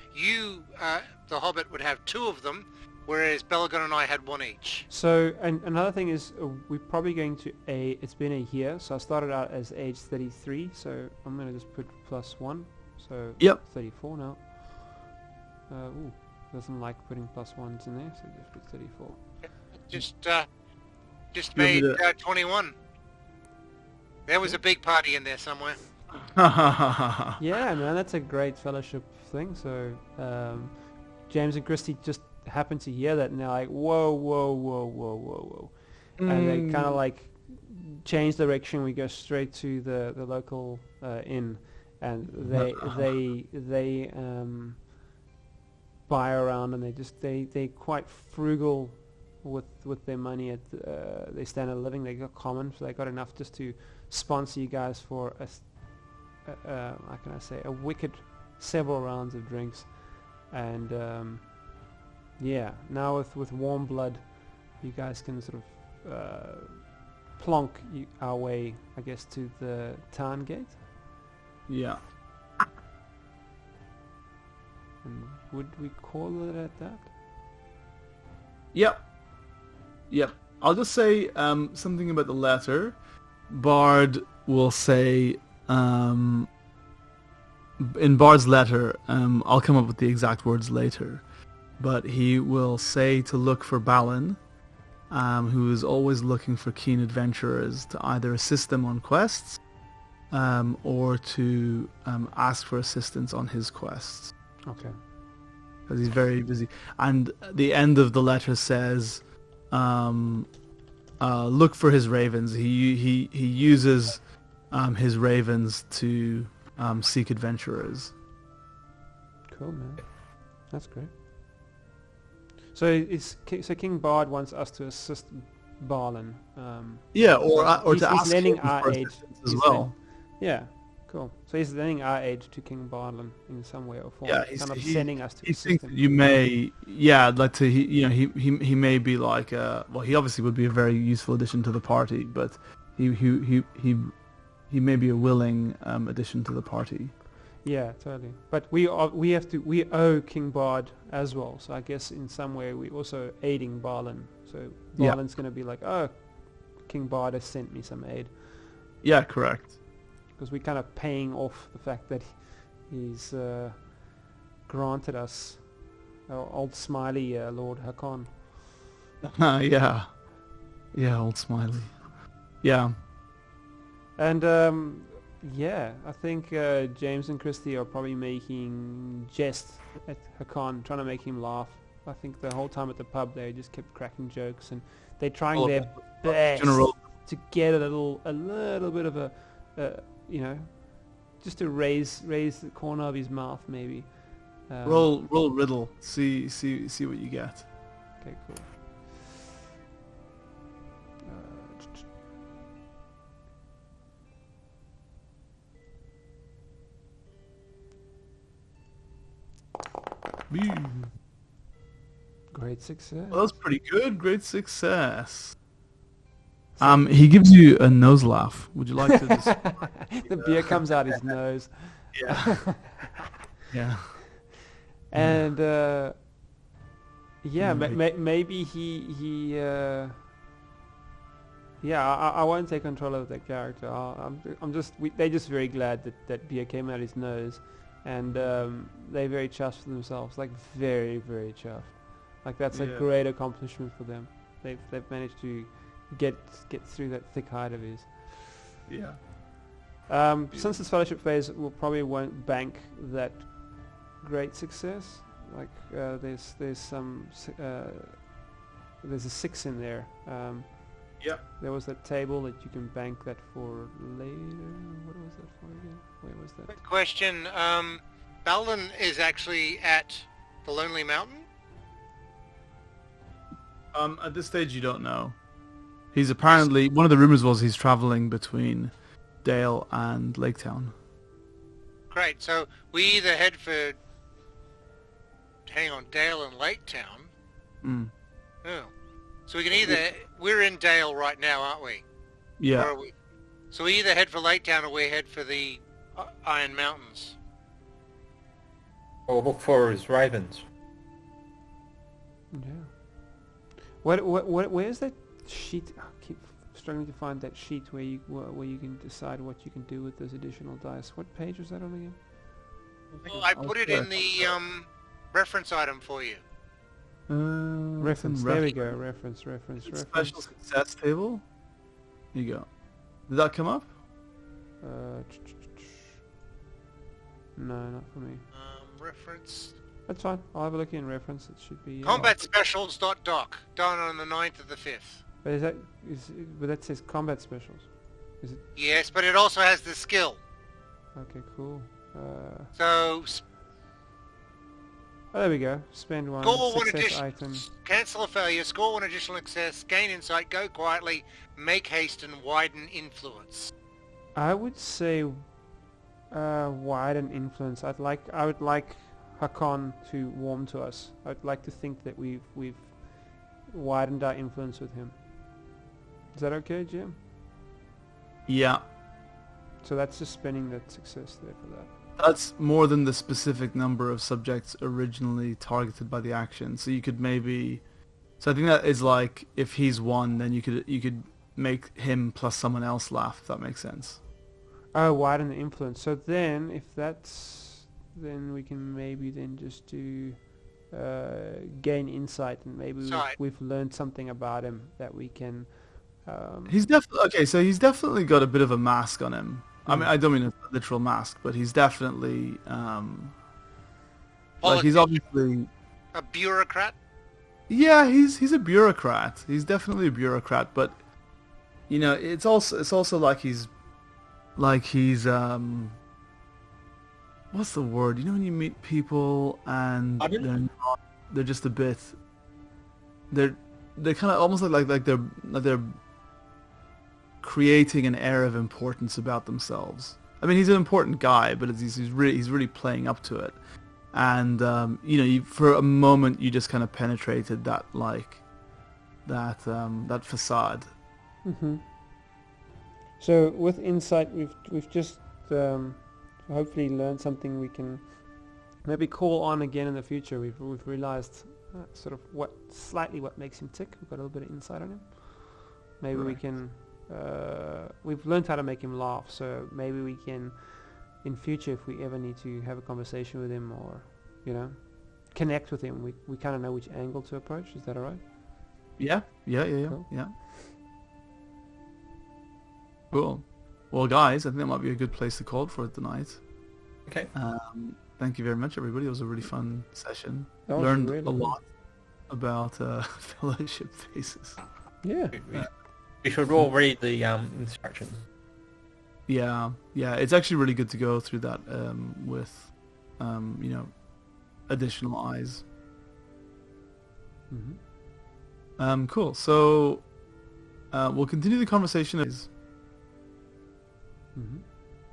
D: the Hobbit would have 2 of them, whereas Belagon and I had 1 each.
B: So, and another thing is, we're probably going to it's been a year, so I started out as age 33, so I'm going to just put +1, so
A: Yep.
B: 34 now. Doesn't like putting +1s in there, so just put 34.
D: Just
A: You want me
D: made 21. There was a big party in there somewhere.
B: Yeah, man, that's a great fellowship thing, so James and Christy just happened to hear that, and they're like, whoa. And they kind of like change direction. We go straight to the local inn, and they buy around, and they quite frugal with their money. They stand a living. They got common, so they got enough just to sponsor you guys for how can I say, a wicked several rounds of drinks, and yeah, now with warm blood, you guys can sort of plonk our way, I guess, to the town gate.
A: Yeah.
B: And would we call it at that?
A: Yep. Yep. I'll just say something about the letter. Bard will say, in Bard's letter, I'll come up with the exact words later, but he will say to look for Balin, who is always looking for keen adventurers to either assist them on quests, or to ask for assistance on his quests.
B: Okay.
A: Because he's very busy. And the end of the letter says, look for his ravens. He uses his ravens to seek adventurers.
B: Cool, man. That's great. So King Bard wants us to assist Balin.
A: Yeah, or to
B: he's
A: ask
B: lending
A: him
B: our
A: for
B: aid
A: assistance as well.
B: Yeah, cool. So he's lending our aid to King Balin in some way or form.
A: Yeah,
B: kind of sending us to
A: he
B: assist
A: thinks
B: him.
A: that you may, like to, he may be like, well, he obviously would be a very useful addition to the party, but he may be a willing addition to the party.
B: Yeah, totally. But we owe King Bard as well. So I guess in some way we also aiding Balin. So Balin's going to be like, oh, King Bard has sent me some aid.
A: Yeah, correct.
B: Because we're kind of paying off the fact that he's granted us our old smiley Lord Hakon.
A: Yeah, old Smiley. Yeah.
B: And yeah, I think James and Christy are probably making jest at Hakon, trying to make him laugh. I think the whole time at the pub they just kept cracking jokes, and they're trying their best to get a little bit of a just to raise the corner of his mouth maybe.
A: Roll riddle. See what you get.
B: Okay, cool. Great success.
A: Well, that's pretty good. Great success. He gives you a nose laugh. Would you like to just...
B: The beer comes out his nose.
A: Yeah. Yeah.
B: And maybe he I won't take control of that character. They're just very glad that beer came out his nose, and they're very chuffed for themselves, like very, very chuffed. Like that's a great accomplishment for them. They've managed to get through that thick hide of his.
A: Yeah.
B: Since this fellowship phase, we probably won't bank that great success. Like there's a 6 in there. There was that table that you can bank that for later. What was that for again? Where was that?
D: Quick question. Balin is actually at the Lonely Mountain?
A: At this stage, you don't know. He's apparently... One of the rumors was he's traveling between Dale and Laketown.
D: Great. So we either head for... Hang on, Dale and Laketown? Oh. So we can either... We're in Dale right now, aren't we?
A: Yeah.
D: Or are we... So we either head for Laketown or we head for the Iron Mountains.
C: Or look for his ravens.
B: Yeah. Where's that sheet? I keep struggling to find that sheet where you can decide what you can do with those additional dice. What page was that on again?
D: Well, I put it in the reference item for you.
B: Reference. There we go. Reference.
A: Special success table. Here you go. Did that come up?
B: No, not for me.
D: Reference.
B: That's fine. I'll have a look in reference. It should be...
D: Combat specials.doc. Done on the 9th of the 5th.
B: But but that says combat specials. Is it?
D: Yes, but it also has the skill.
B: Okay, cool.
D: So...
B: Oh, there we go. Spend one.
D: Score one
B: Success
D: additional...
B: item.
D: Cancel a failure. Score one additional success. Gain insight. Go quietly. Make haste and widen influence.
B: I would say Widen influence. I would like Hakan to warm to us. I'd like to think that we've widened our influence with him. Is that okay, Jim?
A: Yeah,
B: So that's just spending that success there for that.
A: that's more than the specific number of subjects originally targeted by the action. So you could maybe... So I think that is like, if he's one, then you could make him plus someone else laugh, if that makes sense.
B: Oh, widen the influence. So then, if that's... Then we can maybe then just do... gain insight, and maybe
D: Sorry.
B: we've learned something about him that we can...
A: He's definitely... Okay, so he's definitely got a bit of a mask on him. I mean, I don't mean a literal mask, but he's definitely... like, he's obviously...
D: A bureaucrat?
A: Yeah, he's a bureaucrat. He's definitely a bureaucrat, but you know, it's also like he's what's the word? You know when you meet people and they're just a bit they're kind of almost like they're creating an air of importance about themselves. I mean, he's an important guy, but he's really playing up to it. And you know, for a moment, you just kind of penetrated that that facade.
B: Mm-hmm. So with insight, we've just hopefully learned something we can maybe call on again in the future. We've realized sort of what makes him tick. We've got a little bit of insight on him. Maybe we can. We've learned how to make him laugh. So maybe we can. In future, if we ever need to have a conversation with him or, you know, connect with him, we kind of know which angle to approach. Is that alright?
A: Yeah.
B: Cool.
A: Yeah. Cool. Well, guys, I think that might be a good place to call it for tonight.
C: Okay.
A: Thank you very much, everybody. It was a really fun session.
B: That was
A: Learned
B: really
A: a
B: fun.
A: lot about fellowship phases.
B: Yeah.
C: We should all read the instructions.
A: Yeah, it's actually really good to go through that with, you know, additional eyes.
B: Mm-hmm.
A: Cool. So we'll continue the conversation.
B: Mm-hmm.